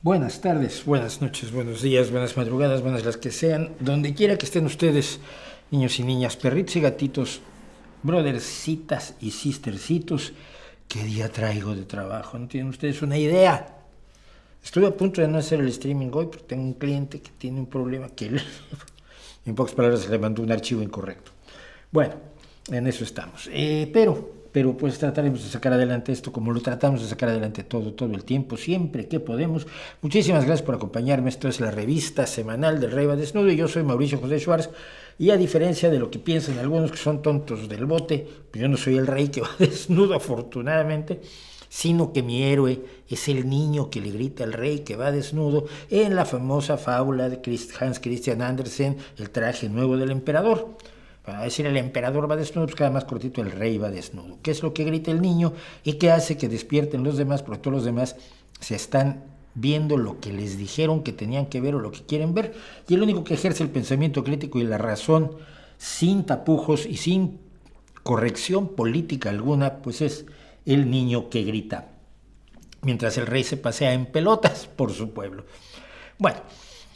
Buenas tardes, buenas noches, buenos días, buenas madrugadas, buenas las que sean, donde quiera que estén ustedes, niños y niñas, perritos y gatitos, brothercitas y sistercitos. ¿Qué día traigo de trabajo? No tienen ustedes una idea. Estuve a punto de no hacer el streaming hoy porque tengo un cliente que tiene un problema en pocas palabras, se le mandó un archivo incorrecto. Bueno, en eso estamos. Pero pues trataremos de sacar adelante esto como lo tratamos de sacar adelante todo el tiempo, siempre que podemos. Muchísimas gracias por acompañarme. Esto es la revista semanal del Rey va Desnudo y yo soy Mauricio José Schwartz. Y a diferencia de lo que piensan algunos que son tontos del bote, pues yo no soy el rey que va desnudo, afortunadamente, sino que mi héroe es el niño que le grita al rey que va desnudo en la famosa fábula de Hans Christian Andersen, El traje nuevo del emperador. Para decir el emperador va desnudo, pues queda más cortito el rey va desnudo. ¿Qué es lo que grita el niño y qué hace que despierten los demás? Porque todos los demás se están viendo lo que les dijeron que tenían que ver o lo que quieren ver, y el único que ejerce el pensamiento crítico y la razón sin tapujos y sin corrección política alguna, pues es el niño que grita, mientras el rey se pasea en pelotas por su pueblo. Bueno,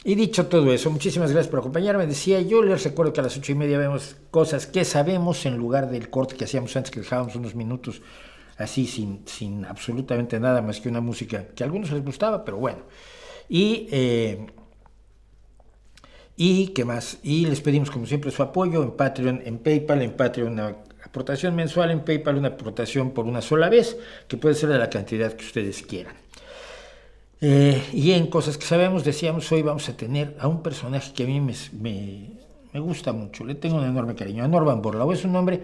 y dicho todo eso, muchísimas gracias por acompañarme. Decía yo, les recuerdo que a las 8:30 vemos cosas que sabemos en lugar del corte que hacíamos antes, que dejábamos unos minutos así sin absolutamente nada más que una música que a algunos les gustaba, pero bueno. Y qué más, y les pedimos como siempre su apoyo en Patreon, en PayPal, en Patreon una aportación mensual, en PayPal una aportación por una sola vez, que puede ser de la cantidad que ustedes quieran. Y en cosas que sabemos, decíamos, hoy vamos a tener a un personaje que a mí me gusta mucho, le tengo un enorme cariño, a Norman Borlaug. Es un hombre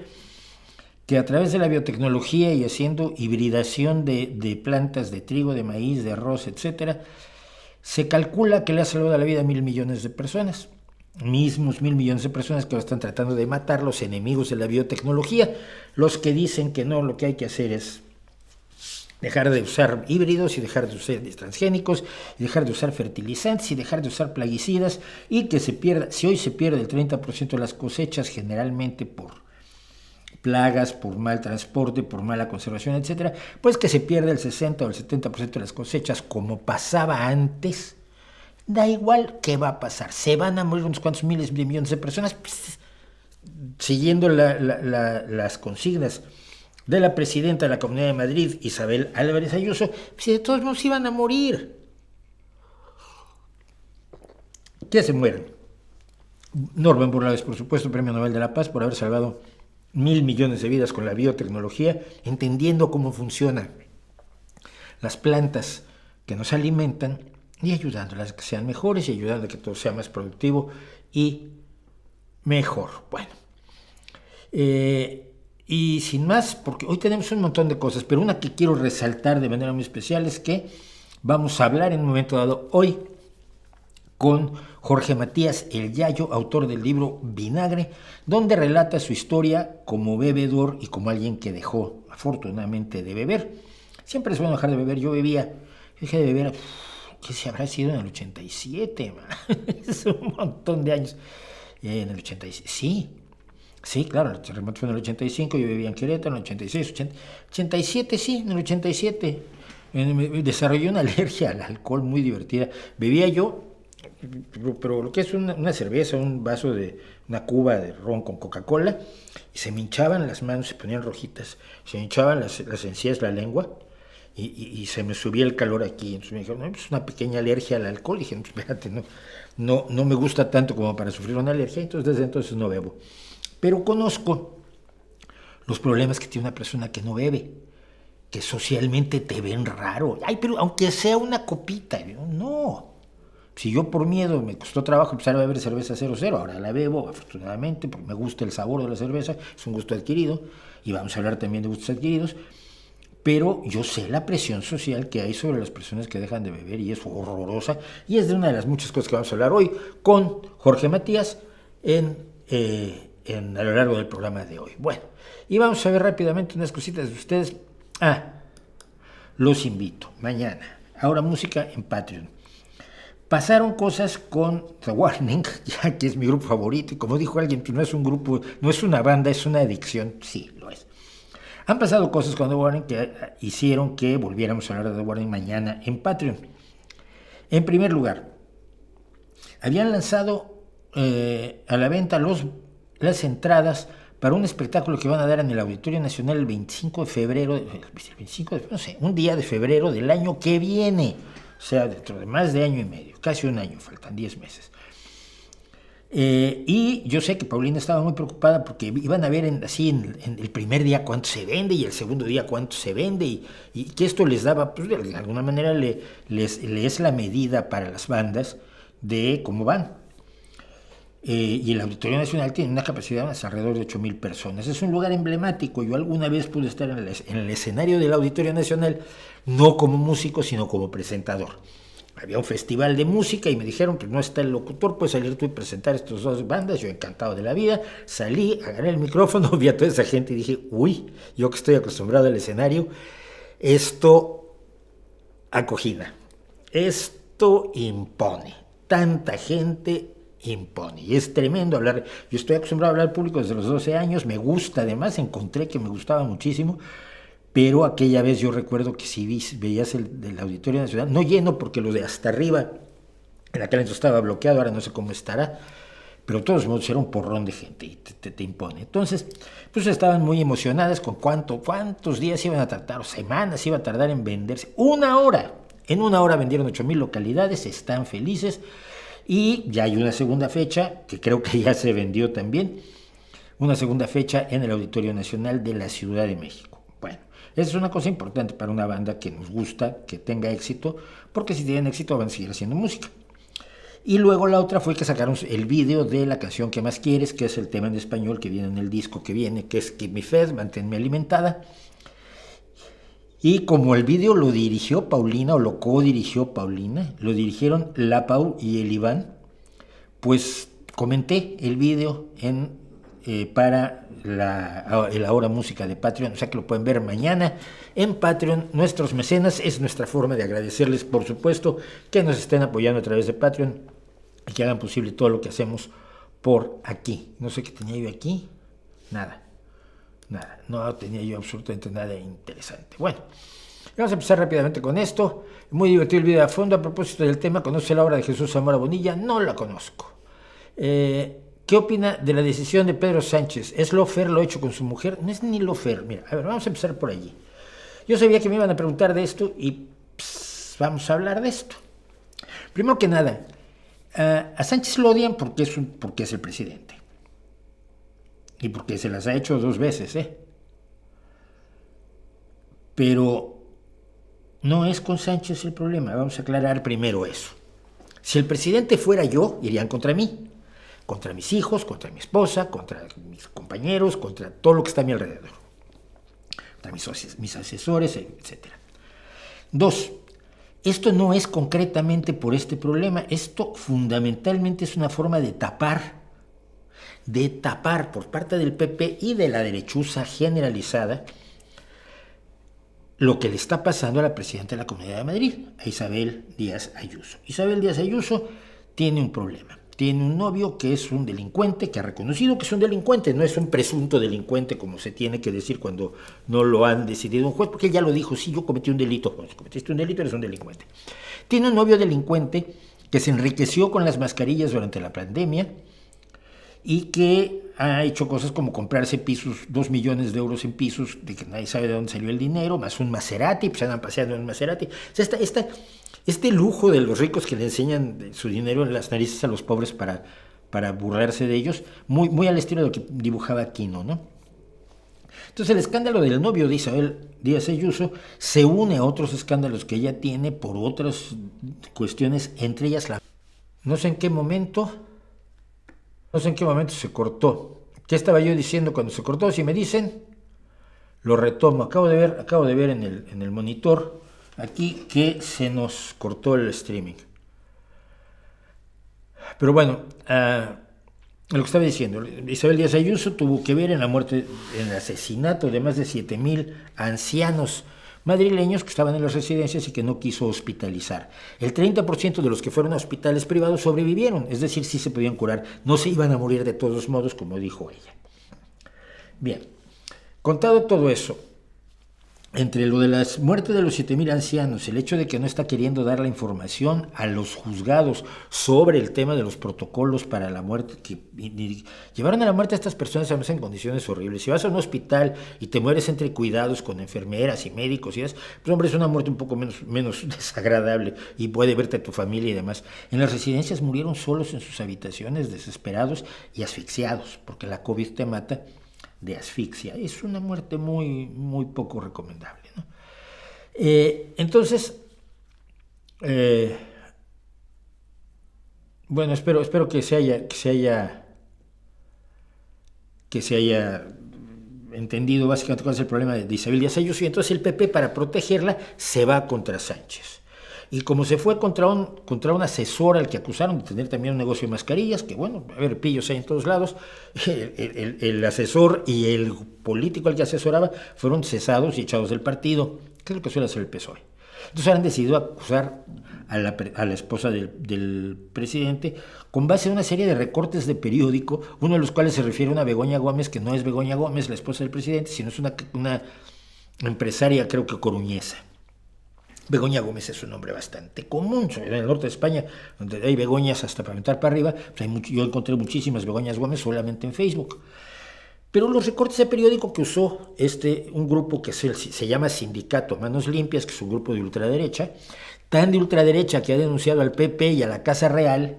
que a través de la biotecnología y haciendo hibridación de plantas de trigo, de maíz, de arroz, etcétera, se calcula que le ha salvado la vida a 1.000 millones de personas. Mismos 1.000 millones de personas que ahora están tratando de matar, los enemigos de la biotecnología, los que dicen que no, lo que hay que hacer es dejar de usar híbridos y dejar de usar transgénicos y dejar de usar fertilizantes y dejar de usar plaguicidas, y que se pierda, si hoy se pierde el 30% de las cosechas generalmente por plagas, por mal transporte, por mala conservación, etcétera, pues que se pierda el 60 o el 70% de las cosechas como pasaba antes. Da igual qué va a pasar, se van a morir unos cuantos miles de millones de personas, pues, siguiendo las consignas de la presidenta de la Comunidad de Madrid, Isabel Álvarez Ayuso, pues de todos modos iban a morir. Que se mueran. Norman Borlaug, por supuesto, Premio Nobel de la Paz, por haber salvado 1.000 millones de vidas con la biotecnología, entendiendo cómo funcionan las plantas que nos alimentan y ayudándolas a que sean mejores y ayudando a que todo sea más productivo y mejor. Bueno, y sin más, porque hoy tenemos un montón de cosas, pero una que quiero resaltar de manera muy especial es que vamos a hablar en un momento dado hoy con Jorge Matías El Yayo, autor del libro Vinagre, donde relata su historia como bebedor y como alguien que dejó afortunadamente de beber. Siempre es bueno dejar de beber. Yo dejé de beber, ¿qué se habrá sido en el 87? Es un montón de años. En el 86, sí, claro, el terremoto fue en el 85, yo vivía en Querétaro, en el 86, 87, sí, en el 87. Me desarrollé una alergia al alcohol muy divertida. Bebía yo, pero lo que es una cerveza, un vaso de una cuba de ron con Coca-Cola, y se me hinchaban las manos, se ponían rojitas, se me hinchaban las encías, la lengua, y se me subía el calor aquí. Entonces me dijeron, no, pues una pequeña alergia al alcohol. Y dije, no, espérate, no me gusta tanto como para sufrir una alergia, entonces desde entonces no bebo. Pero conozco los problemas que tiene una persona que no bebe, que socialmente te ven raro. Ay, pero aunque sea una copita, no. Si yo por miedo me costó trabajo empezar a beber cerveza 00, ahora la bebo, afortunadamente, porque me gusta el sabor de la cerveza, es un gusto adquirido, y vamos a hablar también de gustos adquiridos, pero yo sé la presión social que hay sobre las personas que dejan de beber, y es horrorosa, y es de una de las muchas cosas que vamos a hablar hoy con Jorge Matías a lo largo del programa de hoy. Bueno, y vamos a ver rápidamente unas cositas de ustedes. Los invito, mañana, ahora música en Patreon. Pasaron cosas con The Warning, ya que es mi grupo favorito, y como dijo alguien, no es un grupo, no es una banda, es una adicción. Sí, lo es. Han pasado cosas con The Warning que hicieron que volviéramos a hablar de The Warning mañana en Patreon. En primer lugar, habían lanzado a la venta las entradas para un espectáculo que van a dar en el Auditorio Nacional el 25 de febrero, un día de febrero del año que viene, o sea, dentro de más de año y medio, casi un año, faltan 10 meses. Y yo sé que Paulina estaba muy preocupada porque iban a ver en el primer día cuánto se vende y el segundo día cuánto se vende y que esto les daba, pues de alguna manera les es la medida para las bandas de cómo van. Y el Auditorio Nacional tiene una capacidad de alrededor de 8,000 personas. Es un lugar emblemático. Yo alguna vez pude estar en el escenario del Auditorio Nacional, no como músico, sino como presentador. Había un festival de música y me dijeron, pues no está el locutor, puedes salir tú y presentar estas dos bandas. Yo encantado de la vida, salí, agarré el micrófono, vi a toda esa gente y dije, uy, yo que estoy acostumbrado al escenario, esto acogida, esto impone, tanta gente impone, y es tremendo hablar. Yo estoy acostumbrado a hablar al público desde los 12 años, me gusta, además encontré que me gustaba muchísimo, pero aquella vez yo recuerdo que si veías el del Auditorio Nacional, no lleno porque lo de hasta arriba, en aquel entonces estaba bloqueado, ahora no sé cómo estará, pero de todos modos era un porrón de gente y te impone. Entonces, pues estaban muy emocionadas con cuántos días iban a tratar, o semanas iba a tardar en venderse. Una hora, en una hora vendieron 8,000 localidades, están felices. Y ya hay una segunda fecha, que creo que ya se vendió también, una segunda fecha en el Auditorio Nacional de la Ciudad de México. Bueno, esa es una cosa importante para una banda que nos gusta, que tenga éxito, porque si tienen éxito van a seguir haciendo música. Y luego la otra fue que sacaron el video de la canción que más quieres, que es el tema en español que viene en el disco que viene, que es Keep Me Fed, Manténme Alimentada. Y como el video lo dirigió Paulina, o lo co-dirigió Paulina, lo dirigieron la Pau y el Iván, pues comenté el video para el Ahora Música de Patreon, o sea que lo pueden ver mañana en Patreon. Nuestros mecenas, es nuestra forma de agradecerles, por supuesto, que nos estén apoyando a través de Patreon y que hagan posible todo lo que hacemos por aquí. No sé qué tenía yo aquí, nada, no tenía yo absolutamente nada interesante. Bueno, vamos a empezar rápidamente con esto. Muy divertido el video a fondo. A propósito del tema, ¿conoce la obra de Jesús Zamora Bonilla? No la conozco. ¿Qué opina de la decisión de Pedro Sánchez? ¿Es lawfare lo hecho con su mujer? No es ni lawfare. Mira, a ver, vamos a empezar por allí. Yo sabía que me iban a preguntar de esto y vamos a hablar de esto. Primero que nada, a Sánchez lo odian porque es el presidente. Y porque se las ha hecho 2 veces, Pero no es con Sánchez el problema. Vamos a aclarar primero eso. Si el presidente fuera yo, irían contra mí, contra mis hijos, contra mi esposa, contra mis compañeros, contra todo lo que está a mi alrededor, contra mis asesores, etc. 2. Esto no es concretamente por este problema. Esto fundamentalmente es una forma de tapar por parte del PP y de la derechuza generalizada lo que le está pasando a la presidenta de la Comunidad de Madrid, a Isabel Díaz Ayuso. Isabel Díaz Ayuso tiene un problema. Tiene un novio que es un delincuente, que ha reconocido que es un delincuente, no es un presunto delincuente como se tiene que decir cuando no lo han decidido un juez, porque él ya lo dijo, sí, yo cometí un delito. Bueno, si cometiste un delito, eres un delincuente. Tiene un novio delincuente que se enriqueció con las mascarillas durante la pandemia, y que ha hecho cosas como comprarse pisos, 2 millones de euros en pisos, de que nadie sabe de dónde salió el dinero, más un Maserati, pues andan paseando en un Maserati. O sea, este lujo de los ricos que le enseñan su dinero en las narices a los pobres para burlarse de ellos, muy, muy al estilo de lo que dibujaba Aquino, ¿no? Entonces el escándalo del novio de Isabel Díaz Ayuso se une a otros escándalos que ella tiene por otras cuestiones, entre ellas No sé en qué momento se cortó. ¿Qué estaba yo diciendo cuando se cortó? Si me dicen, lo retomo. Acabo de ver en el monitor aquí que se nos cortó el streaming. Pero bueno, lo que estaba diciendo, Isabel Díaz Ayuso tuvo que ver en la muerte, en el asesinato de más de 7,000 ancianos madrileños que estaban en las residencias y que no quiso hospitalizar. El 30% de los que fueron a hospitales privados sobrevivieron, es decir, sí se podían curar, no se iban a morir de todos modos, como dijo ella. Bien, contado todo eso, entre lo de las muertes de los 7,000 ancianos, el hecho de que no está queriendo dar la información a los juzgados sobre el tema de los protocolos para la muerte, que llevaron a la muerte a estas personas además en condiciones horribles. Si vas a un hospital y te mueres entre cuidados con enfermeras y médicos y eso, pues hombre, es una muerte un poco menos desagradable y puede verte tu familia y demás. En las residencias murieron solos en sus habitaciones, desesperados y asfixiados, porque la COVID te mata de asfixia. Es una muerte muy poco recomendable, ¿no? Entonces, bueno, espero que se haya entendido básicamente cuál es el problema de Isabel Díaz Ayuso, y entonces el PP, para protegerla, se va contra Sánchez. Y como se fue contra un asesor al que acusaron de tener también un negocio de mascarillas, que bueno, a ver, pillos hay en todos lados, el asesor y el político al que asesoraba fueron cesados y echados del partido, que es lo que suele hacer el PSOE. Entonces han decidido acusar a la esposa del presidente con base en una serie de recortes de periódico, uno de los cuales se refiere a una Begoña Gómez, que no es Begoña Gómez, la esposa del presidente, sino es una empresaria, creo que coruñesa. Begoña Gómez es un nombre bastante común, en el norte de España, donde hay Begoñas hasta para aventar para arriba, pues yo encontré muchísimas Begoñas Gómez solamente en Facebook. Pero los recortes de periódico que usó un grupo que se llama Sindicato Manos Limpias, que es un grupo de ultraderecha, tan de ultraderecha que ha denunciado al PP y a la Casa Real.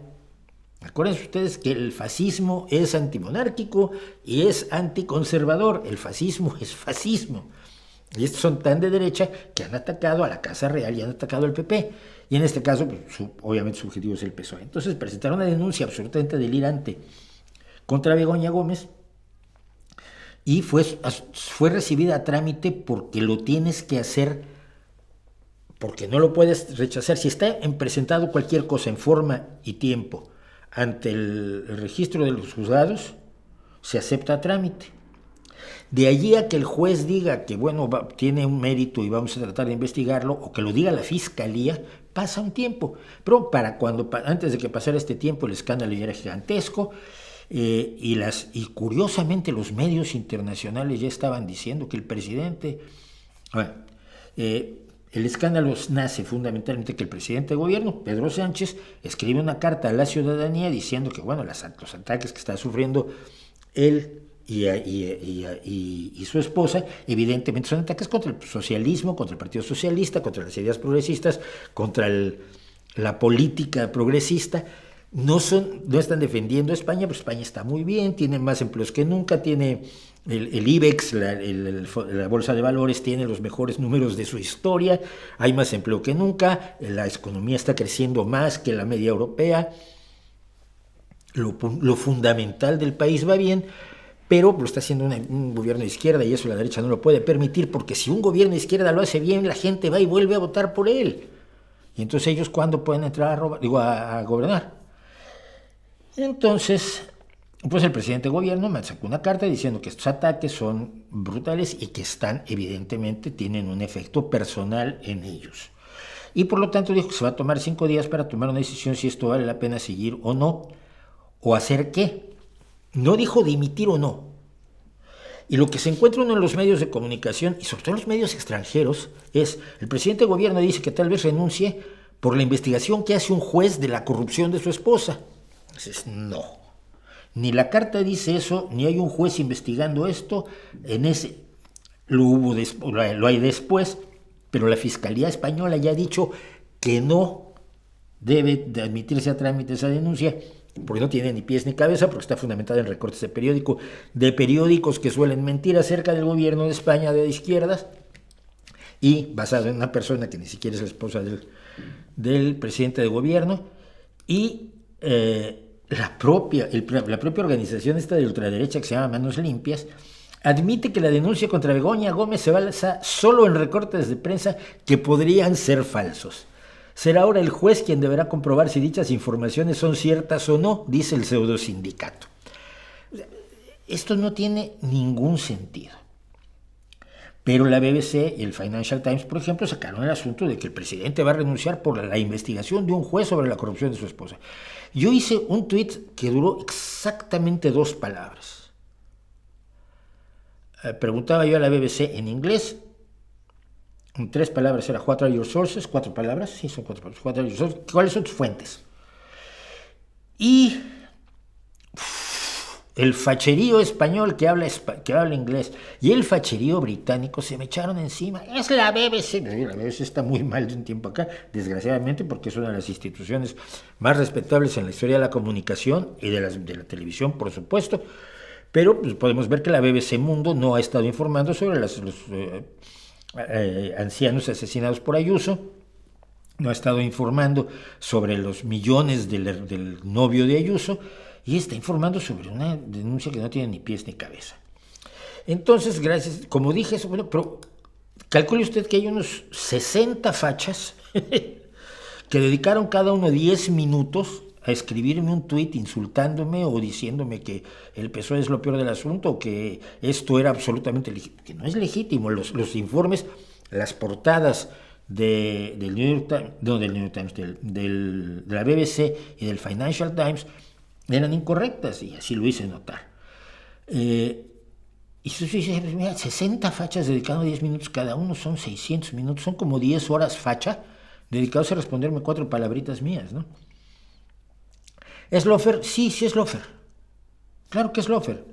Acuérdense ustedes que el fascismo es antimonárquico y es anticonservador. El fascismo es fascismo. Y estos son tan de derecha que han atacado a la Casa Real y han atacado al PP. Y en este caso, pues, obviamente su objetivo es el PSOE. Entonces presentaron una denuncia absolutamente delirante contra Begoña Gómez y fue recibida a trámite porque lo tienes que hacer, porque no lo puedes rechazar. Si está presentado cualquier cosa en forma y tiempo ante el registro de los juzgados, se acepta a trámite. De allí a que el juez diga que, bueno, tiene un mérito y vamos a tratar de investigarlo, o que lo diga la fiscalía, pasa un tiempo. Pero antes de que pasara este tiempo, el escándalo ya era gigantesco, y curiosamente los medios internacionales ya estaban diciendo que el presidente... Bueno, el escándalo nace fundamentalmente que el presidente de gobierno, Pedro Sánchez, escribe una carta a la ciudadanía diciendo que, bueno, los ataques que está sufriendo él y su esposa, evidentemente son ataques contra el socialismo, contra el Partido Socialista, contra las ideas progresistas, contra la política progresista. No están defendiendo a España, pero España está muy bien, tiene más empleos que nunca, tiene el IBEX, la bolsa de valores, tiene los mejores números de su historia, hay más empleo que nunca, la economía está creciendo más que la media europea, lo fundamental del país va bien, pero lo está haciendo un gobierno de izquierda y eso la derecha no lo puede permitir, porque si un gobierno de izquierda lo hace bien, la gente va y vuelve a votar por él. Y entonces ellos, ¿cuándo pueden entrar a gobernar? Entonces, pues el presidente de gobierno me sacó una carta diciendo que estos ataques son brutales y que evidentemente tienen un efecto personal en ellos. Y por lo tanto dijo que se va a tomar 5 días para tomar una decisión si esto vale la pena seguir o no, o hacer qué. No dijo dimitir o no. Y lo que se encuentra uno en los medios de comunicación, y sobre todo en los medios extranjeros, es el presidente de gobierno dice que tal vez renuncie por la investigación que hace un juez de la corrupción de su esposa. Entonces, no. Ni la carta dice eso, ni hay un juez investigando esto. Lo hay después, pero la Fiscalía Española ya ha dicho que no debe de admitirse a trámite esa denuncia, porque no tiene ni pies ni cabeza, porque está fundamentada en recortes de periódicos que suelen mentir acerca del gobierno de España de izquierdas, y basado en una persona que ni siquiera es la esposa del presidente de gobierno, y la propia organización esta de ultraderecha que se llama Manos Limpias admite que la denuncia contra Begoña Gómez se basa solo en recortes de prensa que podrían ser falsos. Será ahora el juez quien deberá comprobar si dichas informaciones son ciertas o no, dice el pseudosindicato. Esto no tiene ningún sentido. Pero la BBC y el Financial Times, por ejemplo, sacaron el asunto de que el presidente va a renunciar por la investigación de un juez sobre la corrupción de su esposa. Yo hice un tuit que duró exactamente 2 palabras. Preguntaba yo a la BBC en inglés En 3 palabras era what are your sources, 4 palabras, sí, son 4 palabras, what are your sources, ¿cuáles son tus fuentes? Y el facherío español que habla inglés y el facherío británico se me echaron encima. Es la BBC. La BBC está muy mal de un tiempo acá, desgraciadamente, porque es una de las instituciones más respetables en la historia de la comunicación y de la televisión, por supuesto. Pero pues, podemos ver que la BBC Mundo no ha estado informando sobre los ancianos asesinados por Ayuso, no ha estado informando sobre los millones del novio de Ayuso, y está informando sobre una denuncia que no tiene ni pies ni cabeza. Entonces, gracias, como dije, eso, bueno, pero calcule usted que hay unos 60 fachas que dedicaron cada uno 10 minutos a escribirme un tuit insultándome o diciéndome que el PSOE es lo peor del asunto, o que esto era absolutamente legítimo, que no es legítimo. Los informes, las portadas del New York Times, no del New York Times, de la BBC y del Financial Times eran incorrectas, y así lo hice notar. Y eso dice, mira, 60 fachas dedicando 10 minutos cada uno, son 600 minutos, son como 10 horas facha dedicados a responderme 4 palabritas mías, ¿no? ¿Es lofer? Sí, sí es lofer. Claro que es lofer.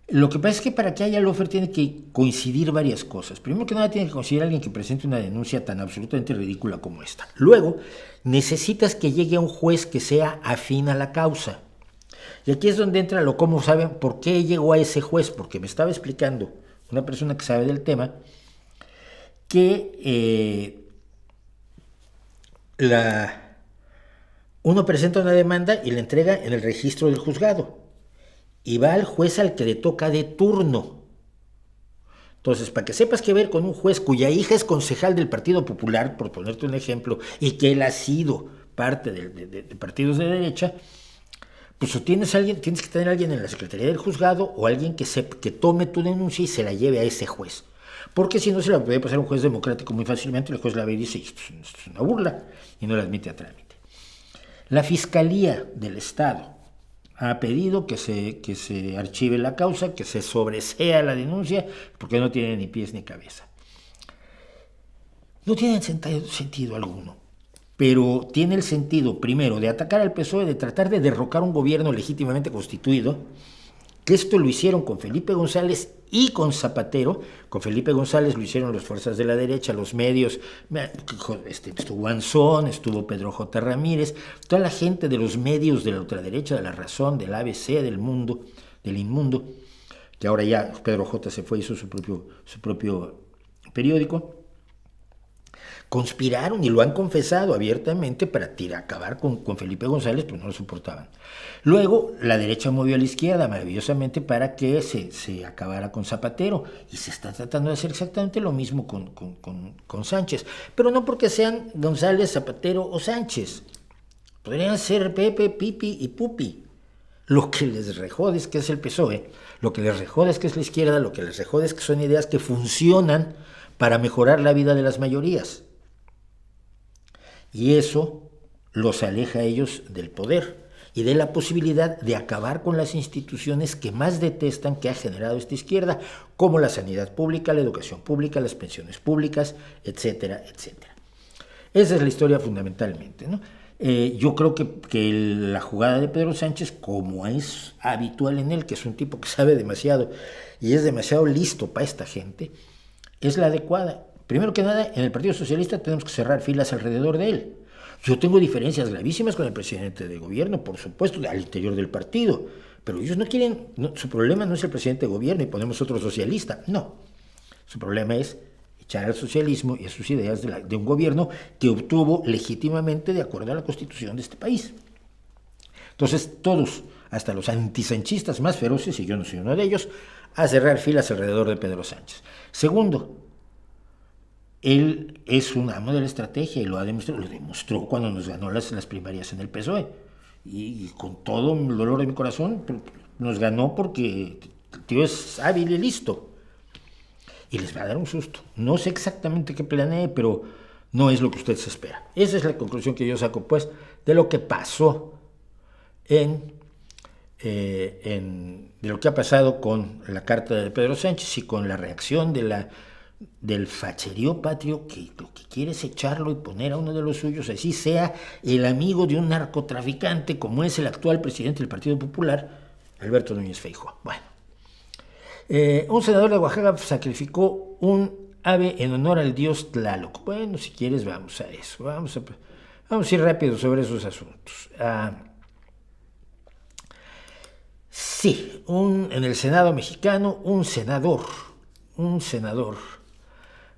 Lo que pasa es que para que haya lofer tiene que coincidir varias cosas. Primero que nada tiene que coincidir alguien que presente una denuncia tan absolutamente ridícula como esta. Luego, necesitas que llegue a un juez que sea afín a la causa. Y aquí es donde entra lo cómo saben por qué llegó a ese juez, porque me estaba explicando una persona que sabe del tema que uno presenta una demanda y la entrega en el registro del juzgado y va al juez al que le toca de turno. Entonces, para que sepas que ver con un juez cuya hija es concejal del Partido Popular, por ponerte un ejemplo, y que él ha sido parte de partidos de derecha, pues o tienes que tener a alguien en la Secretaría del Juzgado o alguien que tome tu denuncia y se la lleve a ese juez. Porque si no, se la puede pasar a un juez democrático muy fácilmente, el juez la ve y dice, esto es una burla, y no la admite a trámite. La Fiscalía del Estado ha pedido que se archive la causa, que se sobresea la denuncia, porque no tiene ni pies ni cabeza. No tiene sentido alguno, pero tiene el sentido, primero, de atacar al PSOE, de tratar de derrocar un gobierno legítimamente constituido, que esto lo hicieron con Felipe González y con Zapatero. Con Felipe González lo hicieron las fuerzas de la derecha, los medios, estuvo Anzón, estuvo Pedro J. Ramírez, toda la gente de los medios de la ultraderecha, de La Razón, del ABC, del Mundo, del Inmundo, que ahora ya Pedro J. se fue y hizo su propio periódico. Conspiraron y lo han confesado abiertamente para acabar con Felipe González, pues no lo soportaban. Luego la derecha movió a la izquierda maravillosamente para que se acabara con Zapatero, y se está tratando de hacer exactamente lo mismo con Sánchez, pero no porque sean González, Zapatero o Sánchez, podrían ser Pepe, Pipi y Pupi. Lo que les rejode es que es el PSOE, lo que les rejode es que es la izquierda, lo que les rejode es que son ideas que funcionan para mejorar la vida de las mayorías. Y eso los aleja a ellos del poder y de la posibilidad de acabar con las instituciones que más detestan que ha generado esta izquierda, como la sanidad pública, la educación pública, las pensiones públicas, etcétera, etcétera. Esa es la historia fundamentalmente, ¿no? Yo creo que la jugada de Pedro Sánchez, como es habitual en él, que es un tipo que sabe demasiado y es demasiado listo para esta gente, es la adecuada. Primero que nada, en el Partido Socialista tenemos que cerrar filas alrededor de él. Yo tengo diferencias gravísimas con el presidente de gobierno, por supuesto, al interior del partido, pero ellos no quieren, su problema no es el presidente de gobierno y ponemos otro socialista, no. Su problema es echar al socialismo y a sus ideas de un gobierno que obtuvo legítimamente de acuerdo a la Constitución de este país. Entonces, todos, hasta los antisanchistas más feroces, y yo no soy uno de ellos, a cerrar filas alrededor de Pedro Sánchez. Segundo, él es un amo de la estrategia y lo demostró cuando nos ganó las primarias en el PSOE. Y con todo el dolor de mi corazón, nos ganó porque el tío es hábil y listo. Y les va a dar un susto. No sé exactamente qué planee, pero no es lo que usted se espera. Esa es la conclusión que yo saco, pues, de lo que pasó de lo que ha pasado con la carta de Pedro Sánchez y con la reacción de del facherío patrio, que lo que quiere es echarlo y poner a uno de los suyos, así sea el amigo de un narcotraficante, como es el actual presidente del Partido Popular, Alberto Núñez Feijóo. Bueno, un senador de Oaxaca sacrificó un ave en honor al dios Tlaloc. Bueno, si quieres vamos a eso, vamos a ir rápido sobre esos asuntos. Sí, en el Senado mexicano, un senador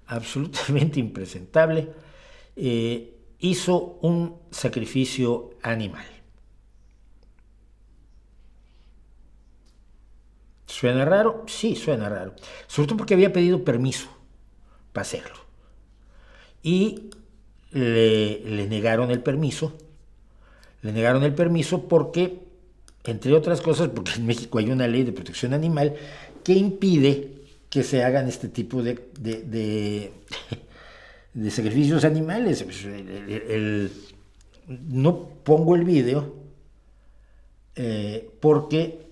absolutamente impresentable, hizo un sacrificio animal. ¿Suena raro? Sí, suena raro. Sobre todo porque había pedido permiso para hacerlo. Y le negaron el permiso. Le negaron el permiso porque, entre otras cosas, porque en México hay una ley de protección animal que impide que se hagan este tipo de sacrificios animales. No pongo el video porque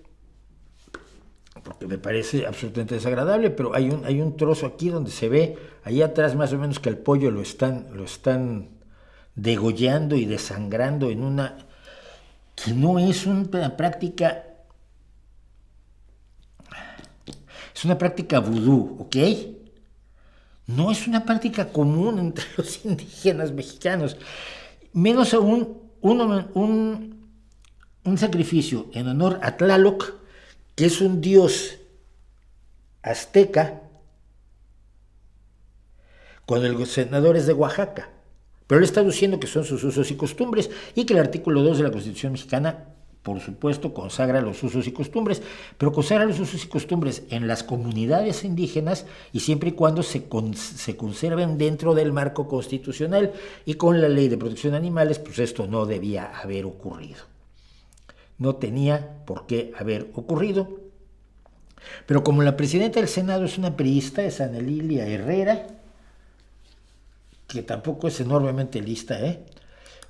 me parece absolutamente desagradable, pero hay un trozo aquí donde se ve, ahí atrás más o menos, que al pollo lo están degollando y desangrando en una que no es una práctica, es una práctica vudú, ¿ok? No es una práctica común entre los indígenas mexicanos, menos aún un sacrificio en honor a Tlaloc, que es un dios azteca, cuando el senador es de Oaxaca. Pero él está diciendo que son sus usos y costumbres y que el artículo 2 de la Constitución mexicana, por supuesto, consagra los usos y costumbres, pero consagra los usos y costumbres en las comunidades indígenas y siempre y cuando se conserven dentro del marco constitucional, y con la ley de protección de animales, pues esto no debía haber ocurrido. No tenía por qué haber ocurrido. Pero como la presidenta del Senado es una priista, es Ana Lilia Herrera, que tampoco es enormemente lista,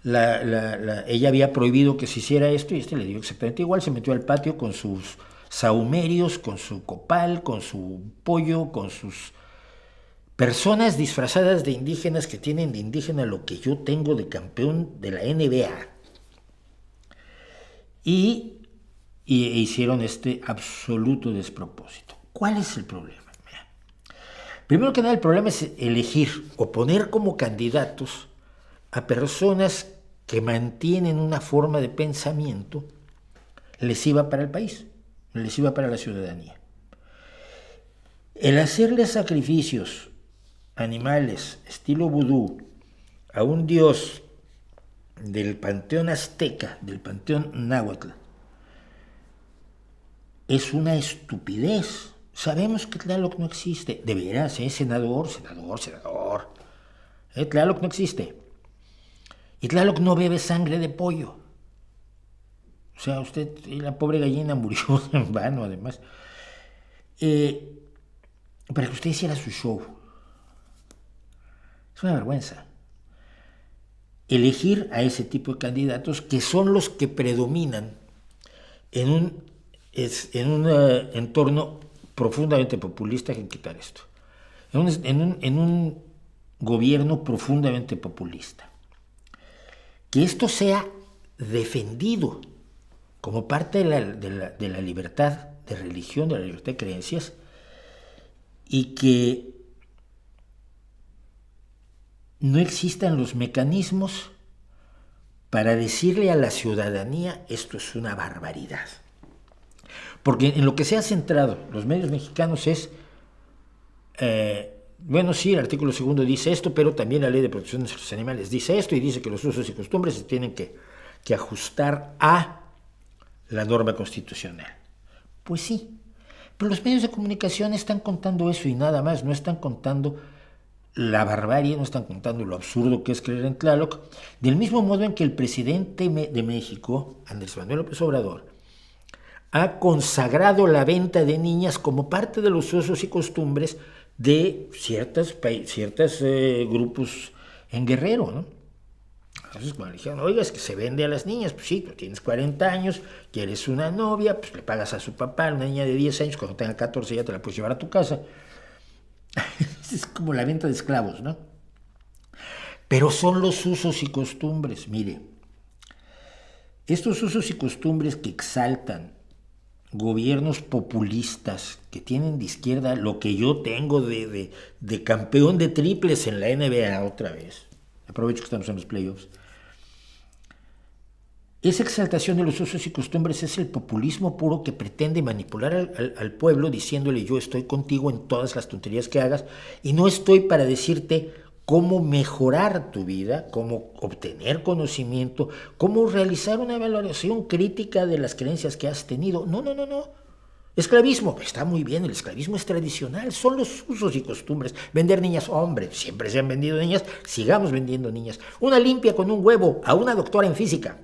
ella había prohibido que se hiciera esto y le dio exactamente igual. Se metió al patio con sus sahumerios, con su copal, con su pollo, con sus personas disfrazadas de indígenas, que tienen de indígena lo que yo tengo de campeón de la NBA. Y hicieron este absoluto despropósito. ¿Cuál es el problema? Mira, primero que nada, el problema es elegir o poner como candidatos a personas que mantienen una forma de pensamiento lesiva para el país, lesiva para la ciudadanía. El hacerle sacrificios animales estilo vudú a un dios del panteón azteca, del panteón náhuatl, es una estupidez. Sabemos que Tlaloc no existe. De veras, senador. Tlaloc no existe. Y Tlaloc no bebe sangre de pollo. O sea, la pobre gallina murió en vano, además. Para que usted hiciera su show. Es una vergüenza. Elegir a ese tipo de candidatos, que son los que predominan en un entorno profundamente populista. Hay que quitar esto. En un gobierno profundamente populista. Que esto sea defendido como parte de la libertad de religión, de la libertad de creencias, y que no existan los mecanismos para decirle a la ciudadanía: esto es una barbaridad. Porque en lo que se ha centrado los medios mexicanos es, bueno, sí, el artículo 2 dice esto, pero también la ley de protección de los animales dice esto, y dice que los usos y costumbres se tienen que ajustar a la norma constitucional. Pues sí, pero los medios de comunicación están contando eso y nada más, no están contando la barbarie, no están contando lo absurdo que es creer en Tlaloc, del mismo modo en que el presidente de México, Andrés Manuel López Obrador, ha consagrado la venta de niñas como parte de los usos y costumbres de ciertos grupos en Guerrero, ¿no? Entonces, cuando le dijeron: oiga, es que se vende a las niñas, pues sí, tú tienes 40 años, quieres una novia, pues le pagas a su papá, una niña de 10 años, cuando tenga 14 ya te la puedes llevar a tu casa. Es como la venta de esclavos, ¿no? Pero son los usos y costumbres, mire. Estos usos y costumbres que exaltan gobiernos populistas que tienen de izquierda lo que yo tengo de campeón de triples en la NBA otra vez. Aprovecho que estamos en los playoffs. Esa exaltación de los usos y costumbres es el populismo puro que pretende manipular al pueblo diciéndole yo estoy contigo en todas las tonterías que hagas y no estoy para decirte cómo mejorar tu vida, cómo obtener conocimiento, cómo realizar una evaluación crítica de las creencias que has tenido. No. Esclavismo, está muy bien, el esclavismo es tradicional, son los usos y costumbres. Vender niñas, hombre, siempre se han vendido niñas, sigamos vendiendo niñas. Una limpia con un huevo a una doctora en física,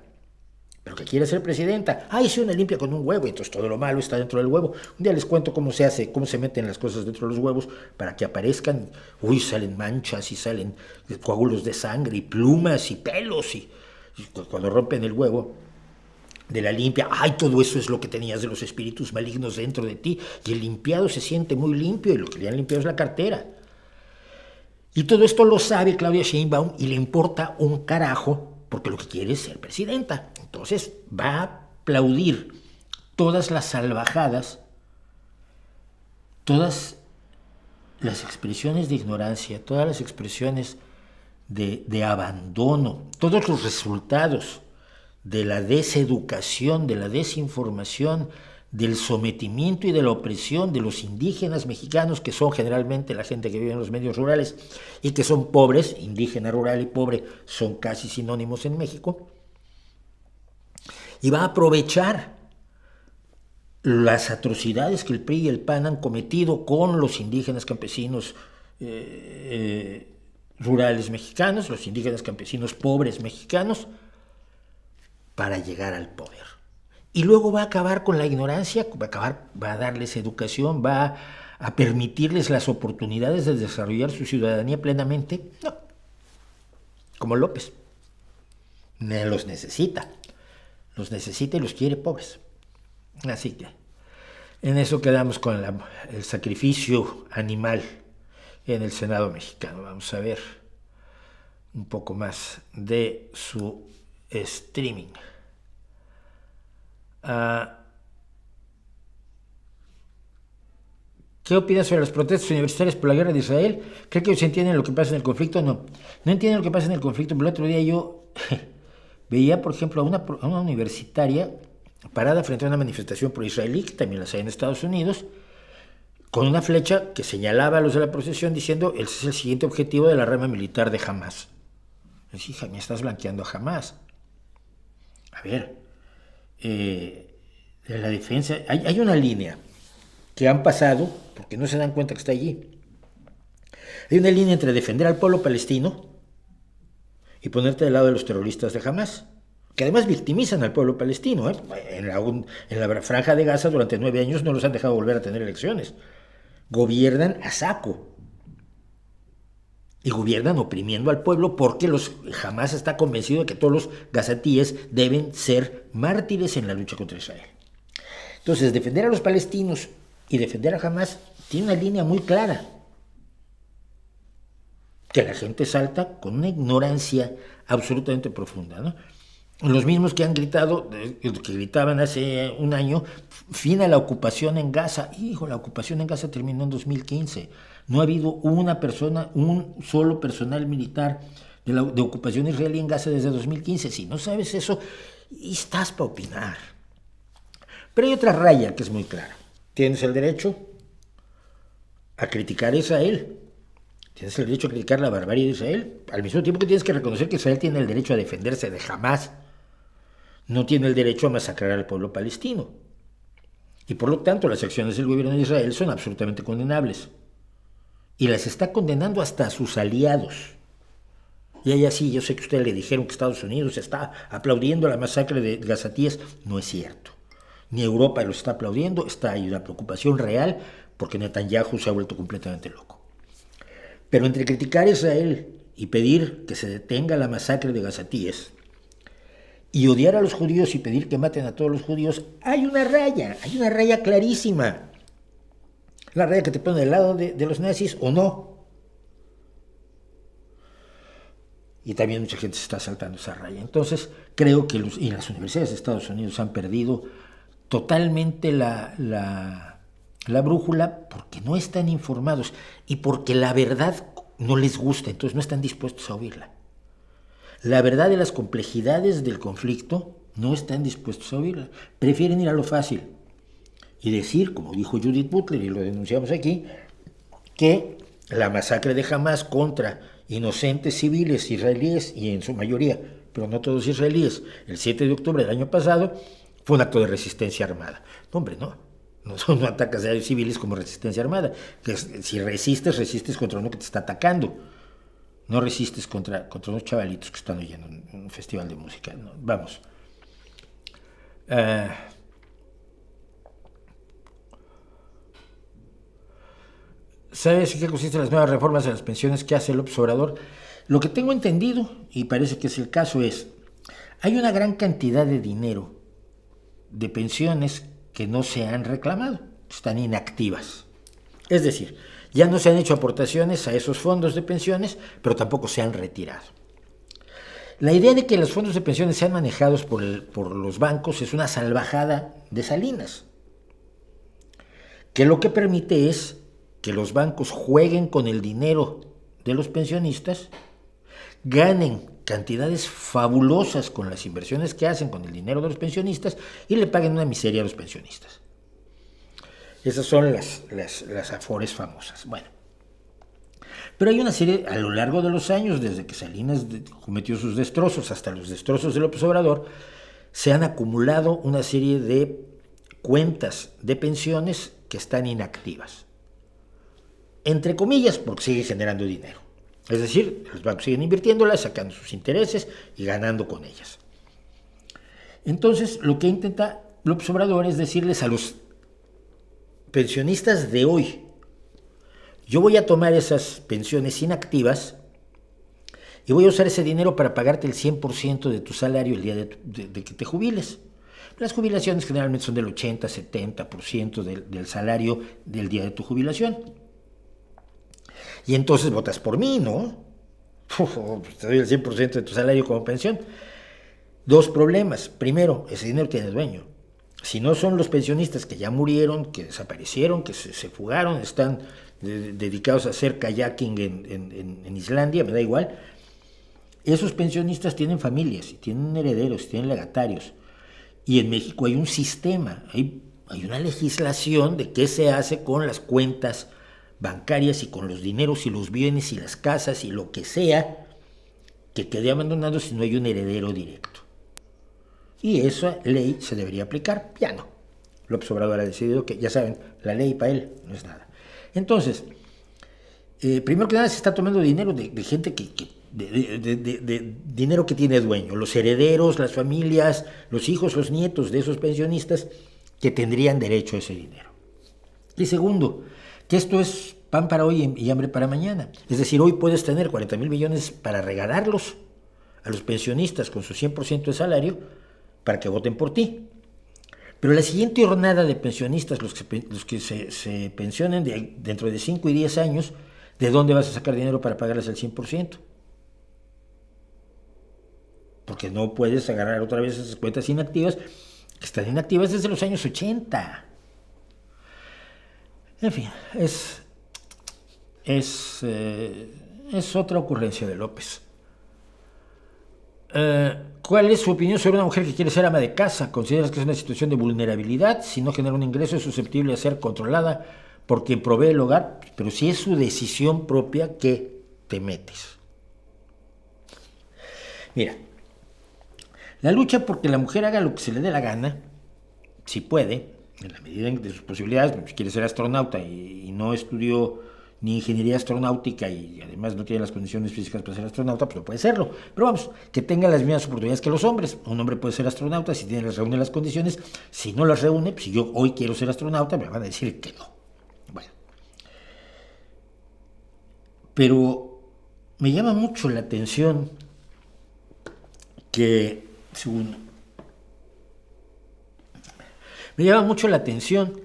pero que quiere ser presidenta. Hice una limpia con un huevo, y entonces todo lo malo está dentro del huevo. Un día les cuento cómo se hace, cómo se meten las cosas dentro de los huevos para que aparezcan, salen manchas y salen coágulos de sangre y plumas y pelos y cuando rompen el huevo de la limpia, todo eso es lo que tenías de los espíritus malignos dentro de ti, y el limpiado se siente muy limpio, y lo que le han limpiado es la cartera. Y todo esto lo sabe Claudia Sheinbaum y le importa un carajo, porque lo que quiere es ser presidenta. Entonces va a aplaudir todas las salvajadas, todas las expresiones de ignorancia, todas las expresiones de abandono, todos los resultados de la deseducación, de la desinformación, del sometimiento y de la opresión de los indígenas mexicanos, que son generalmente la gente que vive en los medios rurales y que son pobres. Indígena, rural y pobre son casi sinónimos en México, y va a aprovechar las atrocidades que el PRI y el PAN han cometido con los indígenas campesinos rurales mexicanos, los indígenas campesinos pobres mexicanos, para llegar al poder. Y luego va a acabar con la ignorancia, va a darles educación, va a permitirles las oportunidades de desarrollar su ciudadanía plenamente. No, como López. Los necesita y los quiere pobres. Así que en eso quedamos con el sacrificio animal en el Senado mexicano. Vamos a ver un poco más de su streaming. ¿Qué opinas sobre las protestas universitarias por la guerra de Israel? ¿Cree que ellos entienden lo que pasa en el conflicto? No entienden lo que pasa en el conflicto. Pero el otro día yo veía, por ejemplo, a una universitaria parada frente a una manifestación pro-israelí, que también las hay en Estados Unidos, con una flecha que señalaba a los de la procesión diciendo: ese es el siguiente objetivo de la rama militar de Hamás. Pues, hija, me estás blanqueando a Hamás. A ver, de la defensa, hay una línea que han pasado, porque no se dan cuenta que está allí. Hay una línea entre defender al pueblo palestino y ponerte del lado de los terroristas de Hamás, que además victimizan al pueblo palestino. En la franja de Gaza durante 9 años no los han dejado volver a tener elecciones. Gobiernan a saco. Y gobiernan oprimiendo al pueblo porque Hamás está convencido de que todos los gazatíes deben ser mártires en la lucha contra Israel. Entonces, defender a los palestinos y defender a Hamás tiene una línea muy clara, que la gente salta con una ignorancia absolutamente profunda, ¿no? Los mismos que han gritado, que gritaban hace un año, fin a la ocupación en Gaza. Hijo, la ocupación en Gaza terminó en 2015. No ha habido un solo personal militar de ocupación israelí en Gaza desde 2015. Si no sabes eso, estás para opinar. Pero hay otra raya que es muy clara. Tienes el derecho a criticar a Israel. Tienes el derecho a criticar la barbarie de Israel. Al mismo tiempo que tienes que reconocer que Israel tiene el derecho a defenderse de Hamás. No tiene el derecho a masacrar al pueblo palestino. Y por lo tanto, las acciones del gobierno de Israel son absolutamente condenables. Y las está condenando hasta a sus aliados. Y ahí así, yo sé que ustedes le dijeron que Estados Unidos está aplaudiendo la masacre de gazatíes. No es cierto. Ni Europa lo está aplaudiendo. Hay una preocupación real porque Netanyahu se ha vuelto completamente loco. Pero entre criticar a Israel y pedir que se detenga la masacre de gazatíes y odiar a los judíos y pedir que maten a todos los judíos, hay una raya clarísima. La raya que te pone del lado de los nazis o no. y también mucha gente se está saltando esa raya. Entonces, creo que y las universidades de Estados Unidos han perdido totalmente la brújula porque no están informados y porque la verdad no les gusta, entonces no están dispuestos a oírla. La verdad de las complejidades del conflicto no están dispuestos a oírla. Prefieren ir a lo fácil y decir, como dijo Judith Butler, y lo denunciamos aquí, que la masacre de Hamás contra inocentes civiles israelíes, y en su mayoría, pero no todos israelíes, el 7 de octubre del año pasado, fue un acto de resistencia armada. No, hombre, no. No atacas a civiles como resistencia armada. Que si resistes contra uno que te está atacando. No resistes contra unos chavalitos que están oyendo un festival de música. No, vamos. ¿Sabes en qué consisten las nuevas reformas de las pensiones que hace López Obrador? Lo que tengo entendido, y parece que es el caso, es hay una gran cantidad de dinero de pensiones que no se han reclamado, están inactivas. Es decir, ya no se han hecho aportaciones a esos fondos de pensiones, pero tampoco se han retirado. La idea de que los fondos de pensiones sean manejados por los bancos es una salvajada de Salinas, que lo que permite es que los bancos jueguen con el dinero de los pensionistas, ganen cantidades fabulosas con las inversiones que hacen con el dinero de los pensionistas y le paguen una miseria a los pensionistas. Esas son las afores famosas. Bueno, pero hay una serie, a lo largo de los años, desde que Salinas cometió sus destrozos hasta los destrozos de López Obrador, se han acumulado una serie de cuentas de pensiones que están inactivas. Entre comillas, porque sigue generando dinero. Es decir, los bancos siguen invirtiéndolas, sacando sus intereses y ganando con ellas. Entonces, lo que intenta López Obrador es decirles a los pensionistas de hoy, yo voy a tomar esas pensiones inactivas y voy a usar ese dinero para pagarte el 100% de tu salario el día de que te jubiles. Las jubilaciones generalmente son del 80-70% del salario del día de tu jubilación. Y entonces votas por mí, ¿no? Te doy el 100% de tu salario como pensión. Dos problemas. Primero, ese dinero tiene dueño. Si no son los pensionistas que ya murieron, que desaparecieron, que se fugaron, están dedicados a hacer kayaking en Islandia, me da igual. Esos pensionistas tienen familias, tienen herederos, tienen legatarios. Y en México hay un sistema, hay una legislación de qué se hace con las cuentas bancarias y con los dineros y los bienes y las casas y lo que sea que quede abandonado si no hay un heredero directo. Y esa ley se debería aplicar, ya no. López Obrador ha decidido que, ya saben, la ley para él no es nada. Entonces, primero que nada se está tomando dinero de gente de dinero que tiene dueño, los herederos, las familias, los hijos, los nietos de esos pensionistas que tendrían derecho a ese dinero. Y segundo, que esto es pan para hoy y hambre para mañana. Es decir, hoy puedes tener 40,000 millones para regalarlos a los pensionistas con su 100% de salario para que voten por ti. Pero la siguiente jornada de pensionistas, los que se pensionen dentro de 5 y 10 años, ¿de dónde vas a sacar dinero para pagarles el 100%? Porque no puedes agarrar otra vez esas cuentas inactivas, que están inactivas desde los años 80. En fin, es otra ocurrencia de López. ¿Cuál es su opinión sobre una mujer que quiere ser ama de casa? ¿Consideras que es una situación de vulnerabilidad? Si no genera un ingreso es susceptible de ser controlada por quien provee el hogar, pero si es su decisión propia, ¿qué te metes? Mira, la lucha porque la mujer haga lo que se le dé la gana, si puede, en la medida de sus posibilidades, si quiere ser astronauta y no estudió ni ingeniería astronáutica y además no tiene las condiciones físicas para ser astronauta, pues no puede serlo. Pero vamos, que tenga las mismas oportunidades que los hombres. Un hombre puede ser astronauta si reúne las condiciones. Si no las reúne, pues si yo hoy quiero ser astronauta, me van a decir que no. Bueno. Pero me llama mucho la atención que, me llama mucho la atención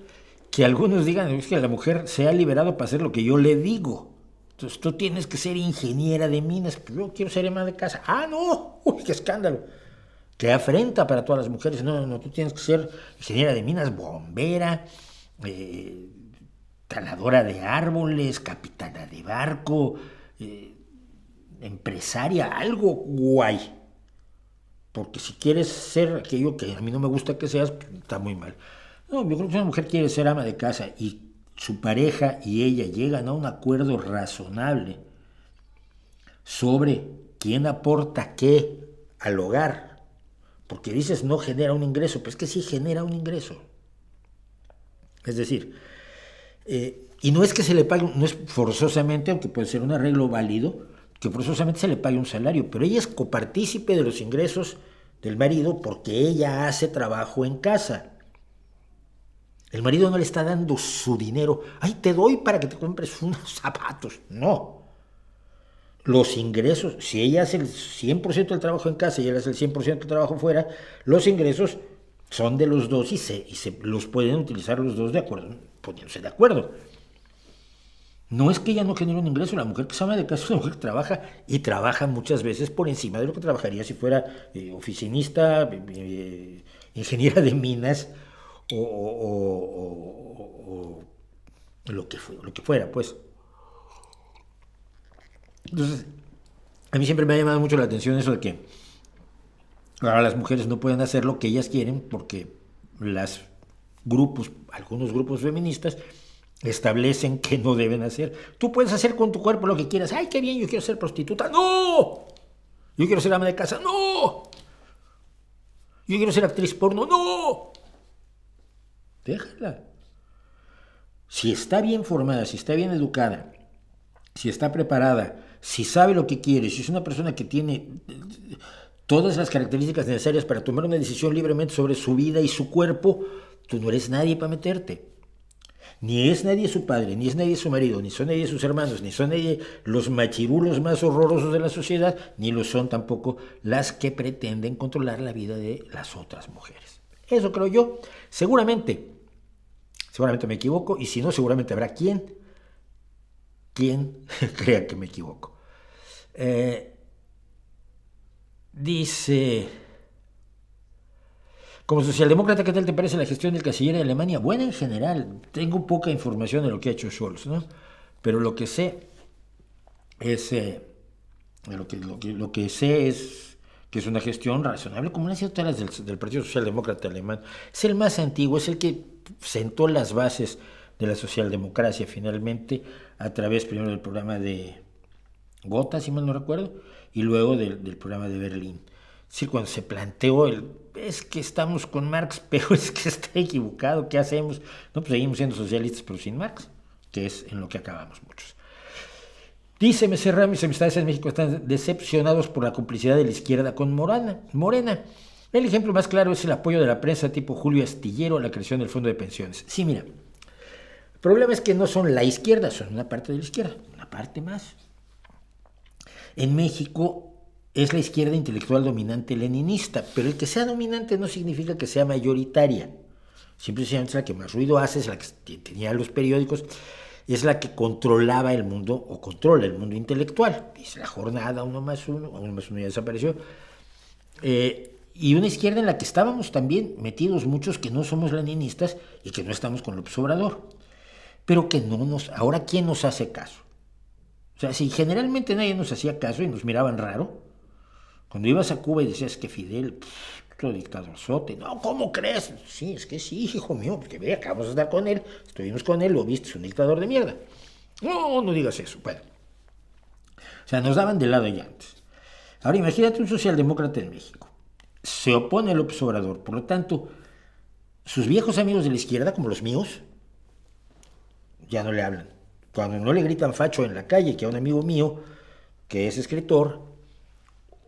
que algunos digan es que la mujer se ha liberado para hacer lo que yo le digo. Entonces tú tienes que ser ingeniera de minas. Pues yo quiero ser ama de casa. ¡Ah, no! ¡Uy, qué escándalo! ¡Qué afrenta para todas las mujeres! No, no, tú tienes que ser ingeniera de minas, bombera, taladora de árboles, capitana de barco, empresaria, algo guay. Porque si quieres ser aquello que a mí no me gusta que seas, pues, está muy mal. No, yo creo que si una mujer quiere ser ama de casa y su pareja y ella llegan a un acuerdo razonable sobre quién aporta qué al hogar, porque dices no genera un ingreso, pero es que sí genera un ingreso. Es decir, y no es que se le pague, no es forzosamente, aunque puede ser un arreglo válido, que forzosamente se le pague un salario, pero ella es copartícipe de los ingresos del marido porque ella hace trabajo en casa. El marido no le está dando su dinero. ¡Ay, te doy para que te compres unos zapatos! No. Los ingresos, si ella hace el 100% del trabajo en casa y él hace el 100% del trabajo fuera, los ingresos son de los dos y se los pueden utilizar los dos de acuerdo, poniéndose de acuerdo. No es que ella no genere un ingreso, la mujer que se ama de casa es una mujer que trabaja y trabaja muchas veces por encima de lo que trabajaría si fuera oficinista, ingeniera de minas o lo que fuera, pues. Entonces, a mí siempre me ha llamado mucho la atención eso de que ahora las mujeres no pueden hacer lo que ellas quieren porque algunos grupos feministas establecen que no deben hacer. Tú puedes hacer con tu cuerpo lo que quieras. ¡Ay, qué bien! Yo quiero ser prostituta. ¡No! Yo quiero ser ama de casa. ¡No! Yo quiero ser actriz porno. ¡No! Déjala. Si está bien formada, si está bien educada, si está preparada, si sabe lo que quiere, si es una persona que tiene todas las características necesarias para tomar una decisión libremente sobre su vida y su cuerpo, tú no eres nadie para meterte. Ni es nadie su padre, ni es nadie su marido, ni son nadie sus hermanos, ni son nadie los machirulos más horrorosos de la sociedad, ni lo son tampoco las que pretenden controlar la vida de las otras mujeres. Eso creo yo. Seguramente me equivoco, y si no, seguramente habrá quien crea que me equivoco. Dice... Como socialdemócrata, ¿qué tal te parece la gestión del canciller de Alemania? Buena en general. Tengo poca información de lo que ha hecho Scholz, ¿no? Pero lo que sé es lo que sé es que es una gestión razonable, como han sido todas las del Partido Socialdemócrata Alemán. Es el más antiguo, es el que sentó las bases de la socialdemocracia finalmente a través primero del programa de Gotha, si mal no recuerdo, y luego del programa de Berlín. Sí, cuando se planteó es que estamos con Marx, pero es que está equivocado, ¿qué hacemos? No, pues seguimos siendo socialistas, pero sin Marx, que es en lo que acabamos muchos. Dice Becerra, mis amistades en México están decepcionados por la complicidad de la izquierda con Morena. El ejemplo más claro es el apoyo de la prensa tipo Julio Astillero a la creación del fondo de pensiones. Sí, mira, el problema es que no son la izquierda, son una parte de la izquierda, una parte más. En México es la izquierda intelectual dominante leninista, pero el que sea dominante no significa que sea mayoritaria. Simplemente es la que más ruido hace, es la que tenía los periódicos, es la que controlaba el mundo, o controla el mundo intelectual. Dice La Jornada, uno más uno ya desapareció. Y una izquierda en la que estábamos también metidos muchos que no somos leninistas y que no estamos con López Obrador. Pero que no nos... Ahora, ¿quién nos hace caso? O sea, si generalmente nadie nos hacía caso y nos miraban raro, cuando ibas a Cuba y decías que Fidel, otro dictadorzote, no, ¿cómo crees? Sí, es que sí, hijo mío, porque ve, acabamos de estar con él, estuvimos con él, lo viste, es un dictador de mierda. No, no digas eso. Bueno, o sea, nos daban de lado ya antes. Ahora imagínate un socialdemócrata en México. Se opone al López Obrador, por lo tanto, sus viejos amigos de la izquierda, como los míos, ya no le hablan. Cuando no le gritan facho en la calle, que a un amigo mío, que es escritor,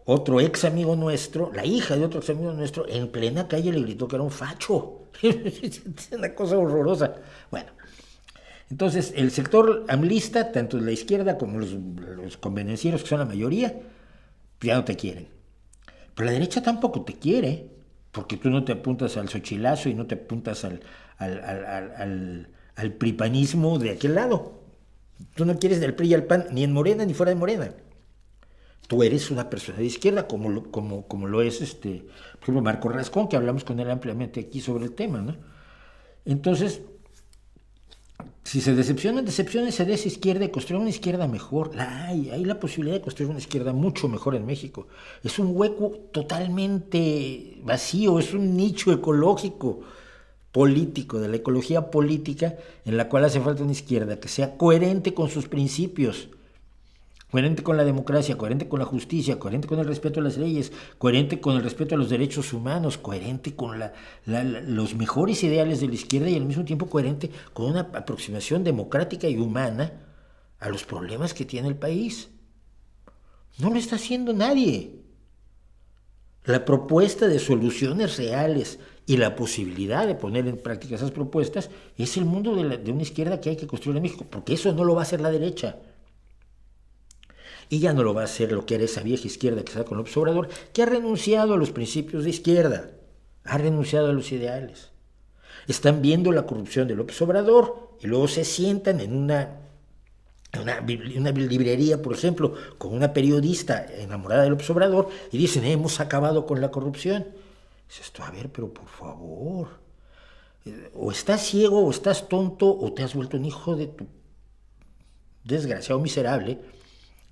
otro ex amigo nuestro, la hija de otro ex amigo nuestro, en plena calle le gritó que era un facho. Es una cosa horrorosa. Bueno, entonces el sector amlista, tanto la izquierda como los convenencieros, que son la mayoría, ya no te quieren. Pero la derecha tampoco te quiere, porque tú no te apuntas al xochilazo y no te apuntas al pripanismo de aquel lado. Tú no quieres del PRI y al PAN, ni en Morena ni fuera de Morena. Tú eres una persona de izquierda, como lo es, por ejemplo, Marco Rascón, que hablamos con él ampliamente aquí sobre el tema, ¿no? Entonces, si se decepcionan, se de esa izquierda y construir una izquierda mejor. Hay la posibilidad de construir una izquierda mucho mejor en México. Es un hueco totalmente vacío, es un nicho ecológico político, de la ecología política, en la cual hace falta una izquierda que sea coherente con sus principios, coherente con la democracia, coherente con la justicia, coherente con el respeto a las leyes, coherente con el respeto a los derechos humanos, coherente con los mejores ideales de la izquierda y al mismo tiempo coherente con una aproximación democrática y humana a los problemas que tiene el país. No lo está haciendo nadie. La propuesta de soluciones reales y la posibilidad de poner en práctica esas propuestas es el mundo de una izquierda que hay que construir en México, porque eso no lo va a hacer la derecha. Y ya no lo va a hacer lo que era esa vieja izquierda que está con López Obrador, que ha renunciado a los principios de izquierda, ha renunciado a los ideales. Están viendo la corrupción de López Obrador y luego se sientan en una librería, por ejemplo, con una periodista enamorada de López Obrador y dicen, hemos acabado con la corrupción. Dices tú, a ver, pero por favor, o estás ciego, o estás tonto, o te has vuelto un hijo de tu desgraciado miserable,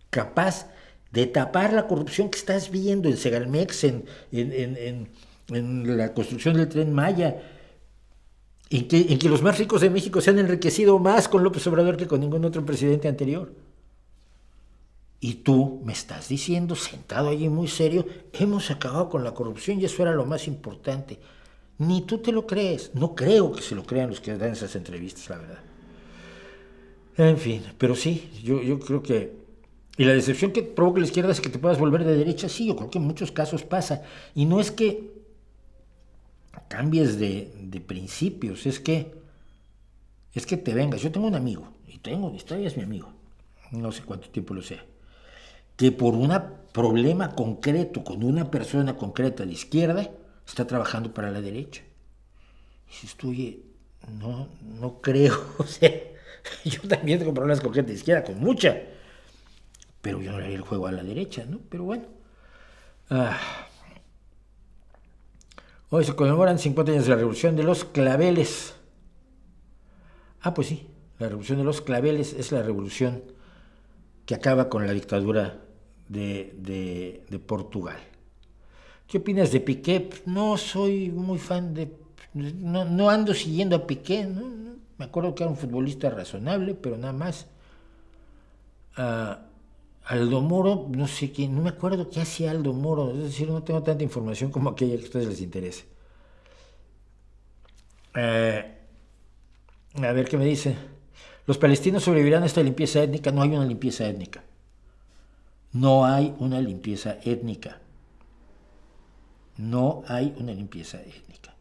capaz de tapar la corrupción que estás viendo en Segalmex, en la construcción del Tren Maya, en que los más ricos de México se han enriquecido más con López Obrador que con ningún otro presidente anterior. Y tú me estás diciendo, sentado allí muy serio, hemos acabado con la corrupción y eso era lo más importante. Ni tú te lo crees. No creo que se lo crean los que dan esas entrevistas, la verdad. En fin, pero sí, yo creo que... Y la decepción que provoca la izquierda es que te puedas volver de derecha. Sí, yo creo que en muchos casos pasa. Y no es que cambies de principios, es que te vengas. Yo tengo un amigo, y todavía es mi amigo, no sé cuánto tiempo lo sea, que por un problema concreto con una persona concreta de izquierda está trabajando para la derecha. Y dices tú, oye, no creo, o sea, yo también tengo problemas con gente de izquierda, con mucha, pero yo no le haría el juego a la derecha, ¿no? Pero bueno. Hoy se conmemoran 50 años de la Revolución de los Claveles. Pues sí, la Revolución de los Claveles es la revolución que acaba con la dictadura de Portugal. ¿Qué opinas de Piqué? No soy muy fan no ando siguiendo a Piqué, ¿no? Me acuerdo que era un futbolista razonable, pero nada más. Aldo Moro, no sé quién, no me acuerdo qué hacía Aldo Moro, es decir, no tengo tanta información como aquella que a ustedes les interese. A ver qué me dice. ¿Los palestinos sobrevivirán a esta limpieza étnica? No hay una limpieza étnica. No hay una limpieza étnica. No hay una limpieza étnica.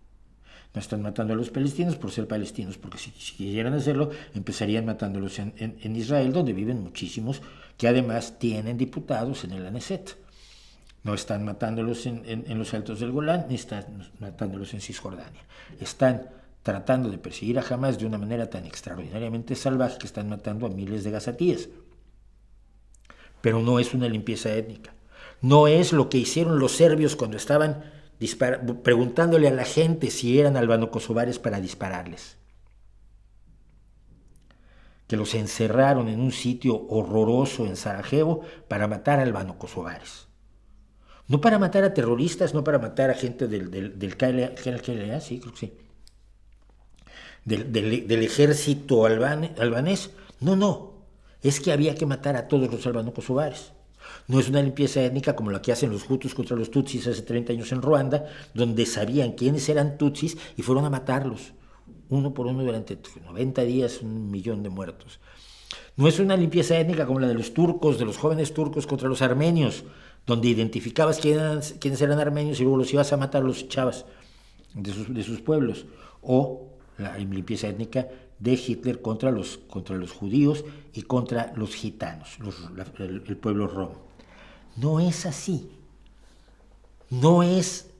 No están matando a los palestinos por ser palestinos, porque si quisieran hacerlo, empezarían matándolos en Israel, donde viven muchísimos, que además tienen diputados en el Knesset. No están matándolos en los altos del Golán, ni están matándolos en Cisjordania. Están tratando de perseguir a Hamas de una manera tan extraordinariamente salvaje que están matando a miles de gazatíes. Pero no es una limpieza étnica. No es lo que hicieron los serbios cuando estaban preguntándole a la gente si eran albano-kosovares para dispararles. Que los encerraron en un sitio horroroso en Sarajevo para matar a albano-kosovares. No para matar a terroristas, no para matar a gente del KLA, sí, creo que sí. Del ejército albanés. No. Es que había que matar a todos los albano-kosovares. No es una limpieza étnica como la que hacen los hutus contra los tutsis hace 30 años en Ruanda, donde sabían quiénes eran tutsis y fueron a matarlos, uno por uno durante 90 días, 1 millón de muertos. No es una limpieza étnica como la de los turcos, de los jóvenes turcos contra los armenios, donde identificabas quiénes eran armenios y luego los ibas a matar, los echabas de sus pueblos. O la limpieza étnica de Hitler contra los judíos y contra los gitanos, el pueblo romo. No es así. No es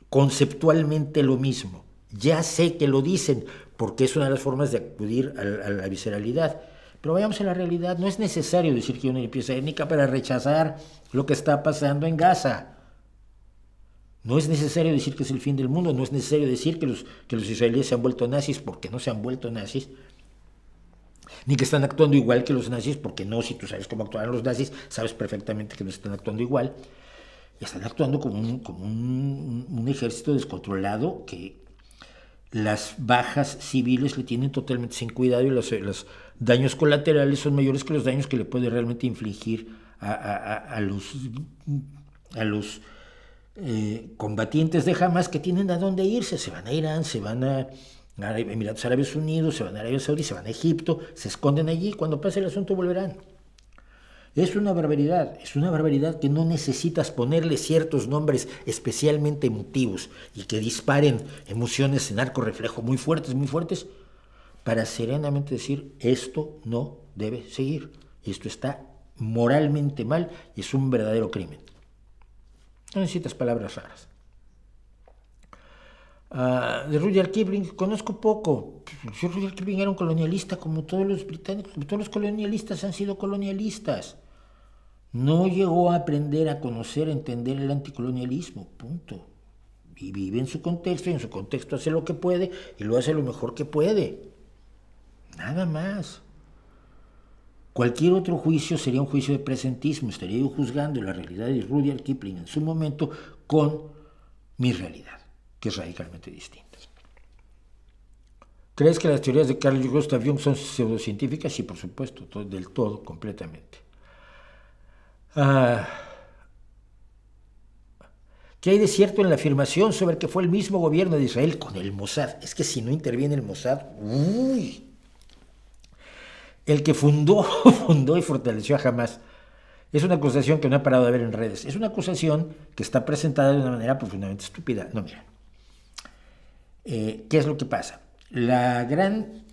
conceptualmente lo mismo. Ya sé que lo dicen, porque es una de las formas de acudir a la visceralidad, Pero vayamos a la realidad, no es necesario decir que hay una limpieza étnica para rechazar lo que está pasando en Gaza. No es necesario decir que es el fin del mundo, no es necesario decir que los israelíes se han vuelto nazis, porque no se han vuelto nazis, ni que están actuando igual que los nazis, porque no, si tú sabes cómo actuaron los nazis, sabes perfectamente que no están actuando igual, y están actuando como un ejército descontrolado que las bajas civiles le tienen totalmente sin cuidado y los daños colaterales son mayores que los daños que le puede realmente infligir a los combatientes de Hamas, que tienen a dónde irse. Se van a Irán, se van a Emiratos Árabes Unidos, se van a Arabia Saudí, se van a Egipto, se esconden allí, cuando pase el asunto volverán. Es una barbaridad que no necesitas ponerle ciertos nombres especialmente emotivos y que disparen emociones en arco reflejo muy fuertes, para serenamente decir, esto no debe seguir, esto está moralmente mal y es un verdadero crimen. No necesitas palabras raras. De Rudyard Kipling conozco poco. Rudyard Kipling era un colonialista como todos los británicos, como todos los colonialistas han sido colonialistas. No llegó a aprender a conocer, a entender el anticolonialismo, punto. Y vive en su contexto, y en su contexto hace lo que puede, y lo hace lo mejor que puede. Nada más. Cualquier otro juicio sería un juicio de presentismo, estaría yo juzgando la realidad de Rudyard Kipling en su momento con mi realidad, que es radicalmente distinta. ¿Crees que las teorías de Carl Gustav Jung son pseudocientíficas? Sí, por supuesto, del todo, completamente. ¿Qué hay de cierto en la afirmación sobre que fue el mismo gobierno de Israel con el Mossad? Es que si no interviene el Mossad, el que fundó y fortaleció a Hamas. Es una acusación que no he parado de ver en redes. Es una acusación que está presentada de una manera profundamente estúpida. No, mira. ¿Qué es lo que pasa? La gran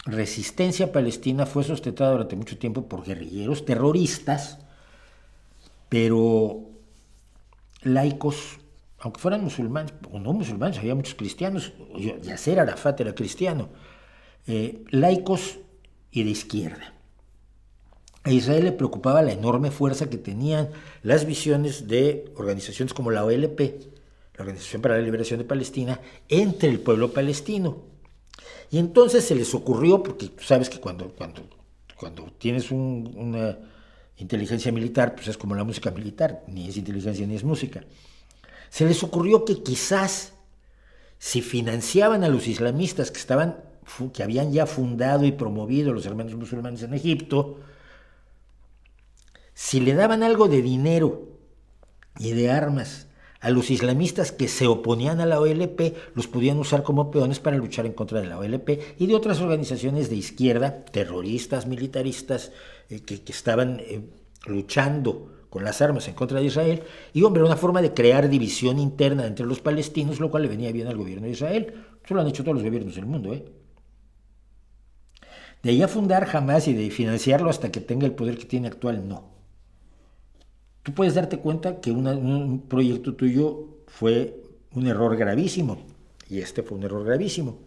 resistencia palestina fue sustentada durante mucho tiempo por guerrilleros terroristas, pero laicos, aunque fueran musulmanes, o no musulmanes, había muchos cristianos. Yasser Arafat era cristiano. Laicos y de izquierda. A Israel le preocupaba la enorme fuerza que tenían las visiones de organizaciones como la OLP, la Organización para la Liberación de Palestina, entre el pueblo palestino. Y entonces se les ocurrió, porque tú sabes que cuando tienes una inteligencia militar, pues es como la música militar, ni es inteligencia ni es música. Se les ocurrió que quizás si financiaban a los islamistas que habían ya fundado y promovido los hermanos musulmanes en Egipto, si le daban algo de dinero y de armas a los islamistas que se oponían a la OLP, los podían usar como peones para luchar en contra de la OLP y de otras organizaciones de izquierda, terroristas, militaristas, que estaban luchando con las armas en contra de Israel. Y hombre, una forma de crear división interna entre los palestinos, lo cual le venía bien al gobierno de Israel. Eso lo han hecho todos los gobiernos del mundo, De ahí a fundar Hamas y de financiarlo hasta que tenga el poder que tiene actual, no. Tú puedes darte cuenta que un proyecto tuyo fue un error gravísimo, y este fue un error gravísimo.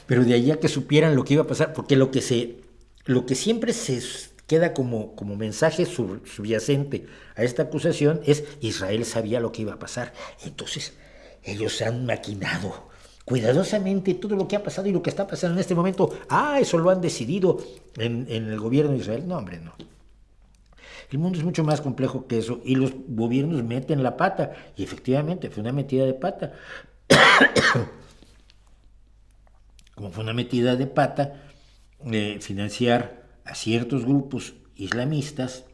Pero de ahí a que supieran lo que iba a pasar, porque lo que siempre se queda como mensaje subyacente a esta acusación es: Israel sabía lo que iba a pasar. Entonces, ellos han maquinado cuidadosamente todo lo que ha pasado y lo que está pasando en este momento. Eso lo han decidido en el gobierno de Israel. No, hombre, no. El mundo es mucho más complejo que eso, y los gobiernos meten la pata, y efectivamente fue una metida de pata. Como fue una metida de pata financiar a ciertos grupos islamistas,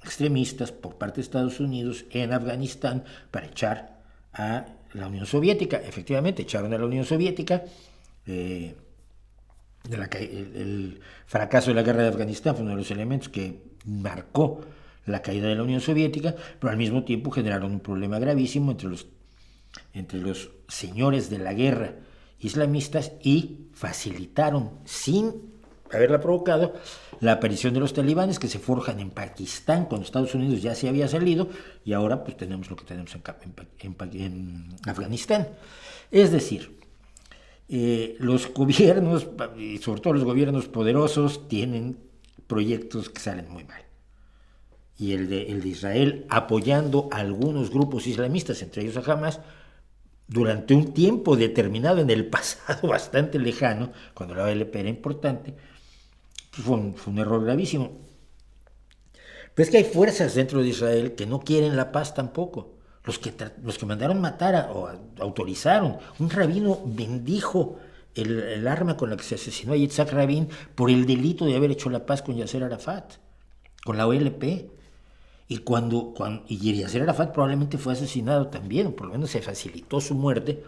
extremistas, por parte de Estados Unidos en Afganistán para echar a la Unión Soviética. Efectivamente, echaron a la Unión Soviética. El fracaso de la guerra de Afganistán fue uno de los elementos que marcó la caída de la Unión Soviética, pero al mismo tiempo generaron un problema gravísimo entre los señores de la guerra islamistas y facilitaron, sin haberla provocado, la aparición de los talibanes, que se forjan en Pakistán cuando Estados Unidos ya se había salido, y ahora pues tenemos lo que tenemos en Afganistán. Es decir, Los gobiernos, y sobre todo los gobiernos poderosos, tienen proyectos que salen muy mal. Y el de Israel apoyando a algunos grupos islamistas, entre ellos a Hamas, durante un tiempo determinado en el pasado bastante lejano, cuando la OLP era importante, pues fue un error gravísimo. Pero es que hay fuerzas dentro de Israel que no quieren la paz tampoco. Los que mandaron matar o autorizaron, un rabino bendijo el arma con la que se asesinó a Yitzhak Rabin por el delito de haber hecho la paz con Yasser Arafat, con la OLP. Y Yasser Arafat probablemente fue asesinado también, o por lo menos se facilitó su muerte,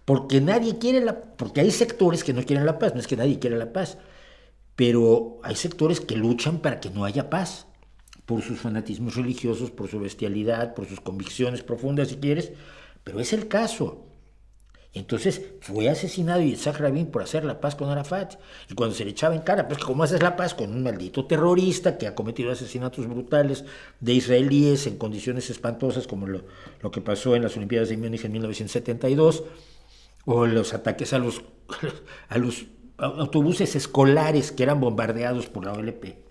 porque nadie quiere porque hay sectores que no quieren la paz, no es que nadie quiera la paz, pero hay sectores que luchan para que no haya paz, por sus fanatismos religiosos, por su bestialidad, por sus convicciones profundas, si quieres, pero es el caso. Entonces fue asesinado Yitzhak Rabin por hacer la paz con Arafat. Y cuando se le echaba en cara, pues ¿cómo haces la paz con un maldito terrorista que ha cometido asesinatos brutales de israelíes en condiciones espantosas, como lo que pasó en las Olimpiadas de Múnich en 1972, o los ataques a los autobuses escolares que eran bombardeados por la OLP?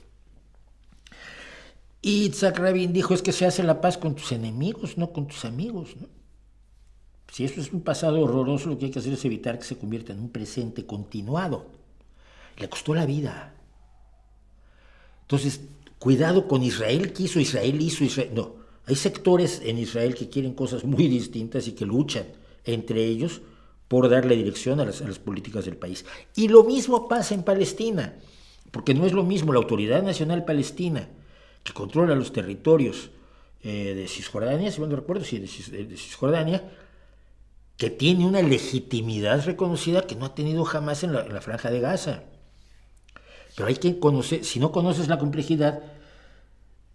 Y Yitzhak Rabin dijo, es que se hace la paz con tus enemigos, no con tus amigos, ¿no? Si eso es un pasado horroroso, lo que hay que hacer es evitar que se convierta en un presente continuado. Le costó la vida. Entonces, cuidado con Israel quiso, Israel hizo, Israel... No, hay sectores en Israel que quieren cosas muy distintas y que luchan entre ellos por darle dirección a las políticas del país. Y lo mismo pasa en Palestina, porque no es lo mismo la Autoridad Nacional Palestina, que controla los territorios de Cisjordania, si mal no recuerdo, sí, de Cisjordania, que tiene una legitimidad reconocida que no ha tenido jamás en la Franja de Gaza. Pero hay que conocer, si no conoces la complejidad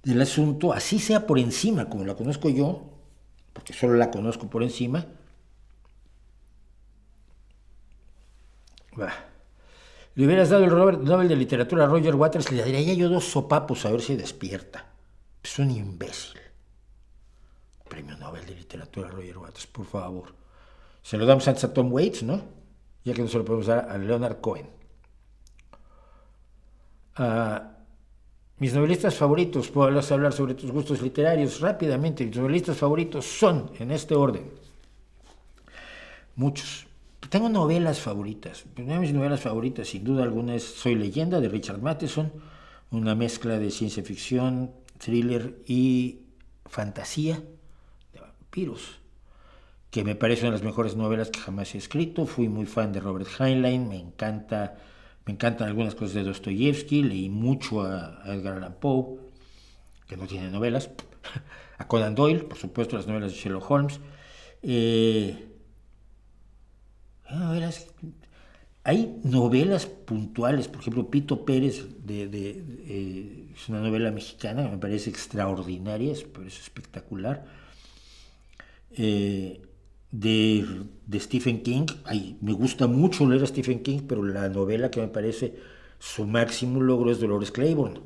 del asunto, así sea por encima, como la conozco yo, porque solo la conozco por encima, le hubieras dado el Nobel de Literatura a Roger Waters, le daría yo 2 sopapos a ver si despierta. Es un imbécil. Premio Nobel de Literatura a Roger Waters, por favor. Se lo damos antes a Tom Waits, ¿no? Ya que no se lo podemos dar a Leonard Cohen. Mis novelistas favoritos, puedo hablar sobre tus gustos literarios rápidamente. Mis novelistas favoritos son, en este orden, muchos. Tengo novelas favoritas. Una de mis novelas favoritas, sin duda alguna, es Soy Leyenda, de Richard Matheson, una mezcla de ciencia ficción, thriller y fantasía de vampiros, que me parece una de las mejores novelas que jamás he escrito. Fui muy fan de Robert Heinlein, me encantan algunas cosas de Dostoyevsky, leí mucho a Edgar Allan Poe, que no tiene novelas, a Conan Doyle, por supuesto, las novelas de Sherlock Holmes. Hay novelas puntuales, por ejemplo, Pito Pérez, es una novela mexicana que me parece extraordinaria, me parece espectacular. De Stephen King, me gusta mucho leer a Stephen King, pero la novela que me parece su máximo logro es Dolores Claiborne,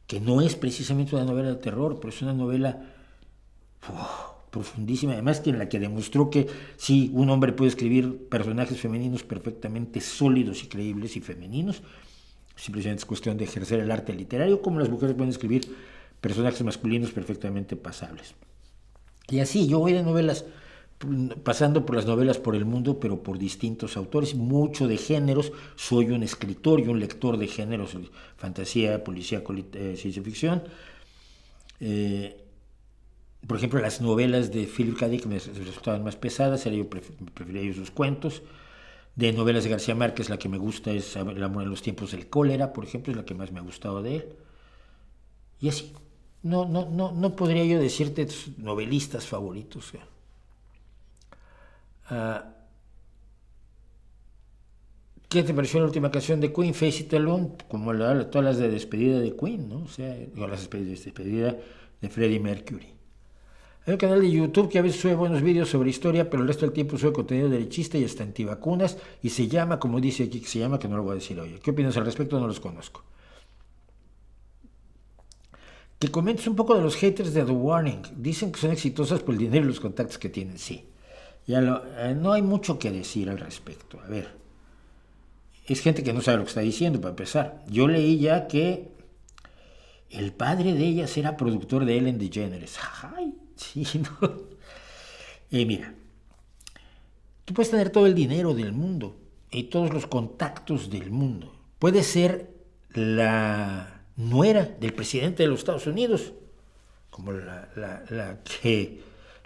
que no es precisamente una novela de terror, pero es una novela profundísima, además que en la que demostró que sí, un hombre puede escribir personajes femeninos perfectamente sólidos y creíbles y femeninos, simplemente es cuestión de ejercer el arte literario, como las mujeres pueden escribir personajes masculinos perfectamente pasables. Y así, yo voy de novelas, pasando por las novelas por el mundo, pero por distintos autores, mucho de géneros. Soy un escritor y un lector de géneros, fantasía, policíaco, ciencia ficción. Por ejemplo, las novelas de Philip K. Dick me resultaban más pesadas, yo prefería sus cuentos. De novelas de García Márquez, la que me gusta es El amor en los tiempos del cólera, por ejemplo, es la que más me ha gustado de él. Y así. No podría yo decirte novelistas favoritos. ¿Qué te pareció la última canción de Queen, Face It Alone? Como todas las de despedida de Queen, ¿no? O sea, las de despedida de Freddie Mercury. Hay un canal de YouTube que a veces sube buenos vídeos sobre historia, pero el resto del tiempo sube contenido derechista y hasta antivacunas, y se llama, como dice aquí, que se llama, que no lo voy a decir hoy. ¿Qué opinas al respecto? No los conozco. Que comentes un poco de los haters de The Warning. Dicen que son exitosas por el dinero y los contactos que tienen. Sí, No hay mucho que decir al respecto. A ver, es gente que no sabe lo que está diciendo, para empezar. Yo leí ya que el padre de ellas era productor de Ellen DeGeneres. Ay, sí, no. Mira, tú puedes tener todo el dinero del mundo y todos los contactos del mundo. Puedes ser la nuera del presidente de los Estados Unidos, como la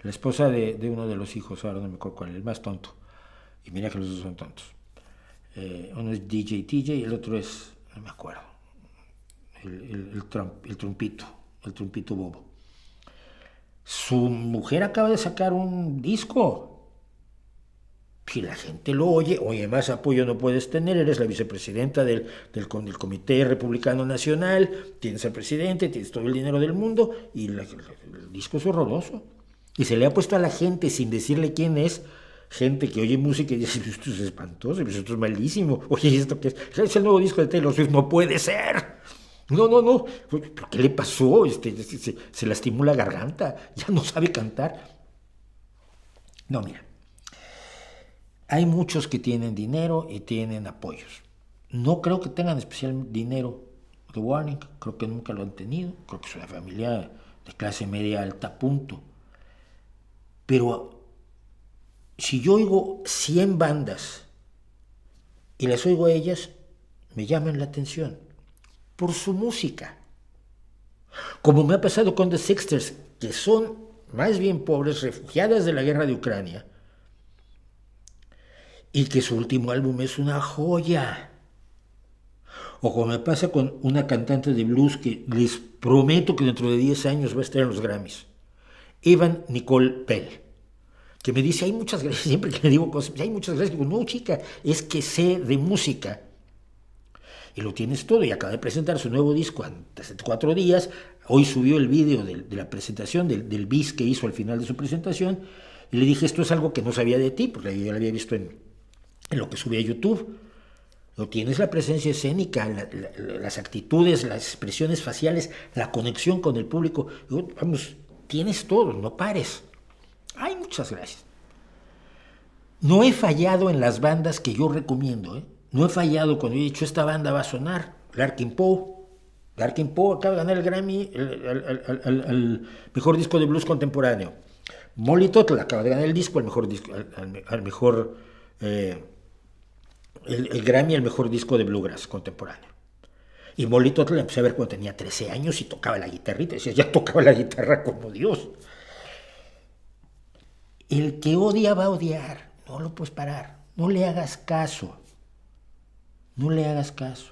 esposa de uno de los hijos, ahora no me acuerdo cuál, el más tonto. Y mira que los dos son tontos. Uno es DJ TJ y el otro es, no me acuerdo, el trumpito bobo. Su mujer acaba de sacar un disco. Si la gente lo oye, más apoyo no puedes tener, eres la vicepresidenta del Comité Republicano Nacional, tienes al presidente, tienes todo el dinero del mundo, y el disco es horroroso. Y se le ha puesto a la gente sin decirle quién es, gente que oye música y dice, esto es espantoso, esto es malísimo, oye, ¿esto qué es? Es el nuevo disco de Taylor Swift, no puede ser. No, ¿pero qué le pasó? Se lastimó la garganta, ya no sabe cantar. No, mira. Hay muchos que tienen dinero y tienen apoyos. No creo que tengan especial dinero de Warning, creo que nunca lo han tenido, creo que es una familia de clase media alta, punto. Pero si yo oigo 100 bandas y las oigo a ellas, me llaman la atención por su música. Como me ha pasado con The Sixers, que son más bien pobres, refugiadas de la guerra de Ucrania, y que su último álbum es una joya. O como me pasa con una cantante de blues que les prometo que dentro de 10 años va a estar en los Grammys, Evan Nicole Bell, que me dice, hay muchas gracias, siempre que le digo cosas, hay muchas gracias, digo, no chica, es que sé de música. Y lo tienes todo, y acaba de presentar su nuevo disco hace 4 días, hoy subió el vídeo de la presentación, del bis que hizo al final de su presentación, y le dije, esto es algo que no sabía de ti, porque yo lo había visto en lo que subí a YouTube. Lo tienes, la presencia escénica, las actitudes, las expresiones faciales, la conexión con el público. Vamos, tienes todo, no pares. Ay, muchas gracias. No he fallado en las bandas que yo recomiendo, ¿eh? No he fallado cuando he dicho, esta banda va a sonar. Larkin Poe. Larkin Poe acaba de ganar el Grammy al mejor disco de blues contemporáneo. Molly Tuttle acaba de ganar el disco, al mejor el Grammy al mejor disco de bluegrass contemporáneo. Y Molly Tuttle la empecé a ver cuando tenía 13 años y tocaba la guitarrita. Decía, ya tocaba la guitarra como Dios. El que odia va a odiar. No lo puedes parar. No le hagas caso. No le hagas caso.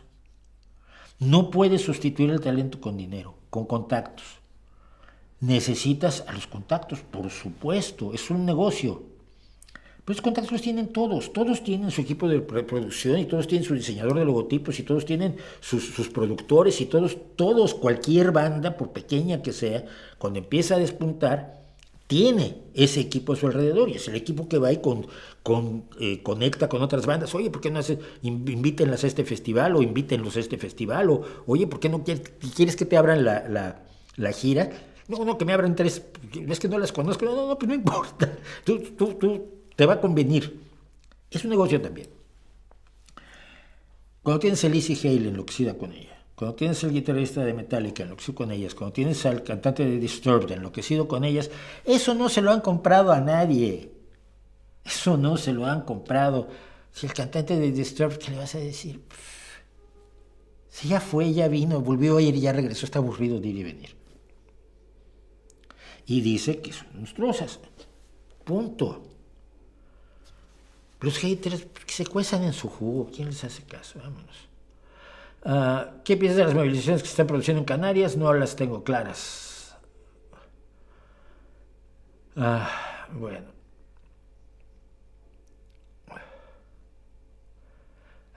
No puedes sustituir el talento con dinero, con contactos. Necesitas a los contactos, por supuesto. Es un negocio. Pues contactos los tienen todos tienen su equipo de producción y todos tienen su diseñador de logotipos y todos tienen sus productores y todos, cualquier banda, por pequeña que sea, cuando empieza a despuntar, tiene ese equipo a su alrededor y es el equipo que va y conecta con otras bandas. Oye, ¿por qué no invítenlas a este festival o invítenlos a este festival? O, oye, ¿por qué no quieres que te abran la gira? No, que me abran 3, es que no las conozco. No, pues no importa. Tú te va a convenir. Es un negocio también. Cuando tienes a Lizzie Hale enloquecida con ella, cuando tienes al guitarrista de Metallica enloquecido con ellas, cuando tienes al cantante de Disturbed enloquecido con ellas, eso no se lo han comprado a nadie. Eso no se lo han comprado. Si el cantante de Disturbed, ¿qué le vas a decir? Si ya fue, ya vino, volvió a ir y ya regresó, está aburrido de ir y venir. Y dice que son monstruosas. Punto. Los haters que se cuezan en su jugo, ¿quién les hace caso? Vámonos. ¿Qué piensas de las movilizaciones que se están produciendo en Canarias? No las tengo claras. Bueno.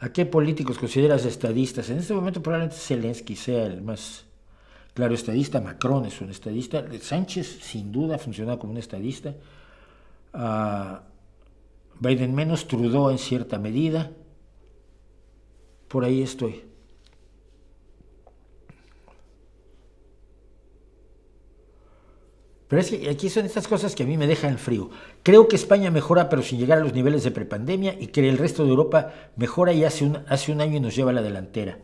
¿A qué políticos consideras estadistas? En este momento probablemente Zelensky sea el más claro estadista. Macron es un estadista. Sánchez sin duda ha funcionado como un estadista. Biden menos, Trudeau en cierta medida. Por ahí estoy. Pero es que aquí son estas cosas que a mí me dejan frío. Creo que España mejora, pero sin llegar a los niveles de prepandemia, y que el resto de Europa mejora y hace un año y nos lleva a la delantera.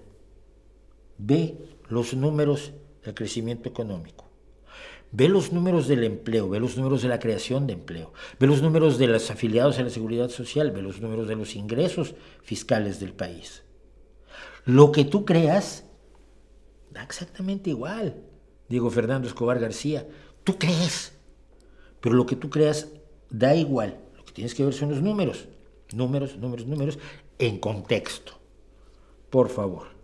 Ve los números del crecimiento económico. Ve los números del empleo, ve los números de la creación de empleo, ve los números de los afiliados a la seguridad social, ve los números de los ingresos fiscales del país. Lo que tú creas da exactamente igual. Diego Fernando Escobar García, tú crees, pero lo que tú creas da igual. Lo que tienes que ver son los números, números, en contexto. Por favor.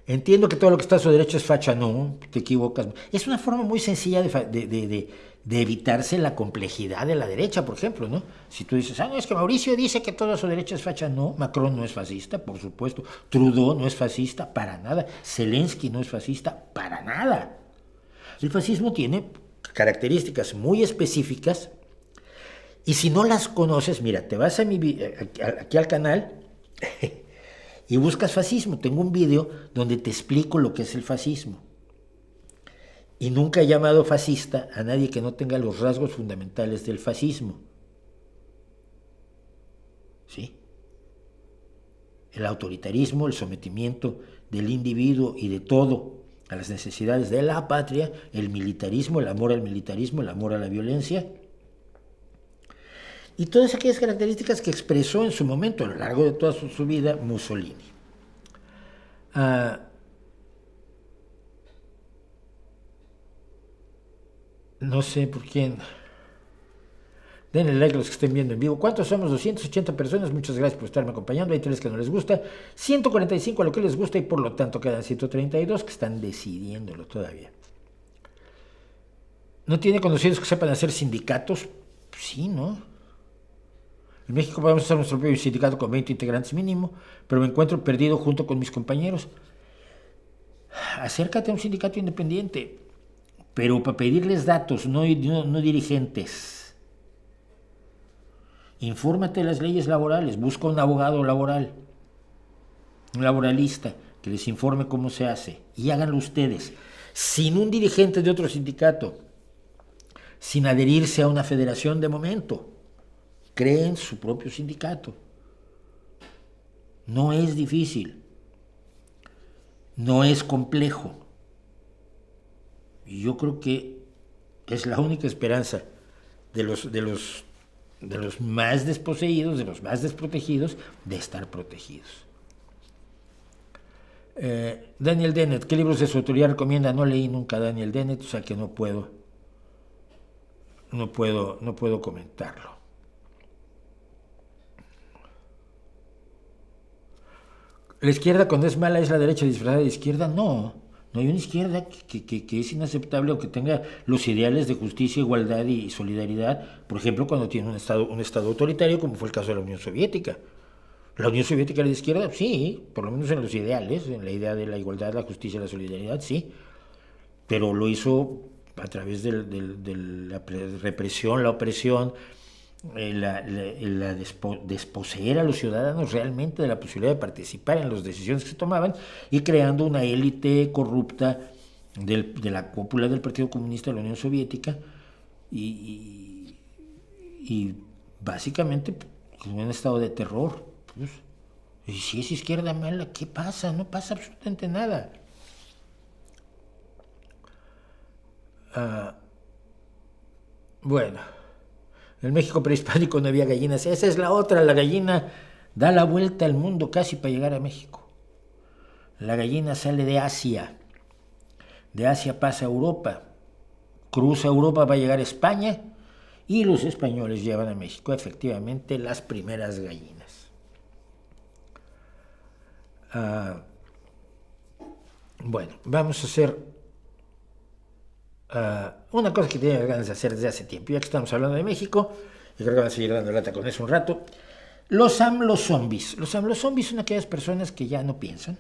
Entiendo que todo lo que está a su derecha es facha, no, te equivocas. Es una forma muy sencilla de evitarse la complejidad de la derecha, por ejemplo, ¿no? Si tú dices, no, es que Mauricio dice que todo a su derecha es facha, no, Macron no es fascista, por supuesto, Trudeau no es fascista, para nada, Zelensky no es fascista, para nada. El fascismo tiene características muy específicas y si no las conoces, mira, te vas aquí al canal y buscas fascismo. Tengo un video donde te explico lo que es el fascismo. Y nunca he llamado fascista a nadie que no tenga los rasgos fundamentales del fascismo. ¿Sí? El autoritarismo, el sometimiento del individuo y de todo a las necesidades de la patria, el militarismo, el amor al militarismo, el amor a la violencia, y todas aquellas características que expresó en su momento, a lo largo de toda su vida, Mussolini. No sé por quién. Denle like a los que estén viendo en vivo. ¿Cuántos somos? 280 personas. Muchas gracias por estarme acompañando. Hay 3 que no les gusta, 145 a lo que les gusta y por lo tanto quedan 132 que están decidiéndolo todavía. ¿No tiene conocidos que sepan hacer sindicatos? Sí, ¿no? En México podemos hacer nuestro propio sindicato con 20 integrantes mínimo, pero me encuentro perdido junto con mis compañeros. Acércate a un sindicato independiente, pero para pedirles datos, no dirigentes. Infórmate de las leyes laborales, busca un abogado laboral, un laboralista, que les informe cómo se hace, y háganlo ustedes, sin un dirigente de otro sindicato, sin adherirse a una federación de momento. Creen su propio sindicato. No es difícil. No es complejo. Y yo creo que es la única esperanza de los más desposeídos, de los más desprotegidos, de estar protegidos. Daniel Dennett, ¿qué libros de su autoría recomienda? No leí nunca a Daniel Dennett, o sea que no puedo comentarlo. ¿La izquierda cuando es mala es la derecha disfrazada de izquierda? No, no hay una izquierda que es inaceptable o que tenga los ideales de justicia, igualdad y solidaridad, por ejemplo, cuando tiene un estado autoritario, como fue el caso de la Unión Soviética. ¿La Unión Soviética era de izquierda? Sí, por lo menos en los ideales, en la idea de la igualdad, la justicia y la solidaridad, sí. Pero lo hizo a través de la represión, la opresión, desposeer a los ciudadanos realmente de la posibilidad de participar en las decisiones que se tomaban y creando una élite corrupta de la cúpula del Partido Comunista de la Unión Soviética y básicamente en un estado de terror. Pues, y si es izquierda mala, ¿qué pasa? No pasa absolutamente nada. Bueno, en México prehispánico no había gallinas. Esa es la otra, la gallina da la vuelta al mundo casi para llegar a México. La gallina sale de Asia pasa a Europa, cruza Europa, va a llegar a España y los españoles llevan a México efectivamente las primeras gallinas. Bueno, vamos a hacer una cosa que tenía ganas de hacer desde hace tiempo, ya que estamos hablando de México, y creo que van a seguir dando lata con eso un rato. Los AMLO-zombies. Los AMLO-zombies son aquellas personas que ya no piensan,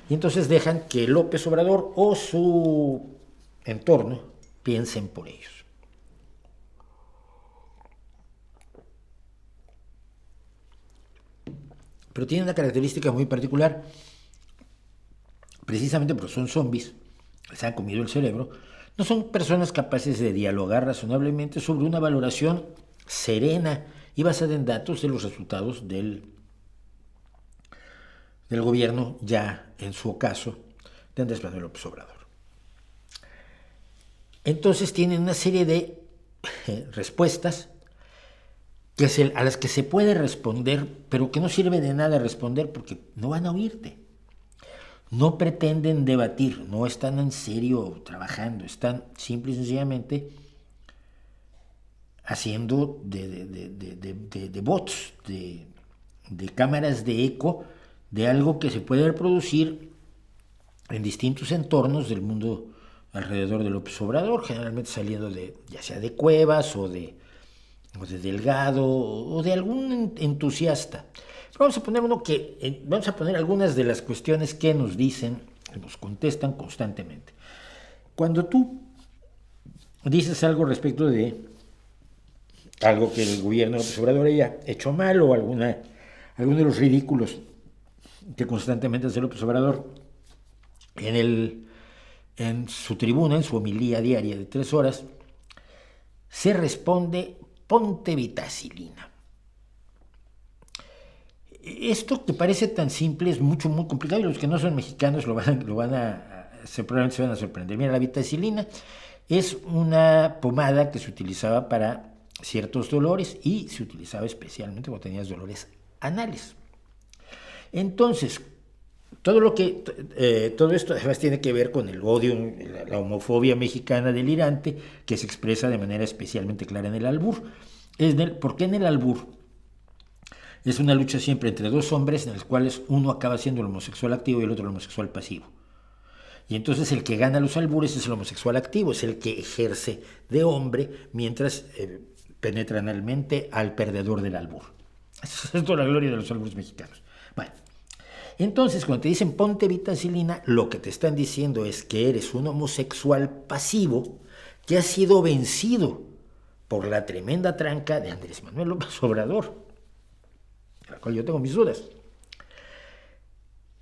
y entonces dejan que López Obrador o su entorno piensen por ellos. Pero tiene una característica muy particular, precisamente porque son zombies. se han comido el cerebro, no son personas capaces de dialogar razonablemente sobre una valoración serena y basada en datos de los resultados del gobierno, ya en su ocaso, de Andrés Manuel López Obrador. Entonces tienen una serie de respuestas a las que se puede responder, pero que no sirve de nada responder porque no van a oírte. No pretenden debatir, no están en serio trabajando, están simple y sencillamente haciendo de bots, de cámaras de eco de algo que se puede reproducir en distintos entornos del mundo alrededor de López Obrador, generalmente saliendo ya sea de Cuevas o de Delgado o de algún entusiasta. Pero vamos a poner algunas de las cuestiones que nos dicen, que nos contestan constantemente. Cuando tú dices algo respecto de algo que el gobierno de López Obrador haya hecho mal o alguno de los ridículos que constantemente hace López Obrador en su tribuna, en su homilía diaria de 3 horas, se responde: ponte vitacilina. Esto que parece tan simple es muy complicado y los que no son mexicanos probablemente se van a sorprender. Mira, la vitacilina es una pomada que se utilizaba para ciertos dolores y se utilizaba especialmente cuando tenías dolores anales. Entonces, todo esto además tiene que ver con el odio, la homofobia mexicana delirante, que se expresa de manera especialmente clara en el albur. ¿Por qué en el albur? Es una lucha siempre entre dos hombres en los cuales uno acaba siendo el homosexual activo y el otro el homosexual pasivo. Y entonces el que gana los albures es el homosexual activo, es el que ejerce de hombre mientras penetra analmente al perdedor del albur. Eso es toda la gloria de los albures mexicanos. Bueno, entonces cuando te dicen ponte vitacilina, lo que te están diciendo es que eres un homosexual pasivo que ha sido vencido por la tremenda tranca de Andrés Manuel López Obrador, de la cual yo tengo mis dudas.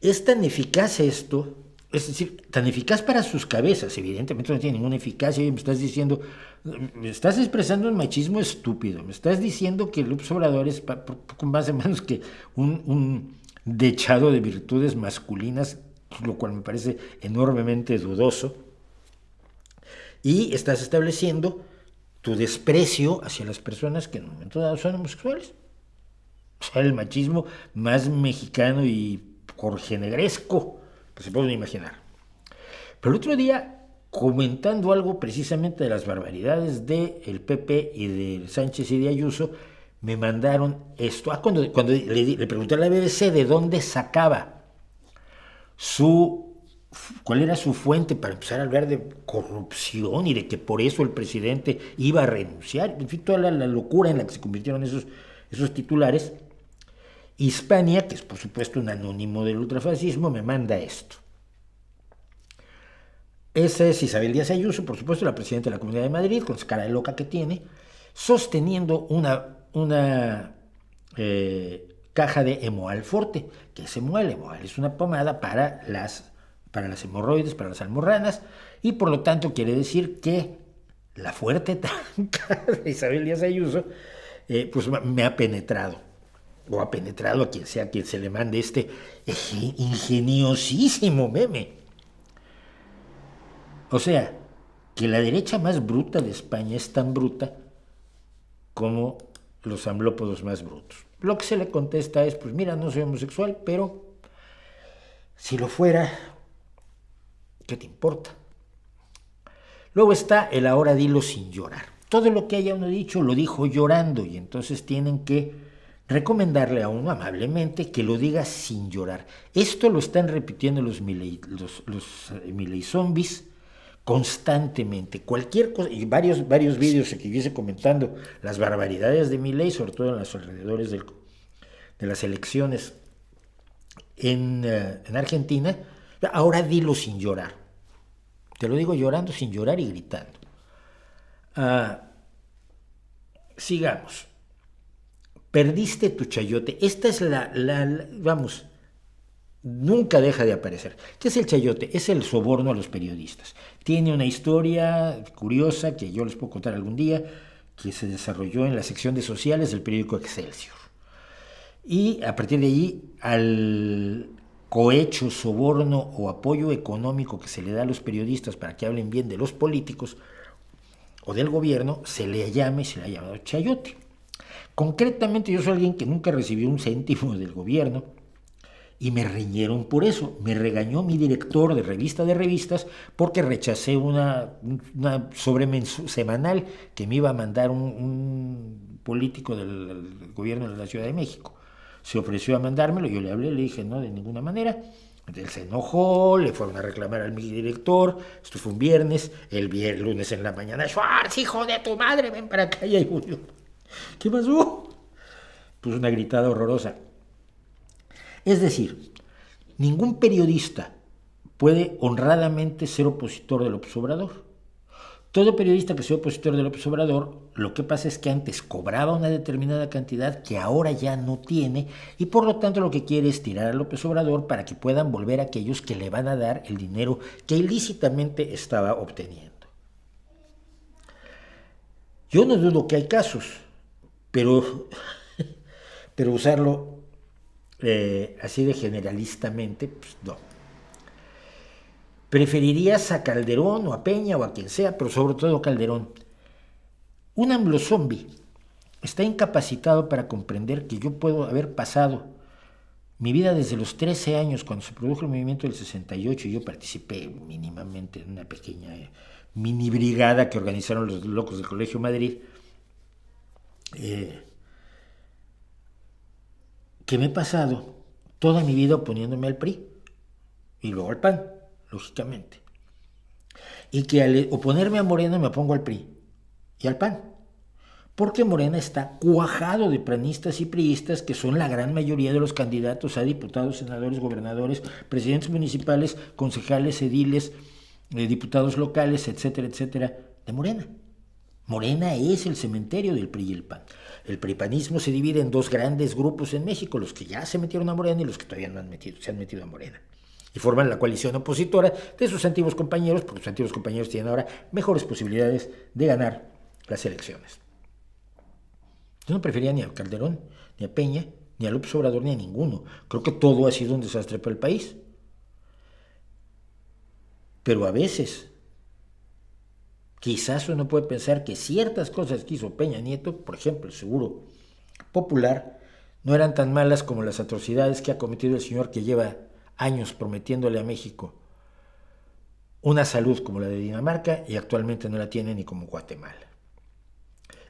Es tan eficaz esto, es decir, tan eficaz para sus cabezas, evidentemente no tiene ninguna eficacia, y me estás diciendo, me estás expresando un machismo estúpido, me estás diciendo que López Obrador es poco más o menos que un dechado de virtudes masculinas, lo cual me parece enormemente dudoso, y estás estableciendo tu desprecio hacia las personas que en un momento dado son homosexuales. O sea, el machismo más mexicano y jorgenegresco que se pueden imaginar. Pero el otro día, comentando algo precisamente de las barbaridades del PP y de Sánchez y de Ayuso, me mandaron esto. Cuando le pregunté a la BBC de dónde sacaba cuál era su fuente para empezar a hablar de corrupción y de que por eso el presidente iba a renunciar, en fin, toda la locura en la que se convirtieron esos titulares, Hispania, que es por supuesto un anónimo del ultrafascismo, me manda esto. Esa es Isabel Díaz Ayuso, por supuesto, la presidenta de la Comunidad de Madrid, con esa cara de loca que tiene, sosteniendo una caja de Emoal Forte. ¿Qué es Emoal? Emoal es una pomada para las hemorroides, para las almorranas, y por lo tanto quiere decir que la fuerte tranca de Isabel Díaz Ayuso pues me ha penetrado, o ha penetrado a quien sea quien se le mande este ingeniosísimo meme. O sea, que la derecha más bruta de España es tan bruta como los amblópodos más brutos. Lo que se le contesta es, pues mira, no soy homosexual, pero si lo fuera, ¿qué te importa? Luego está el ahora dilo sin llorar. Todo lo que haya uno dicho lo dijo llorando, y entonces tienen que recomendarle a uno amablemente que lo diga sin llorar. Esto lo están repitiendo los Milei zombies constantemente. Cualquier cosa, y varios vídeos que yo hice comentando las barbaridades de Milei, sobre todo en los alrededores de las elecciones en Argentina. Ahora dilo sin llorar. Te lo digo llorando, sin llorar y gritando. Sigamos. Perdiste tu chayote. Esta es vamos, nunca deja de aparecer. ¿Qué es el chayote? Es el soborno a los periodistas. Tiene una historia curiosa que yo les puedo contar algún día, que se desarrolló en la sección de sociales del periódico Excelsior. Y a partir de allí, al cohecho, soborno o apoyo económico que se le da a los periodistas para que hablen bien de los políticos o del gobierno, se le ha llamado chayote. Concretamente, yo soy alguien que nunca recibió un céntimo del gobierno y me riñeron por eso. Me regañó mi director de revista de revistas porque rechacé una semanal que me iba a mandar un político del gobierno de la Ciudad de México. Se ofreció a mandármelo, yo le hablé, le dije no, de ninguna manera. Él se enojó, le fueron a reclamar al mi director, esto fue un viernes, el lunes en la mañana, Schwartz, hijo de tu madre, ven para acá, y ahí murió. ¿Qué pasó? Pues una gritada horrorosa. Es decir, ningún periodista puede honradamente ser opositor del López Obrador. Todo periodista que sea opositor del López Obrador, lo que pasa es que antes cobraba una determinada cantidad que ahora ya no tiene y por lo tanto lo que quiere es tirar a López Obrador para que puedan volver aquellos que le van a dar el dinero que ilícitamente estaba obteniendo. Yo no dudo que hay casos, pero usarlo así de generalistamente, pues no. Preferirías a Calderón o a Peña o a quien sea, pero sobre todo a Calderón. Un AMLO zombie está incapacitado para comprender que yo puedo haber pasado mi vida desde los 13 años, cuando se produjo el movimiento del 68, y yo participé mínimamente en una pequeña mini brigada que organizaron los locos del Colegio Madrid, que me he pasado toda mi vida oponiéndome al PRI y luego al PAN, lógicamente. Y que al oponerme a Morena me opongo al PRI y al PAN. Porque Morena está cuajado de panistas y priistas que son la gran mayoría de los candidatos a diputados, senadores, gobernadores, presidentes municipales, concejales, ediles, diputados locales, etcétera, etcétera, de Morena. Morena es el cementerio del PRI y el PAN. El pripanismo se divide en dos grandes grupos en México, los que ya se metieron a Morena y los que todavía no se han metido a Morena. Y forman la coalición opositora de sus antiguos compañeros, porque sus antiguos compañeros tienen ahora mejores posibilidades de ganar las elecciones. Yo no prefería ni a Calderón, ni a Peña, ni a López Obrador, ni a ninguno. Creo que todo ha sido un desastre para el país. Pero a veces, quizás uno puede pensar que ciertas cosas que hizo Peña Nieto, por ejemplo, el Seguro Popular, no eran tan malas como las atrocidades que ha cometido el señor que lleva años prometiéndole a México una salud como la de Dinamarca y actualmente no la tiene ni como Guatemala.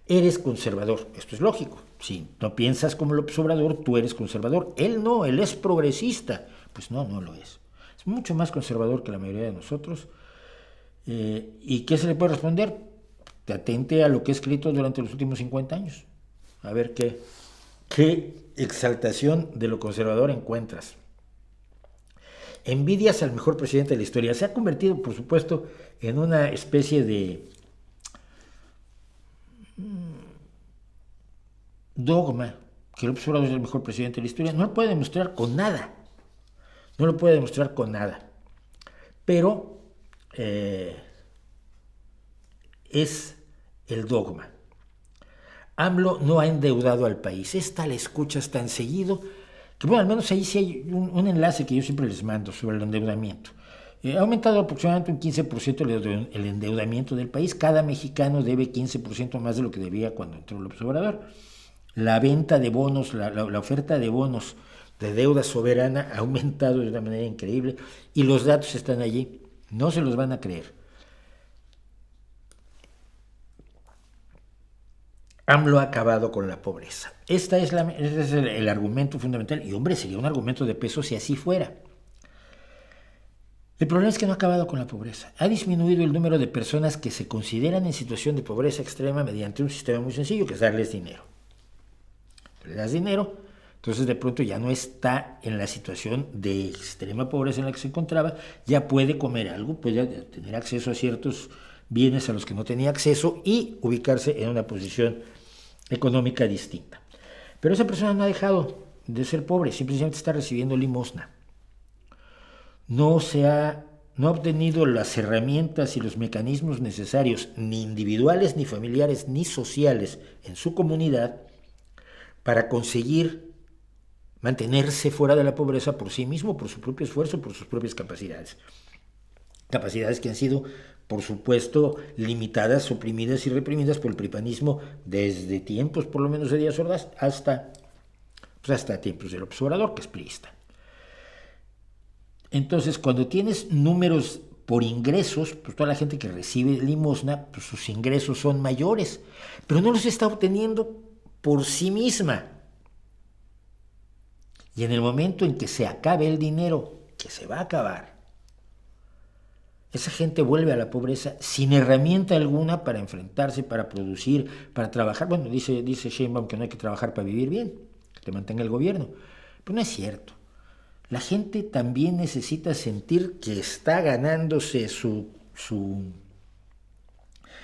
Eres conservador, esto es lógico. Si no piensas como López Obrador, tú eres conservador. Él no, él es progresista. Pues no, no lo es. Es mucho más conservador que la mayoría de nosotros. ¿Y qué se le puede responder? Te atente a lo que he escrito durante los últimos 50 años. A ver qué exaltación de lo conservador encuentras. Envidias al mejor presidente de la historia. Se ha convertido, por supuesto, en una especie de dogma que López Obrador es el mejor presidente de la historia. No lo puede demostrar con nada. No lo puede demostrar con nada. Pero es el dogma. AMLO no ha endeudado al país. Esta la escuchas tan seguido que, bueno, al menos ahí sí hay un enlace que yo siempre les mando sobre el endeudamiento. Ha aumentado aproximadamente un 15% el endeudamiento del país. Cada mexicano debe 15% más de lo que debía cuando entró López Obrador. La venta de bonos, la oferta de bonos de deuda soberana ha aumentado de una manera increíble y los datos están allí. No se los van a creer. AMLO ha acabado con la pobreza. Este es el argumento fundamental. Y hombre, sería un argumento de peso si así fuera. El problema es que no ha acabado con la pobreza. Ha disminuido el número de personas que se consideran en situación de pobreza extrema mediante un sistema muy sencillo, que es darles dinero. Le das dinero, entonces de pronto ya no está en la situación de extrema pobreza en la que se encontraba, ya puede comer algo, puede tener acceso a ciertos bienes a los que no tenía acceso y ubicarse en una posición económica distinta. Pero esa persona no ha dejado de ser pobre, simplemente está recibiendo limosna. no ha obtenido las herramientas y los mecanismos necesarios, ni individuales, ni familiares, ni sociales, en su comunidad, para conseguir mantenerse fuera de la pobreza por sí mismo, por su propio esfuerzo, por sus propias capacidades. Capacidades que han sido, por supuesto, limitadas, oprimidas y reprimidas por el pripanismo desde tiempos, por lo menos de Díaz Ordaz, hasta tiempos del Obrador, que es priista. Entonces, cuando tienes números por ingresos, pues toda la gente que recibe limosna, pues sus ingresos son mayores, pero no los está obteniendo por sí misma. Y en el momento en que se acabe el dinero, que se va a acabar, esa gente vuelve a la pobreza sin herramienta alguna para enfrentarse, para producir, para trabajar. Bueno, dice Sheinbaum que no hay que trabajar para vivir bien, que te mantenga el gobierno. Pero no es cierto. La gente también necesita sentir que está ganándose su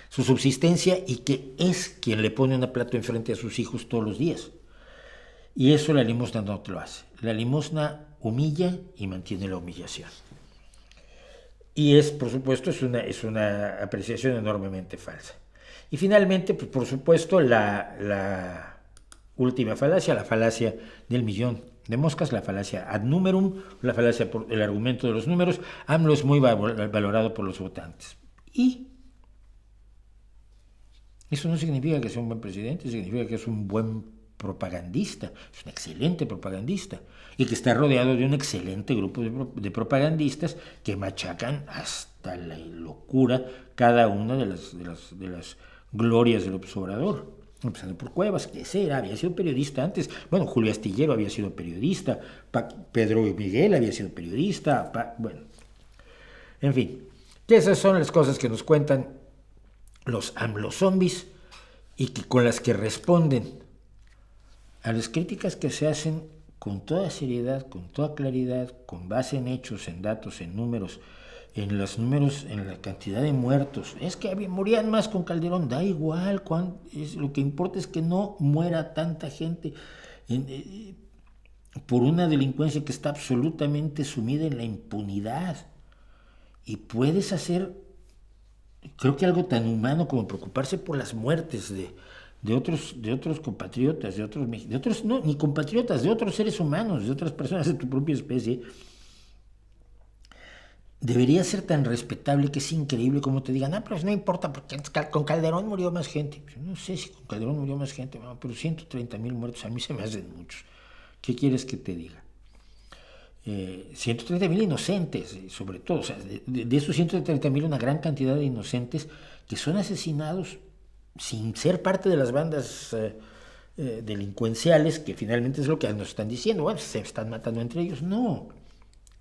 subsistencia y que es quien le pone un plato enfrente a sus hijos todos los días. Y eso la limosna no te lo hace. La limosna humilla y mantiene la humillación. Y por supuesto, es una apreciación enormemente falsa. Y finalmente, pues, por supuesto, la última falacia, la falacia del millón de moscas, la falacia ad numerum, la falacia por el argumento de los números. AMLO es muy valorado por los votantes. Y eso no significa que sea un buen presidente, significa que es un buen propagandista, es un excelente propagandista, y que está rodeado de un excelente grupo de propagandistas que machacan hasta la locura cada una de las glorias del Obrador. Empezando por Cuevas, que había sido periodista antes. Bueno, Julio Astillero había sido periodista, Pedro Miguel había sido periodista, bueno. En fin, que esas son las cosas que nos cuentan los AMLO zombies y con las que responden a las críticas que se hacen con toda seriedad, con toda claridad, con base en hechos, en datos, en números, en la cantidad de muertos. Es que morían más con Calderón, da igual, lo que importa es que no muera tanta gente por una delincuencia que está absolutamente sumida en la impunidad. Y puedes hacer, creo que algo tan humano como preocuparse por las muertes de otros compatriotas, de otros no, ni compatriotas, de otros seres humanos, de otras personas de tu propia especie, debería ser tan respetable que es increíble como te digan, pero no importa, porque con Calderón murió más gente. No sé si con Calderón murió más gente, pero 130,000 muertos a mí se me hacen muchos. ¿Qué quieres que te diga? 130,000 inocentes, sobre todo. O sea, de esos 130,000, una gran cantidad de inocentes que son asesinados sin ser parte de las bandas delincuenciales, que finalmente es lo que nos están diciendo. Bueno, se están matando entre ellos. No.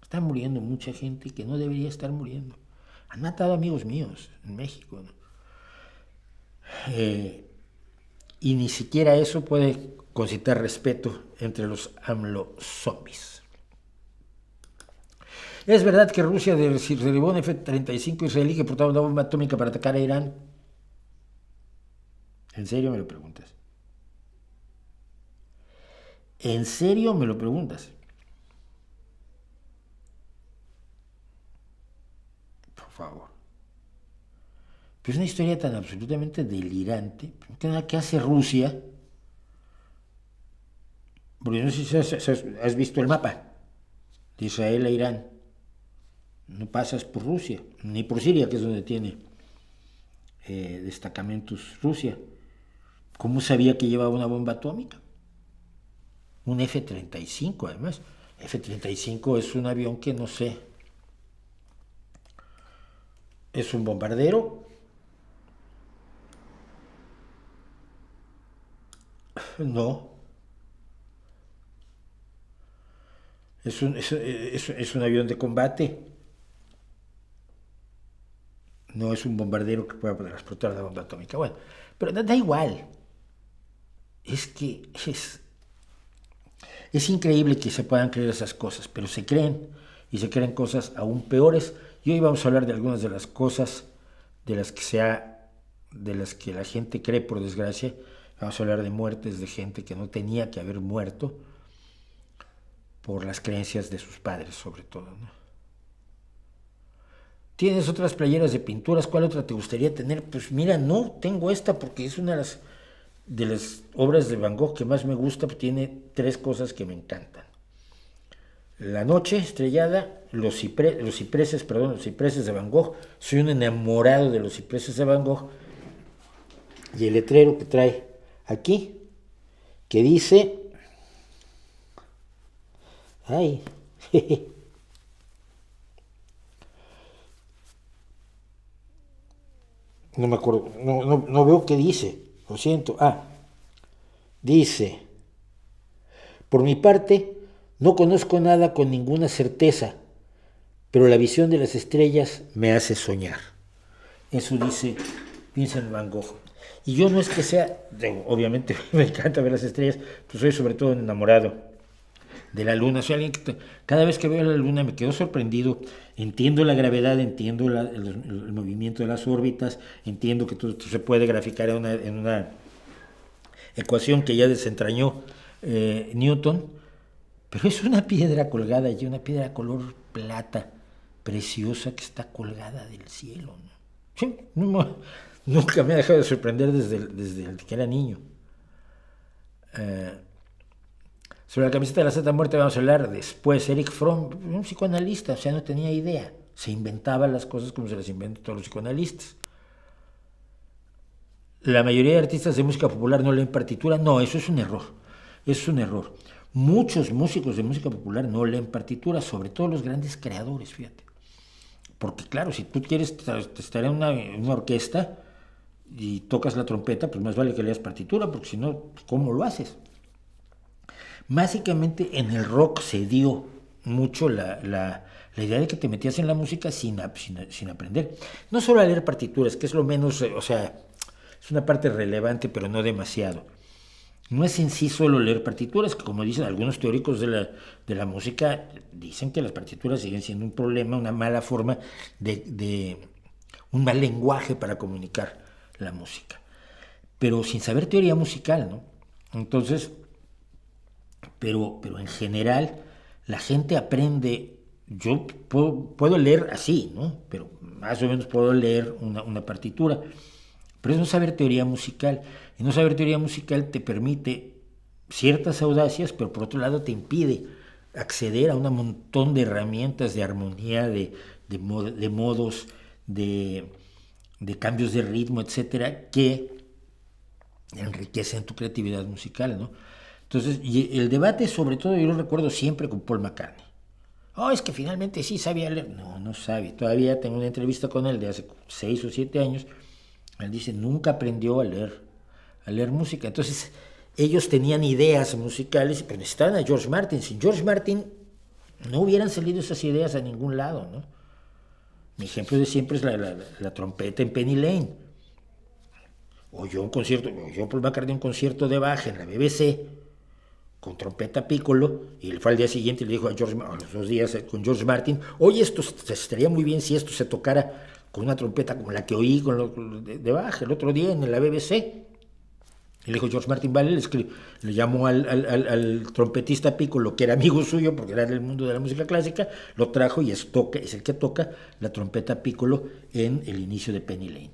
Está muriendo mucha gente que no debería estar muriendo. Han matado amigos míos en México, ¿no? Y ni siquiera eso puede concitar respeto entre los AMLO zombies. ¿Es verdad que Rusia derribó un F-35 israelí que portaba una bomba atómica para atacar a Irán? ¿En serio me lo preguntas? ¿En serio me lo preguntas? Favor. Pero es una historia tan absolutamente delirante. ¿Qué hace Rusia? Porque no sé si has visto el mapa de Israel e Irán. No pasas por Rusia, ni por Siria, que es donde tiene destacamentos Rusia. ¿Cómo sabía que llevaba una bomba atómica? Un F-35, además. F-35 es un avión que no sé. ¿Es un bombardero? No. Es un avión de combate. No es un bombardero que pueda explotar la bomba atómica. Bueno, pero da igual. Es que es increíble que se puedan creer esas cosas, pero se creen, y se creen cosas aún peores. Y hoy vamos a hablar de algunas de las cosas de las que la gente cree, por desgracia. Vamos a hablar de muertes de gente que no tenía que haber muerto por las creencias de sus padres, sobre todo, ¿no? ¿Tienes otras playeras de pinturas? ¿Cuál otra te gustaría tener? Pues mira, no, tengo esta porque es una de las obras de Van Gogh que más me gusta, pues tiene 3 cosas que me encantan. La noche estrellada, los cipreses de Van Gogh. Soy un enamorado de los cipreses de Van Gogh. Y el letrero que trae aquí, que dice... Ay, no me acuerdo, no veo qué dice, lo siento. Dice, por mi parte, no conozco nada con ninguna certeza, pero la visión de las estrellas me hace soñar. Eso dice Vincent Van Gogh. Y yo no es que sea, obviamente me encanta ver las estrellas, pues soy sobre todo enamorado de la luna. Soy alguien que cada vez que veo la luna me quedo sorprendido. Entiendo la gravedad, entiendo el movimiento de las órbitas, entiendo que todo esto se puede graficar en una ecuación que ya desentrañó Newton, pero es una piedra colgada allí, una piedra color plata, preciosa, que está colgada del cielo, ¿no? Sí, nunca me ha dejado de sorprender desde que era niño. Sobre la camiseta de la Santa Muerte vamos a hablar después. Erich Fromm, un psicoanalista, o sea, no tenía idea. Se inventaba las cosas como se las inventan todos los psicoanalistas. La mayoría de artistas de música popular no leen partitura. No, eso es un error. Eso es un error. Muchos músicos de música popular no leen partitura, sobre todo los grandes creadores, fíjate. Porque claro, si tú quieres estar en una orquesta y tocas la trompeta, pues más vale que leas partitura, porque si no, ¿cómo lo haces? Básicamente en el rock se dio mucho la idea de que te metías en la música sin aprender. No solo a leer partituras, que es lo menos, o sea, es una parte relevante, pero no demasiado. No es en sí solo leer partituras, que como dicen algunos teóricos de la música, dicen que las partituras siguen siendo un problema, una mala forma un mal lenguaje para comunicar la música. Pero sin saber teoría musical, ¿no? Entonces, pero en general la gente aprende. Yo puedo leer así, ¿no? Pero más o menos puedo leer una partitura. Pero es no saber teoría musical. Y no saber teoría musical te permite ciertas audacias, pero por otro lado te impide acceder a un montón de herramientas de armonía, de modos, de cambios de ritmo, etcétera, que enriquecen tu creatividad musical, ¿no? Entonces, y el debate, sobre todo, yo lo recuerdo siempre con Paul McCartney. Es que finalmente sí sabía leer. No sabe. Todavía tengo una entrevista con él de hace 6 o 7 años. Él dice, nunca aprendió a leer música. Entonces, ellos tenían ideas musicales, pero necesitaban a George Martin. Sin George Martin no hubieran salido esas ideas a ningún lado, ¿no? Mi ejemplo de siempre es la trompeta en Penny Lane. Oyó Paul McCartney un concierto de Bach en la BBC con trompeta piccolo, y él fue al día siguiente y le dijo a los 2 días con George Martin, oye, esto estaría muy bien si esto se tocara con una trompeta como la que oí de Bach el otro día en la BBC. Y le dijo George Martin, vale, le llamó al trompetista piccolo, que era amigo suyo, porque era del mundo de la música clásica, lo trajo y es el que toca la trompeta piccolo en el inicio de Penny Lane.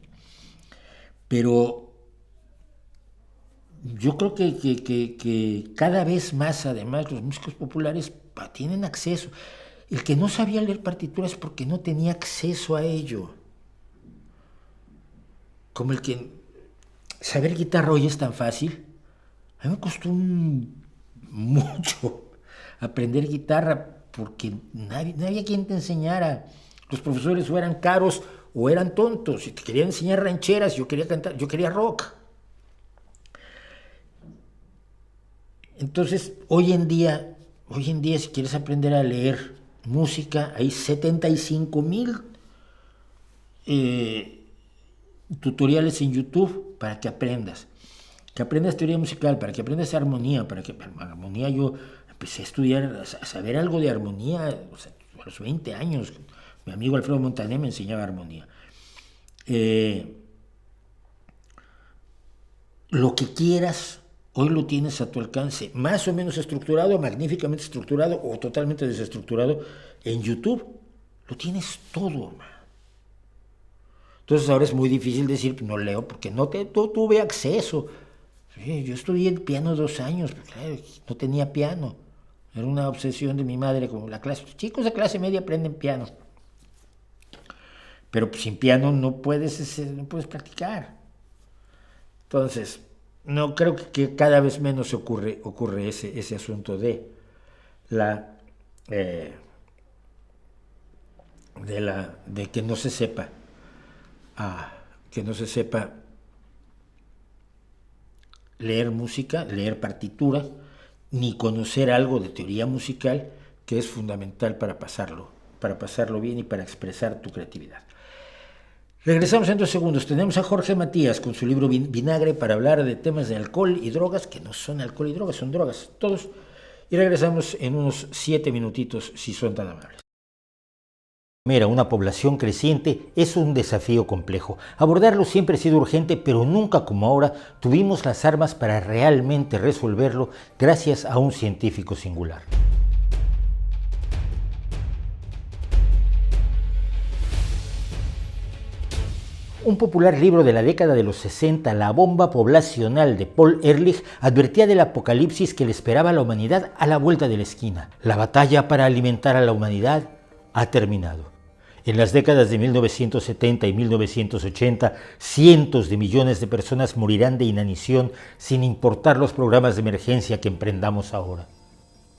Pero yo creo que cada vez más, además, los músicos populares tienen acceso. El que no sabía leer partituras porque no tenía acceso a ello. Como el que saber guitarra hoy es tan fácil. A mí me costó mucho aprender guitarra porque no había quien te enseñara. Los profesores o eran caros o eran tontos. Si te querían enseñar rancheras, yo quería cantar, yo quería rock. Entonces, hoy en día, si quieres aprender a leer música, hay 75,000 tutoriales en YouTube para que aprendas teoría musical, para que aprendas armonía, armonía. Yo empecé a estudiar, a saber algo de armonía, o sea, a los 20 años. Mi amigo Alfredo Montané me enseñaba armonía. Lo que quieras, hoy lo tienes a tu alcance, más o menos estructurado, magníficamente estructurado o totalmente desestructurado en YouTube. Lo tienes todo, man. Entonces ahora es muy difícil decir, no leo porque no tuve acceso. Sí, yo estudié el piano 2 años, claro, no tenía piano. Era una obsesión de mi madre, como los chicos de clase media aprenden piano. Pero sin piano no puedes practicar. Entonces, no creo que cada vez menos ocurre ese asunto de que no se sepa leer música, leer partitura, ni conocer algo de teoría musical, que es fundamental para pasarlo bien y para expresar tu creatividad. Regresamos en 2 segundos. Tenemos a Jorge Matías con su libro Vinagre para hablar de temas de alcohol y drogas, que no son alcohol y drogas, son drogas todos. Y regresamos en unos 7 minutitos, si son tan amables. Una población creciente es un desafío complejo. Abordarlo siempre ha sido urgente, pero nunca como ahora tuvimos las armas para realmente resolverlo gracias a un científico singular. Un popular libro de la década de los 60, La bomba poblacional de Paul Ehrlich, advertía del apocalipsis que le esperaba a la humanidad a la vuelta de la esquina. La batalla para alimentar a la humanidad ha terminado. En las décadas de 1970 y 1980, cientos de millones de personas morirán de inanición sin importar los programas de emergencia que emprendamos ahora.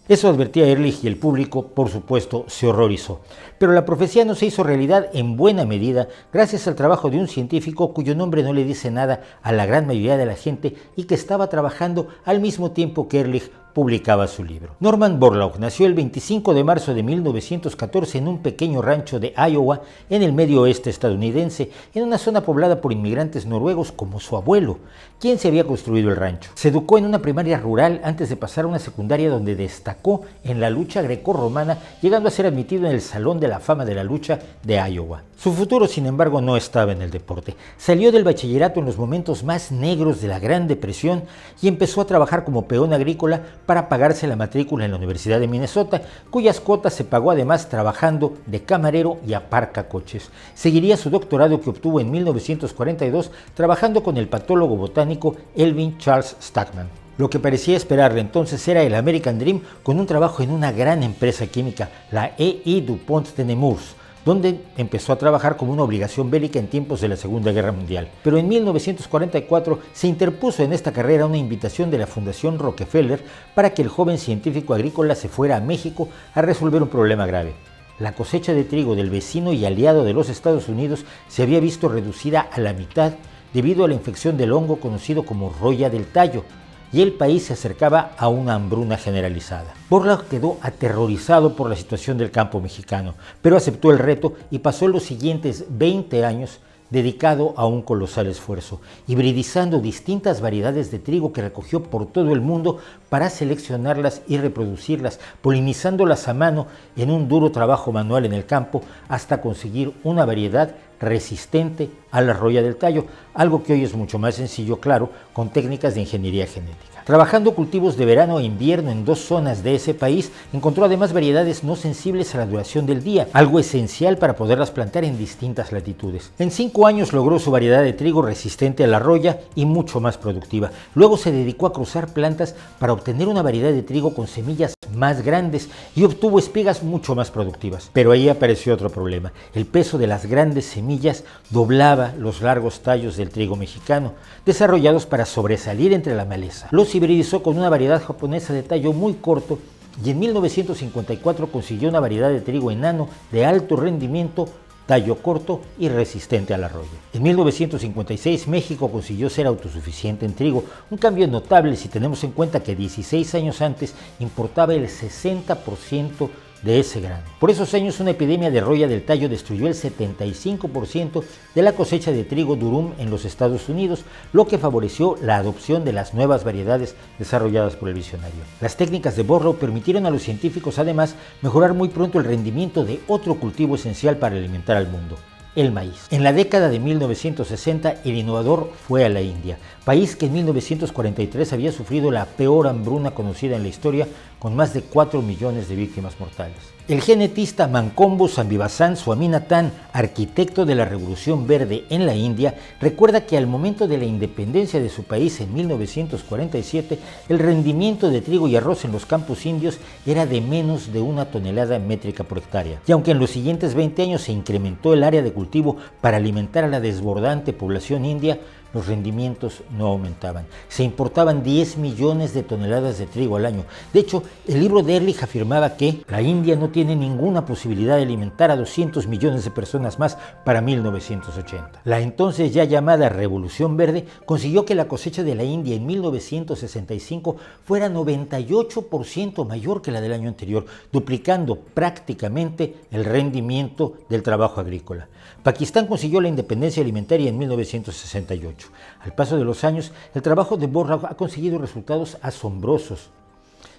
Eso advertía Ehrlich y el público, por supuesto, se horrorizó. Pero la profecía no se hizo realidad en buena medida gracias al trabajo de un científico cuyo nombre no le dice nada a la gran mayoría de la gente y que estaba trabajando al mismo tiempo que Ehrlich publicaba su libro. Norman Borlaug nació el 25 de marzo de 1914 en un pequeño rancho de Iowa, en el medio oeste estadounidense, en una zona poblada por inmigrantes noruegos como su abuelo, quien se había construido el rancho. Se educó en una primaria rural antes de pasar a una secundaria donde destacó en la lucha grecorromana, llegando a ser admitido en el Salón de la Fama de la Lucha de Iowa. Su futuro, sin embargo, no estaba en el deporte. Salió del bachillerato en los momentos más negros de la Gran Depresión y empezó a trabajar como peón agrícola para pagarse la matrícula en la Universidad de Minnesota, cuyas cuotas se pagó además trabajando de camarero y aparcacoches. Seguiría su doctorado que obtuvo en 1942 trabajando con el patólogo botánico Elvin Charles Stackman. Lo que parecía esperarle entonces era el American Dream con un trabajo en una gran empresa química, la E.I. DuPont de Nemours, donde empezó a trabajar como una obligación bélica en tiempos de la Segunda Guerra Mundial. Pero en 1944 se interpuso en esta carrera una invitación de la Fundación Rockefeller para que el joven científico agrícola se fuera a México a resolver un problema grave. La cosecha de trigo del vecino y aliado de los Estados Unidos se había visto reducida a la mitad debido a la infección del hongo conocido como roya del tallo, y el país se acercaba a una hambruna generalizada. Borlaug quedó aterrorizado por la situación del campo mexicano, pero aceptó el reto y pasó los siguientes 20 años dedicado a un colosal esfuerzo, hibridizando distintas variedades de trigo que recogió por todo el mundo para seleccionarlas y reproducirlas, polinizándolas a mano en un duro trabajo manual en el campo hasta conseguir una variedad resistente a la roya del tallo, algo que hoy es mucho más sencillo, claro, con técnicas de ingeniería genética. Trabajando cultivos de verano e invierno en 2 zonas de ese país, encontró además variedades no sensibles a la duración del día, algo esencial para poderlas plantar en distintas latitudes. En 5 años logró su variedad de trigo resistente a la roya y mucho más productiva. Luego se dedicó a cruzar plantas para obtener una variedad de trigo con semillas más grandes y obtuvo espigas mucho más productivas. Pero ahí apareció otro problema. El peso de las grandes semillas doblaba los largos tallos del trigo mexicano, desarrollados para sobresalir entre la maleza. Los hibridizó con una variedad japonesa de tallo muy corto y en 1954 consiguió una variedad de trigo enano de alto rendimiento, tallo corto y resistente a la roya. En 1956 México consiguió ser autosuficiente en trigo, un cambio notable si tenemos en cuenta que 16 años antes importaba el 60% de ese grano. Por esos años una epidemia de roya del tallo destruyó el 75% de la cosecha de trigo durum en los Estados Unidos, lo que favoreció la adopción de las nuevas variedades desarrolladas por el visionario. Las técnicas de Borlaug permitieron a los científicos además mejorar muy pronto el rendimiento de otro cultivo esencial para alimentar al mundo, el maíz. En la década de 1960, el innovador fue a la India, país que en 1943 había sufrido la peor hambruna conocida en la historia, con más de 4 millones de víctimas mortales. El genetista Mankombu Sambhivasan Swaminathan, arquitecto de la Revolución Verde en la India, recuerda que al momento de la independencia de su país en 1947, el rendimiento de trigo y arroz en los campos indios era de menos de 1 tonelada métrica por hectárea. Y aunque en los siguientes 20 años se incrementó el área de cultivo para alimentar a la desbordante población india, los rendimientos no aumentaban. Se importaban 10 millones de toneladas de trigo al año. De hecho, el libro de Ehrlich afirmaba que la India no tiene ninguna posibilidad de alimentar a 200 millones de personas más para 1980. La entonces ya llamada Revolución Verde consiguió que la cosecha de la India en 1965 fuera 98% mayor que la del año anterior, duplicando prácticamente el rendimiento del trabajo agrícola. Pakistán consiguió la independencia alimentaria en 1968. Al paso de los años, el trabajo de Borlaug ha conseguido resultados asombrosos.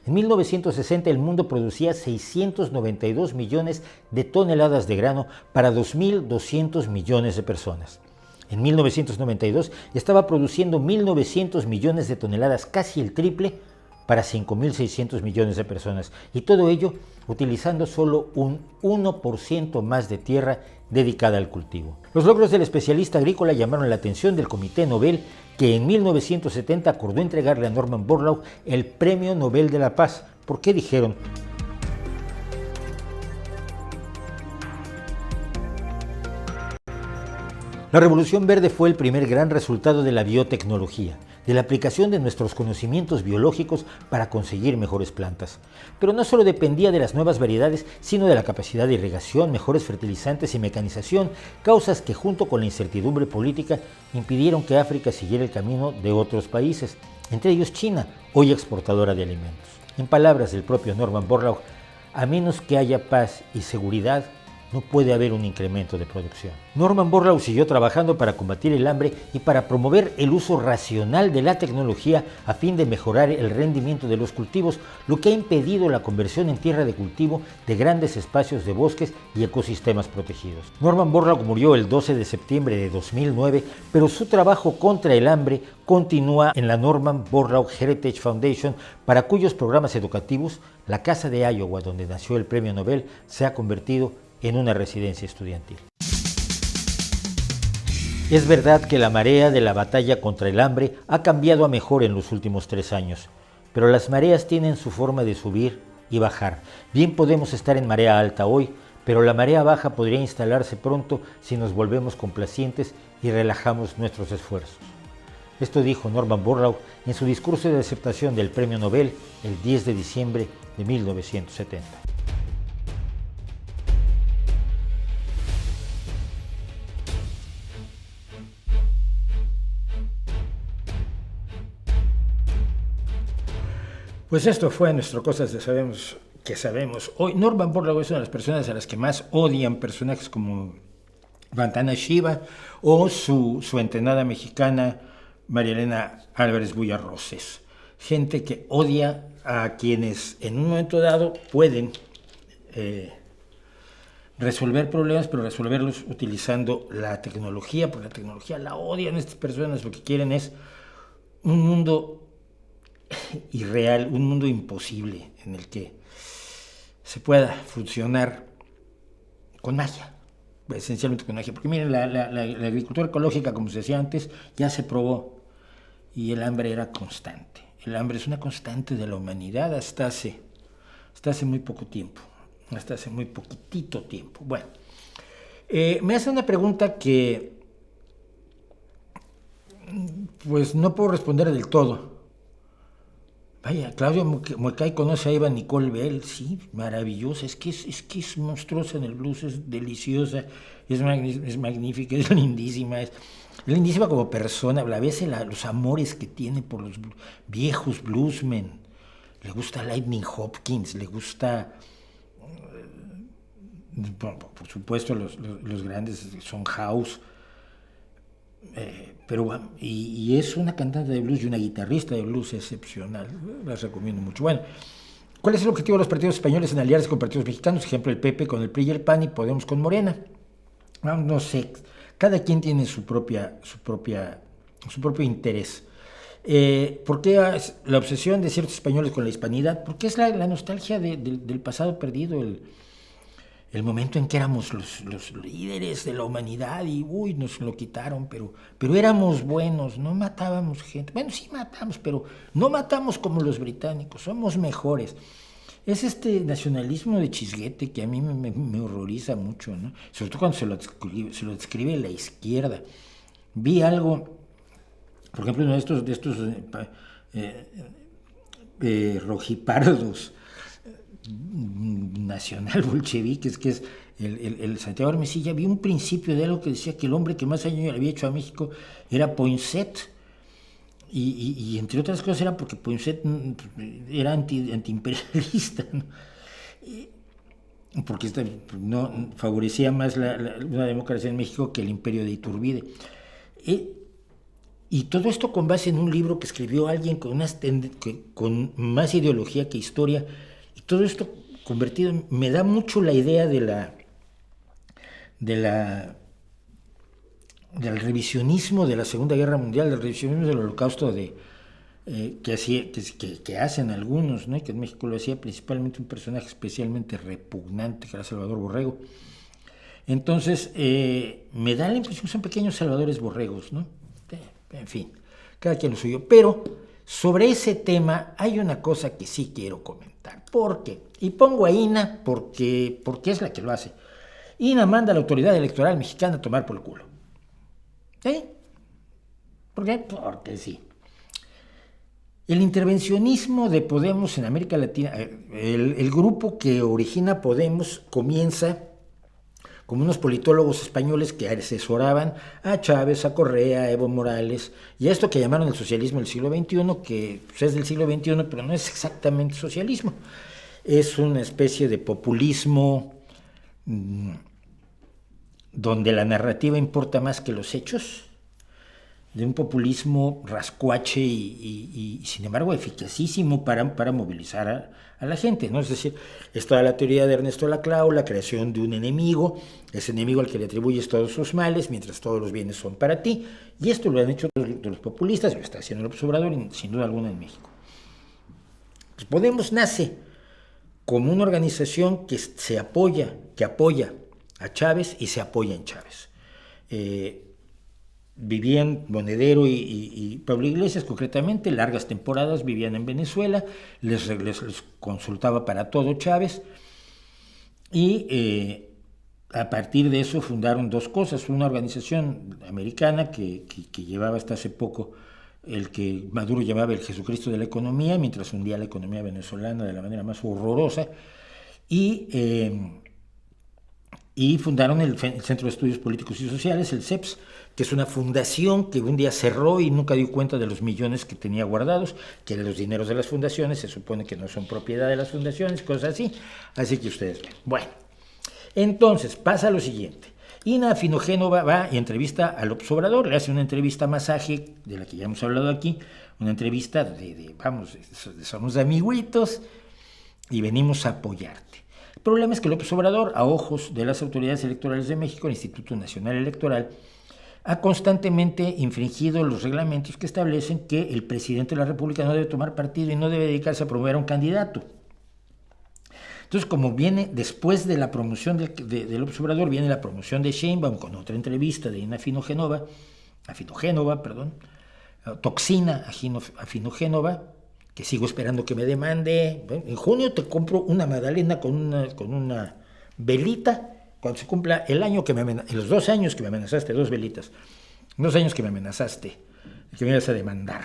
En 1960 el mundo producía 692 millones de toneladas de grano para 2.200 millones de personas. En 1992 estaba produciendo 1.900 millones de toneladas, casi el triple, para 5.600 millones de personas. Y todo ello utilizando solo un 1% más de tierra dedicada al cultivo. Los logros del especialista agrícola llamaron la atención del Comité Nobel, que en 1970 acordó entregarle a Norman Borlaug el Premio Nobel de la Paz. ¿Por qué? Dijeron: la Revolución Verde fue el primer gran resultado de la biotecnología, de la aplicación de nuestros conocimientos biológicos para conseguir mejores plantas. Pero no solo dependía de las nuevas variedades, sino de la capacidad de irrigación, mejores fertilizantes y mecanización, causas que junto con la incertidumbre política impidieron que África siguiera el camino de otros países, entre ellos China, hoy exportadora de alimentos. En palabras del propio Norman Borlaug, a menos que haya paz y seguridad, no puede haber un incremento de producción. Norman Borlaug siguió trabajando para combatir el hambre y para promover el uso racional de la tecnología a fin de mejorar el rendimiento de los cultivos, lo que ha impedido la conversión en tierra de cultivo de grandes espacios de bosques y ecosistemas protegidos. Norman Borlaug murió el 12 de septiembre de 2009, pero su trabajo contra el hambre continúa en la Norman Borlaug Heritage Foundation, para cuyos programas educativos la Casa de Iowa, donde nació el Premio Nobel, se ha convertido en una residencia estudiantil. Es verdad que la marea de la batalla contra el hambre ha cambiado a mejor en los últimos 3 años, pero las mareas tienen su forma de subir y bajar. Bien podemos estar en marea alta hoy, pero la marea baja podría instalarse pronto si nos volvemos complacientes y relajamos nuestros esfuerzos. Esto dijo Norman Borlaug en su discurso de aceptación del Premio Nobel el 10 de diciembre de 1970. Pues esto fue nuestro Cosas de Sabemos que Sabemos hoy. Norman Borlaug es una de las personas a las que más odian personajes como Vandana Shiva o su entrenada mexicana María Elena Álvarez Bullarroses. Gente que odia a quienes en un momento dado pueden resolver problemas, pero resolverlos utilizando la tecnología, porque la tecnología la odian estas personas. Lo que quieren es un mundo irreal, un mundo imposible en el que se pueda funcionar con magia, esencialmente con magia. Porque miren, la agricultura ecológica, como se decía antes, ya se probó y el hambre era constante. El hambre es una constante de la humanidad hasta hace muy poco tiempo, hasta hace muy poquitito tiempo. Bueno, me hace una pregunta que pues no puedo responder del todo. Vaya, Claudia Muecay conoce a Eva Nicole Bell, sí, maravillosa, es que es monstruosa en el blues, es deliciosa, es magnífica, es lindísima como persona. A veces los amores que tiene por los viejos bluesmen, le gusta Lightning Hopkins, le gusta, por supuesto, los grandes Son House, y es una cantante de blues y una guitarrista de blues excepcional. Las recomiendo mucho. Bueno, ¿cuál es el objetivo de los partidos españoles en aliarse con partidos mexicanos? Ejemplo, el PP con el PRI y el PAN y Podemos con Morena. no sé, cada quien tiene su propio interés. ¿Por qué la obsesión de ciertos españoles con la hispanidad? Porque es la nostalgia del pasado perdido, el momento en que éramos los líderes de la humanidad y nos lo quitaron, pero éramos buenos, no matábamos gente. Bueno, sí matamos, pero no matamos como los británicos, somos mejores. Es este nacionalismo de chisguete que a mí me horroriza mucho, ¿no? Sobre todo cuando se lo describe la izquierda. Vi algo, por ejemplo, uno de estos rojipardos nacional bolcheviques, que es el Santiago Armesilla. Vi un principio de algo que decía que el hombre que más daño le había hecho a México era Poinsett. Y entre otras cosas era porque Poinsett era antiimperialista, ¿no? Porque no favorecía más una democracia en México que el imperio de Iturbide. Y todo esto con base en un libro que escribió alguien con más ideología que historia, y todo esto convertido, me da mucho la idea del revisionismo de la Segunda Guerra Mundial, del revisionismo del Holocausto que hacen algunos, ¿no? Que en México lo hacía principalmente un personaje especialmente repugnante, que era Salvador Borrego. Entonces, me da la impresión que son pequeños salvadores borregos, ¿no? En fin, cada quien lo suyo. Pero sobre ese tema hay una cosa que sí quiero comentar. ¿Por qué? Y pongo a INA porque es la que lo hace. INA manda a la autoridad electoral mexicana a tomar por el culo. ¿Sí? ¿Por qué? Porque sí. El intervencionismo de Podemos en América Latina, el grupo que origina Podemos comienza como unos politólogos españoles que asesoraban a Chávez, a Correa, a Evo Morales, y a esto que llamaron el socialismo del siglo XXI, que es del siglo XXI, pero no es exactamente socialismo. Es una especie de populismo donde la narrativa importa más que los hechos, de un populismo rascuache y sin embargo eficacísimo para movilizar a la gente, ¿no? Es decir, es toda la teoría de Ernesto Laclau, la creación de un enemigo, ese enemigo al que le atribuyes todos sus males, mientras todos los bienes son para ti, y esto lo han hecho los populistas, lo está haciendo López Obrador, sin duda alguna en México. Pues Podemos nace como una organización que apoya a Chávez y se apoya en Chávez. Vivían Monedero y Pablo Iglesias, concretamente, largas temporadas vivían en Venezuela, les consultaba para todo Chávez, y a partir de eso fundaron dos cosas: una organización americana que llevaba hasta hace poco el que Maduro llamaba el Jesucristo de la economía, mientras hundía la economía venezolana de la manera más horrorosa, y fundaron el Centro de Estudios Políticos y Sociales, el CEPS, que es una fundación que un día cerró y nunca dio cuenta de los millones que tenía guardados, que los dineros de las fundaciones se supone que no son propiedad de las fundaciones, cosas así que ustedes ven. Bueno, entonces pasa lo siguiente: INA Afinogénova va y entrevista a López Obrador, le hace una entrevista masaje, de la que ya hemos hablado aquí, una entrevista somos amiguitos y venimos a apoyarte. El problema es que López Obrador, a ojos de las autoridades electorales de México, el Instituto Nacional Electoral, ha constantemente infringido los reglamentos que establecen que el presidente de la República no debe tomar partido y no debe dedicarse a promover a un candidato. Entonces, como viene después de la promoción de López Obrador, viene la promoción de Sheinbaum con otra entrevista de INA Afinogénova, Toxina Afinogénova, que sigo esperando que me demande. En junio te compro una magdalena con una velita, cuando se cumpla el año en los 2 años que me amenazaste, 2 velitas, 2 años que me amenazaste, que me ibas a demandar.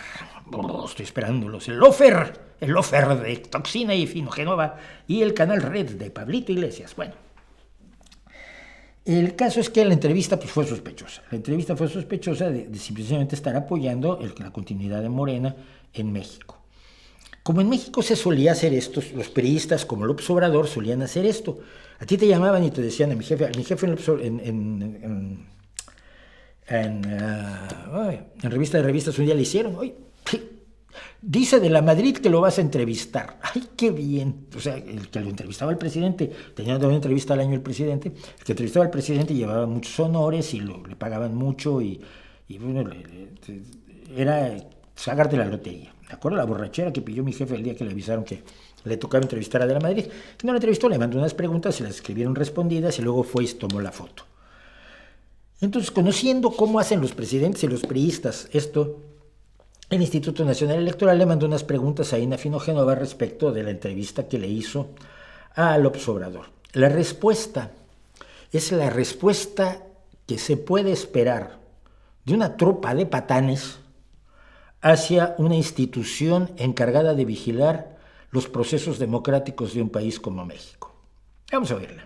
Estoy esperándolos. El offer de Toxina y Afinogénova y el canal Red de Pablito Iglesias. Bueno, el caso es que la entrevista fue sospechosa. La entrevista fue sospechosa de simplemente estar apoyando la continuidad de Morena en México. Como en México se solía hacer esto, los periodistas como López Obrador solían hacer esto. A ti te llamaban y te decían, a mi jefe en revista de revistas un día le hicieron, oye, Dice de la Madrid que lo vas a entrevistar. ¡Ay, qué bien! O sea, el que lo entrevistaba al presidente, tenía una entrevista al año el presidente, el que entrevistaba al presidente llevaba muchos honores y le pagaban mucho y bueno, era sacarte la lotería. ¿De acuerdo? La borrachera que pilló mi jefe el día que le avisaron que le tocaba entrevistar a de la Madrid. Que no la entrevistó, le mandó unas preguntas, se las escribieron respondidas y luego fue y tomó la foto. Entonces, conociendo cómo hacen los presidentes y los priistas esto, el Instituto Nacional Electoral le mandó unas preguntas a Ina Finogénova respecto de la entrevista que le hizo a López Obrador. La respuesta es la respuesta que se puede esperar de una tropa de patanes hacia una institución encargada de vigilar los procesos democráticos de un país como México. Vamos a verla.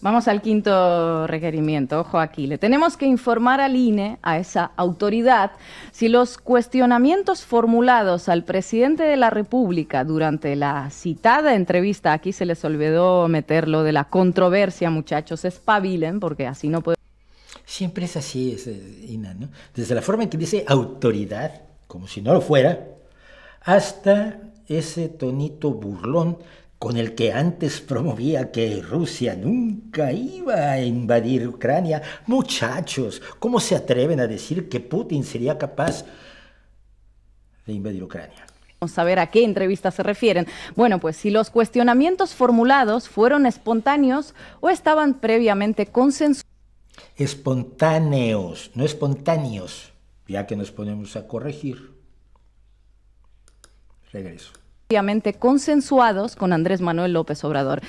Vamos al quinto requerimiento, ojo aquí. Le tenemos que informar al INE, a esa autoridad, si los cuestionamientos formulados al presidente de la República durante la citada entrevista, aquí se les olvidó meter lo de la controversia, muchachos, espabilen, porque así no puede... Siempre es así, Ina, ¿no? Desde la forma en que dice autoridad, como si no lo fuera, hasta ese tonito burlón con el que antes promovía que Rusia nunca iba a invadir Ucrania. Muchachos, ¿cómo se atreven a decir que Putin sería capaz de invadir Ucrania? Vamos a ver a qué entrevista se refieren. Bueno, pues si los cuestionamientos formulados fueron espontáneos o estaban previamente consensuados. Espontáneos, no espontáneos, ya que nos ponemos a corregir. Regreso. Obviamente consensuados con Andrés Manuel López Obrador.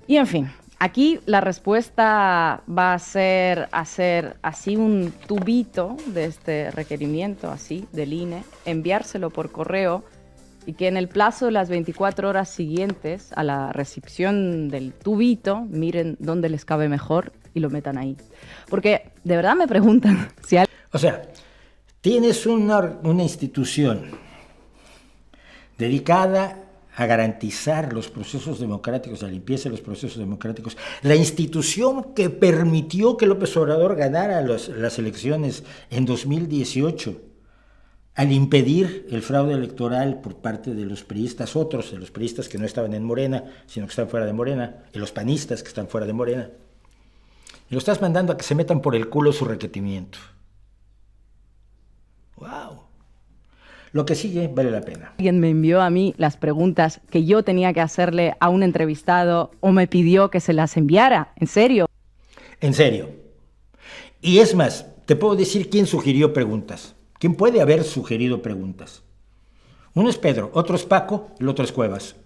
Y en fin, aquí la respuesta va a ser hacer así un tubito de este requerimiento, así, del INE, enviárselo por correo y que en el plazo de las 24 horas siguientes a la recepción del tubito, miren dónde les cabe mejor y lo metan ahí. Porque de verdad me preguntan si hay... O sea, tienes una institución dedicada a garantizar los procesos democráticos, la limpieza de los procesos democráticos, la institución que permitió que López Obrador ganara las elecciones en 2018, al impedir el fraude electoral por parte de los priistas, otros de los priistas que no estaban en Morena, sino que están fuera de Morena, y los panistas que están fuera de Morena. Y lo estás mandando a que se metan por el culo su requerimiento. ¡Wow! Lo que sigue vale la pena. Alguien me envió a mí las preguntas que yo tenía que hacerle a un entrevistado o me pidió que se las enviara. ¿En serio? En serio. Y es más, te puedo decir quién sugirió preguntas. ¿Quién puede haber sugerido preguntas? Uno es Pedro, otro es Paco, el otro es Cuevas.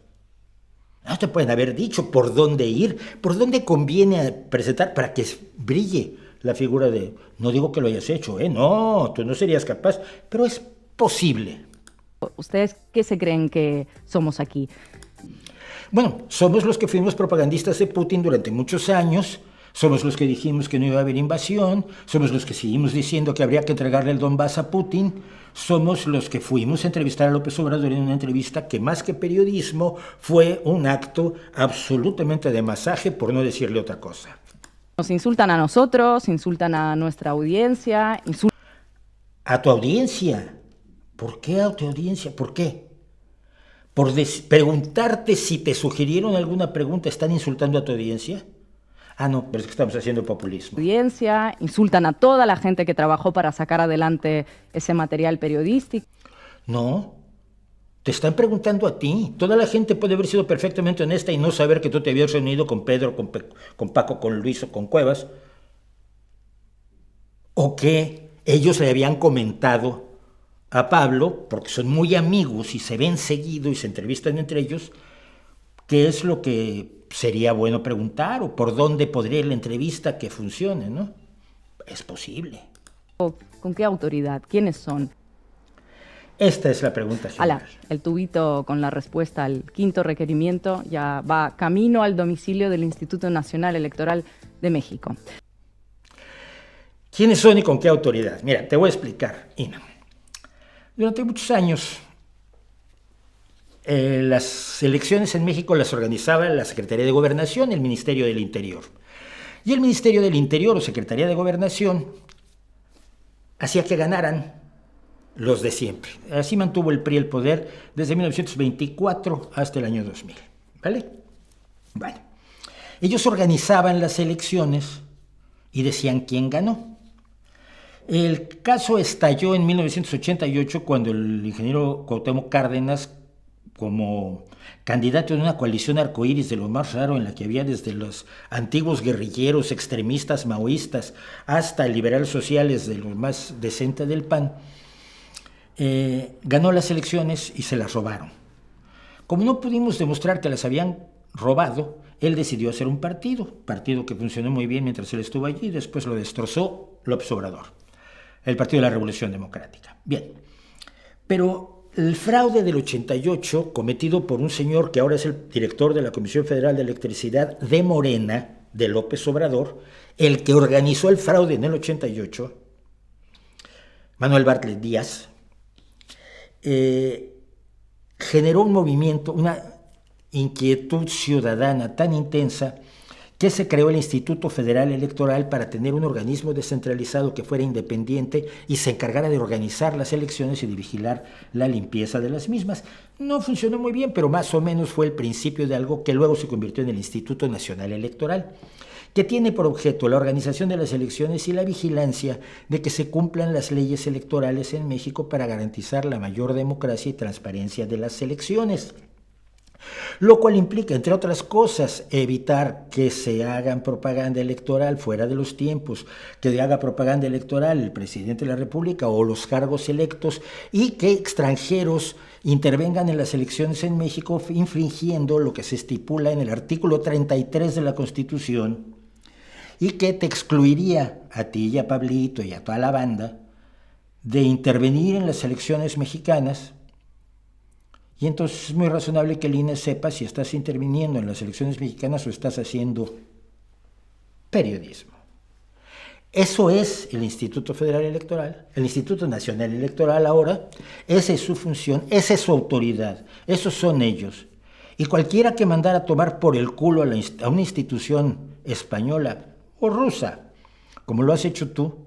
No te pueden haber dicho por dónde ir, por dónde conviene presentar para que brille la figura de... No digo que lo hayas hecho, no, tú no serías capaz, pero es posible. ¿Ustedes qué se creen que somos aquí? Bueno, somos los que fuimos propagandistas de Putin durante muchos años, somos los que dijimos que no iba a haber invasión, somos los que seguimos diciendo que habría que entregarle el Donbass a Putin, somos los que fuimos a entrevistar a López Obrador en una entrevista que más que periodismo fue un acto absolutamente de masaje, por no decirle otra cosa. Nos insultan a nosotros, insultan a nuestra audiencia, ¿A tu audiencia? ¿Por qué a tu audiencia? ¿Por qué? ¿Por preguntarte si te sugirieron alguna pregunta están insultando a tu audiencia? Ah, no, pero es que estamos haciendo populismo. Audiencia, insultan a toda la gente que trabajó para sacar adelante ese material periodístico. No, te están preguntando a ti. Toda la gente puede haber sido perfectamente honesta y no saber que tú te habías reunido con Pedro, con Paco, con Luis o con Cuevas. O que ellos le habían comentado a Pablo, porque son muy amigos y se ven seguido y se entrevistan entre ellos, qué es lo que sería bueno preguntar o por dónde podría ir la entrevista que funcione, ¿no? Es posible. ¿Con qué autoridad? ¿Quiénes son? Esta es la pregunta general. El tubito con la respuesta al quinto requerimiento ya va camino al domicilio del Instituto Nacional Electoral de México. ¿Quiénes son y con qué autoridad? Mira, te voy a explicar, Ina. Durante muchos años, las elecciones en México las organizaba la Secretaría de Gobernación y el Ministerio del Interior. Y el Ministerio del Interior o Secretaría de Gobernación hacía que ganaran los de siempre. Así mantuvo el PRI el poder desde 1924 hasta el año 2000. ¿Vale? Bueno, ellos organizaban las elecciones y decían quién ganó. El caso estalló en 1988 cuando el ingeniero Cuauhtémoc Cárdenas, como candidato de una coalición arcoíris de lo más raro, en la que había desde los antiguos guerrilleros extremistas maoístas hasta liberales sociales de lo más decente del PAN, ganó las elecciones y se las robaron. Como no pudimos demostrar que las habían robado, él decidió hacer un partido que funcionó muy bien mientras él estuvo allí, y después lo destrozó López Obrador, el Partido de la Revolución Democrática. Bien, pero el fraude del 88, cometido por un señor que ahora es el director de la Comisión Federal de Electricidad de Morena, de López Obrador, el que organizó el fraude en el 88, Manuel Bartlett Díaz, generó un movimiento, una inquietud ciudadana tan intensa que se creó el Instituto Federal Electoral para tener un organismo descentralizado que fuera independiente y se encargara de organizar las elecciones y de vigilar la limpieza de las mismas. No funcionó muy bien, pero más o menos fue el principio de algo que luego se convirtió en el Instituto Nacional Electoral, que tiene por objeto la organización de las elecciones y la vigilancia de que se cumplan las leyes electorales en México para garantizar la mayor democracia y transparencia de las elecciones. Lo cual implica, entre otras cosas, evitar que se hagan propaganda electoral fuera de los tiempos, que haga propaganda electoral el presidente de la República o los cargos electos, y que extranjeros intervengan en las elecciones en México infringiendo lo que se estipula en el artículo 33 de la Constitución, y que te excluiría a ti y a Pablito y a toda la banda de intervenir en las elecciones mexicanas. Y entonces es muy razonable que el INE sepa si estás interviniendo en las elecciones mexicanas o estás haciendo periodismo. Eso es el Instituto Federal Electoral, el Instituto Nacional Electoral ahora. Esa es su función, esa es su autoridad, esos son ellos. Y cualquiera que mandara a tomar por el culo a una institución española o rusa, como lo has hecho tú,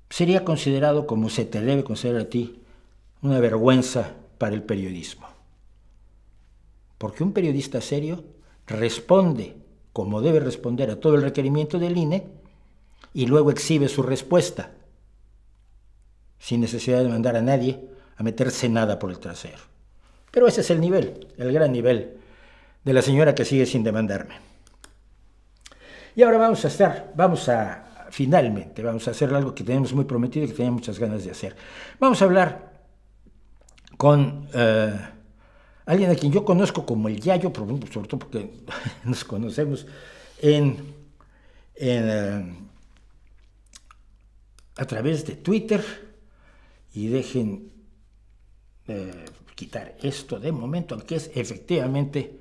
sería considerado, como se te debe considerar a ti, una vergüenza para el periodismo. Porque un periodista serio responde como debe responder a todo el requerimiento del INE y luego exhibe su respuesta sin necesidad de mandar a nadie a meterse nada por el trasero. Pero ese es el nivel, el gran nivel de la señora que sigue sin demandarme. Y ahora finalmente vamos a hacer algo que tenemos muy prometido y que tenía muchas ganas de hacer. Vamos a hablar con alguien a quien yo conozco como el Yayo, sobre todo porque nos conocemos a través de Twitter. Y dejen quitar esto de momento, aunque es efectivamente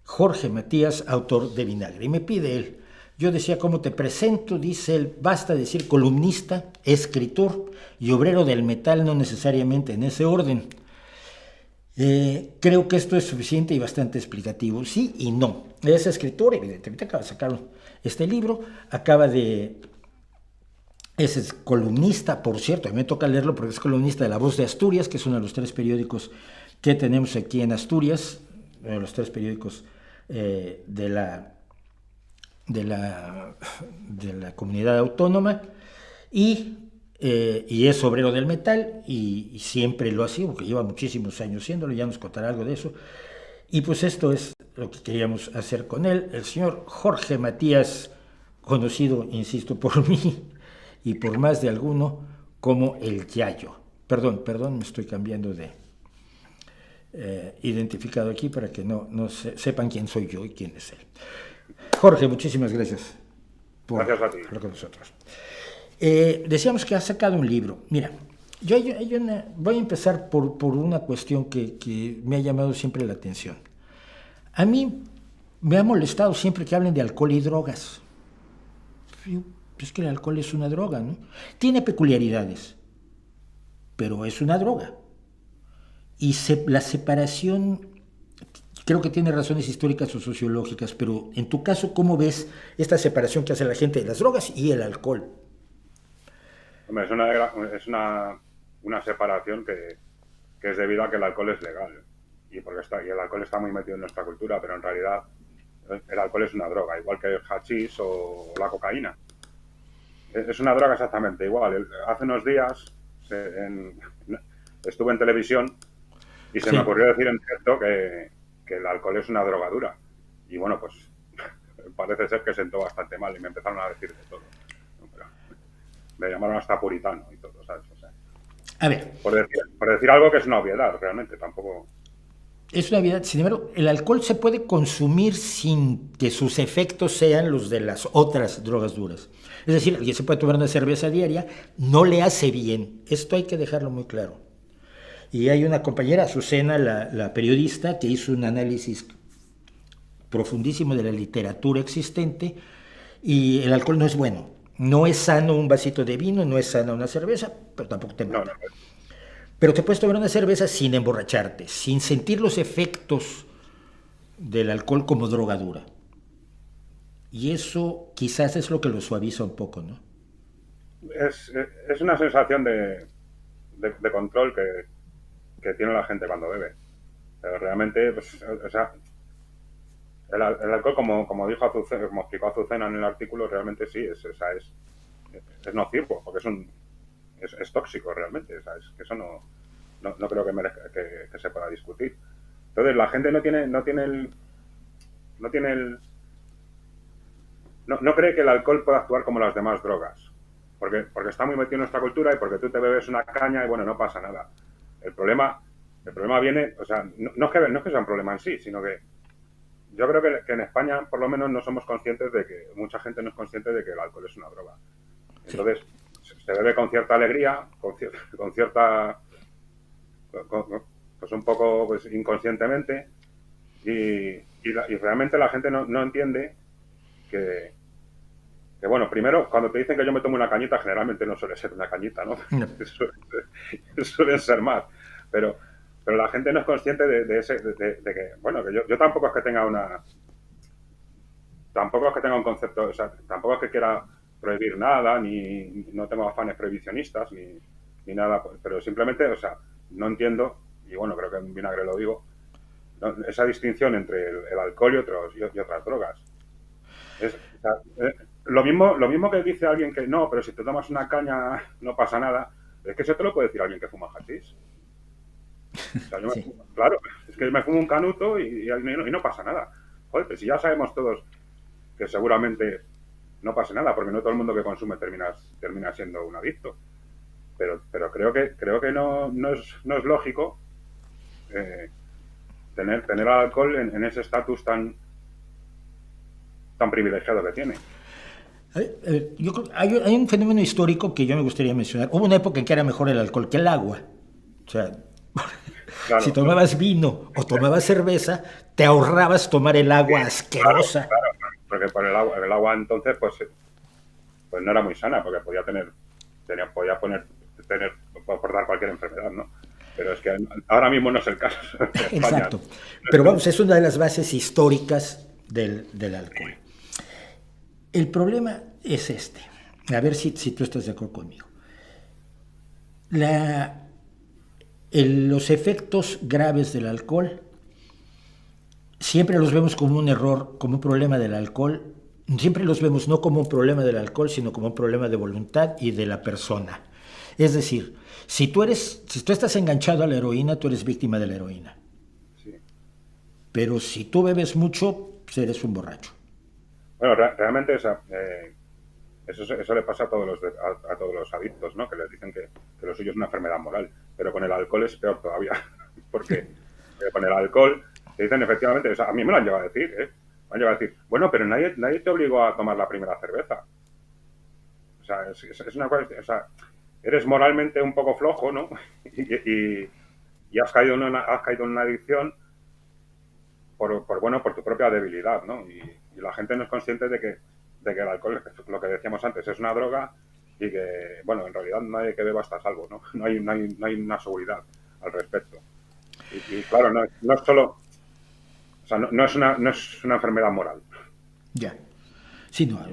Jorge Matías, autor de Vinagre. Y me pide él, yo decía, ¿cómo te presento? Dice él, basta decir columnista, escritor y obrero del metal, no necesariamente en ese orden. Creo que esto es suficiente y bastante explicativo. Sí y no. Es escritor, evidentemente acaba de sacar este libro, es columnista, por cierto, a mí me toca leerlo porque es columnista de La Voz de Asturias, que es uno de los 3 periódicos que tenemos aquí en Asturias, uno de los 3 periódicos de la comunidad autónoma, y es obrero del metal y siempre lo ha sido, porque lleva muchísimos años siéndolo, ya nos contará algo de eso. Y pues esto es lo que queríamos hacer con él, el señor Jorge Matías, conocido, insisto, por mí y por más de alguno, como el Yayo. Perdón, me estoy cambiando de identificado aquí para que no sepan quién soy yo y quién es él. Jorge, muchísimas gracias por hablar con nosotros. Decíamos que has sacado un libro. Mira, voy a empezar por una cuestión que me ha llamado siempre la atención. A mí me ha molestado siempre que hablen de alcohol y drogas. Es que el alcohol es una droga, ¿no? Tiene peculiaridades, pero es una droga. Y la separación, creo que tiene razones históricas o sociológicas, pero en tu caso, ¿cómo ves esta separación que hace la gente de las drogas y el alcohol? Hombre, es una una separación que es debido a que el alcohol es legal y el alcohol está muy metido en nuestra cultura, pero en realidad el alcohol es una droga, igual que el hachís o la cocaína. Es una droga exactamente igual. Hace unos días estuve en televisión y se me ocurrió decir en directo que el alcohol es una drogadura. Y bueno, pues parece ser que sentó bastante mal y me empezaron a decir de todo. Pero me llamaron hasta puritano y todo, ¿sabes? O sea, a ver. Por decir algo que es una obviedad, realmente, tampoco... Es una obviedad. Sin embargo, el alcohol se puede consumir sin que sus efectos sean los de las otras drogas duras. Es decir, alguien se puede tomar una cerveza diaria, no le hace bien. Esto hay que dejarlo muy claro. Y hay una compañera, Azucena, la periodista, que hizo un análisis profundísimo de la literatura existente, y el alcohol no es bueno. No es sano un vasito de vino, no es sana una cerveza, pero tampoco te mata. No. Pero te puedes tomar una cerveza sin emborracharte, sin sentir los efectos del alcohol como drogadura. Y eso quizás es lo que lo suaviza un poco, ¿no? Es una sensación de control que tiene la gente cuando bebe. Pero realmente, pues, o sea, el alcohol, como dijo Azucena, como explicó Azucena en el artículo, realmente sí, es nocivo, porque es tóxico realmente, ¿sabes? Que eso no creo que se pueda discutir. Entonces la gente no cree que el alcohol pueda actuar como las demás drogas, porque está muy metido en nuestra cultura y porque tú te bebes una caña y bueno, no pasa nada. El problema viene, o sea, no es que sea un problema en sí, sino que yo creo que en España por lo menos no somos conscientes de que, mucha gente no es consciente de que el alcohol es una droga. Entonces, se bebe con cierta alegría, con cierta, pues un poco pues inconscientemente, y realmente la gente no entiende que, bueno, primero, cuando te dicen que yo me tomo una cañita, generalmente no suele ser una cañita, ¿no? Suelen ser más, pero la gente no es consciente de que, bueno, que yo tampoco es que tenga un concepto, o sea, tampoco es que quiera prohibir nada, ni no tengo afanes prohibicionistas, ni nada, pero simplemente, o sea, no entiendo, y bueno, creo que en Vinagre lo digo, esa distinción entre el alcohol y otras drogas. O sea, lo mismo que dice alguien que no, pero si te tomas una caña no pasa nada, es que eso te lo puede decir alguien que fuma hachís. O sea, claro, es que me fumo un canuto y no pasa nada. Joder, pues si ya sabemos todos que seguramente no pase nada, porque no todo el mundo que consume termina siendo un adicto. Pero creo que no es lógico tener al alcohol en ese estatus tan privilegiado que tiene. Yo creo, hay un fenómeno histórico que yo me gustaría mencionar. Hubo una época en que era mejor el alcohol que el agua. O sea, claro, si tomabas vino o tomabas cerveza, te ahorrabas tomar el agua asquerosa. Claro, porque por el agua entonces pues no era muy sana, porque podía aportar cualquier enfermedad, ¿no? Pero es que ahora mismo no es el caso. Exacto. Pero vamos, es una de las bases históricas del alcohol. El problema es este. A ver si tú estás de acuerdo conmigo. Los efectos graves del alcohol siempre los vemos como un error, como un problema del alcohol. Siempre los vemos no como un problema del alcohol, sino como un problema de voluntad y de la persona. Es decir, si tú estás enganchado a la heroína, tú eres víctima de la heroína. Sí. Pero si tú bebes mucho, pues eres un borracho. Bueno, realmente eso le pasa a todos los adictos, ¿no? Que les dicen que lo suyo es una enfermedad moral. Pero con el alcohol es peor todavía. Porque con el alcohol te dicen efectivamente, o sea, a mí me lo han llegado a decir, Me han llegado a decir, bueno, pero nadie te obligó a tomar la primera cerveza. O sea, es una cosa, o sea, eres moralmente un poco flojo, ¿no? y has caído en una adicción por tu propia debilidad, ¿no? Y la gente no es consciente de que el alcohol, lo que decíamos antes, es una droga y que, bueno, en realidad nadie que beba está a salvo, ¿no? No hay una seguridad al respecto. Y claro, no es solo... O sea, no es una enfermedad moral. Ya. Sí, no,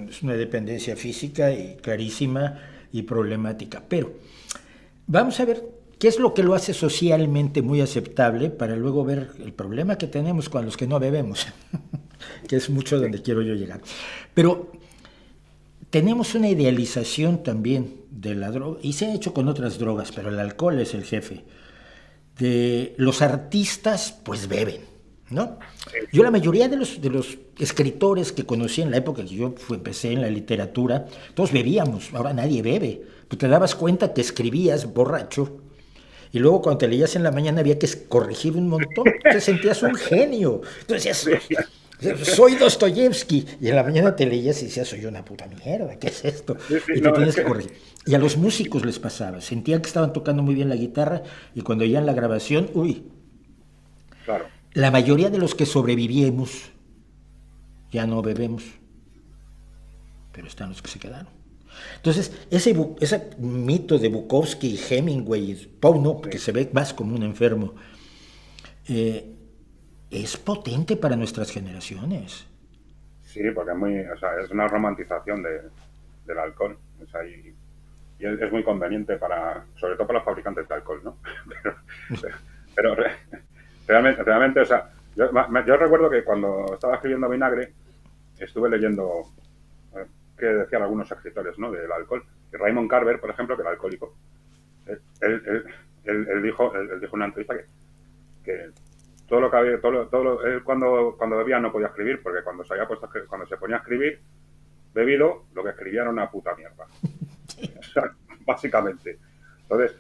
es una dependencia física y clarísima y problemática. Pero Vamos a ver qué es lo que lo hace socialmente muy aceptable para luego ver el problema que tenemos con los que no bebemos, que es mucho donde quiero yo llegar. Pero tenemos una idealización también de la droga, y se ha hecho con otras drogas, pero el alcohol es el jefe. De los artistas, pues beben, ¿no? Yo la mayoría de los escritores que conocí en la época que yo empecé en la literatura, todos bebíamos, ahora nadie bebe. Pues te dabas cuenta que escribías borracho y luego cuando te leías en la mañana había que corregir un montón, te sentías un genio. Entonces decías, soy Dostoyevsky, y en la mañana te leías y decías, soy una puta mierda, ¿qué es esto? Y te tenías que corregir. Y a los músicos les pasaba, sentían que estaban tocando muy bien la guitarra y cuando oían la grabación, uy. Claro. La mayoría de los que sobrevivimos ya no bebemos, pero están los que se quedaron. Entonces, ese mito de Bukowski, Hemingway, Poe, no, que se ve más como un enfermo, es potente para nuestras generaciones. Sí, porque es una romantización del alcohol. O sea, y es muy conveniente sobre todo para los fabricantes de alcohol, ¿no? pero realmente, o sea, yo recuerdo que cuando estaba escribiendo Vinagre, estuve leyendo qué decían algunos escritores, ¿no?, del alcohol. Y Raymond Carver, por ejemplo, que era alcohólico, él dijo en una entrevista que todo lo que había, él cuando bebía no podía escribir, porque cuando se ponía a escribir bebido, lo que escribía era una puta mierda. O sea, básicamente. Entonces,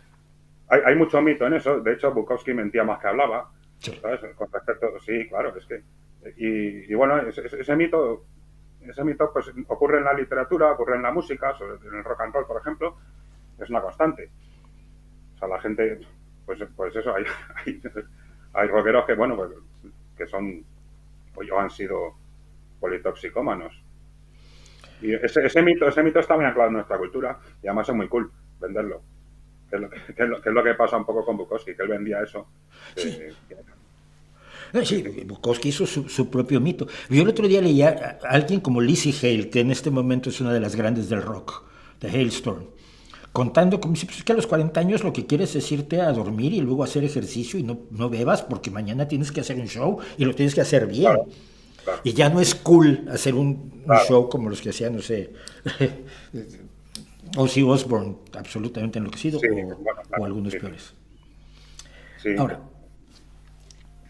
hay mucho mito en eso. De hecho, Bukowski mentía más que hablaba. ¿Sabes? Con respecto, sí, claro, es que... Y bueno, ese mito pues ocurre en la literatura, ocurre en la música, en el rock and roll, por ejemplo, es una constante. O sea, la gente, pues eso, hay rockeros que, bueno, pues, que son o han sido politoxicómanos. Y ese mito está muy anclado en nuestra cultura y además es muy cool venderlo. Que es lo que pasa un poco con Bukowski, que él vendía eso. Sí. Sí, Bukowski hizo su propio mito. Yo el otro día leía a alguien como Lizzie Hale, que en este momento es una de las grandes del rock, de Hailstorm, contando como si pues, que a los 40 años lo que quieres es irte a dormir y luego hacer ejercicio y no bebas porque mañana tienes que hacer un show y lo tienes que hacer bien. Claro, claro. Y ya no es cool hacer un show como los que hacían, no sé, Ozzy Osbourne, absolutamente enloquecido, Sí, o algunos peores. Sí. Ahora,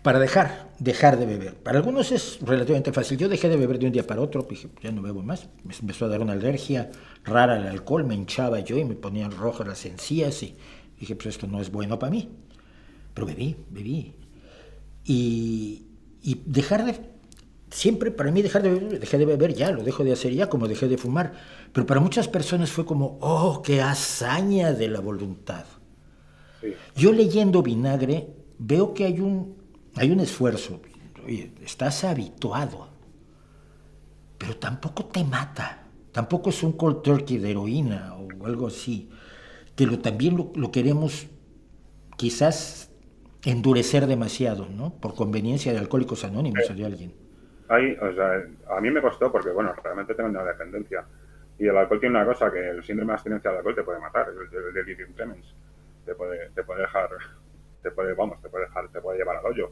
para dejar de beber. Para algunos es relativamente fácil. Yo dejé de beber de un día para otro, dije, ya no bebo más. Me empezó a dar una alergia rara al alcohol, me hinchaba yo y me ponían rojas las encías y dije, pues esto no es bueno para mí. Pero bebí. Y dejar de... Siempre para mí dejar de beber, dejé de beber ya, lo dejo de hacer ya, como dejé de fumar. Pero para muchas personas fue como, oh, qué hazaña de la voluntad. Sí. Yo leyendo Vinagre veo que hay un esfuerzo. Oye, estás habituado, pero tampoco te mata. Tampoco es un cold turkey de heroína o algo así. Que también lo queremos quizás endurecer demasiado, ¿no? Por conveniencia de Alcohólicos Anónimos o de alguien. O sea, a mí me costó porque, bueno, realmente tengo una dependencia. Y el alcohol tiene una cosa, que el síndrome de abstinencia del alcohol te puede matar, el delirium tremens. Te puede dejar, te puede llevar al hoyo.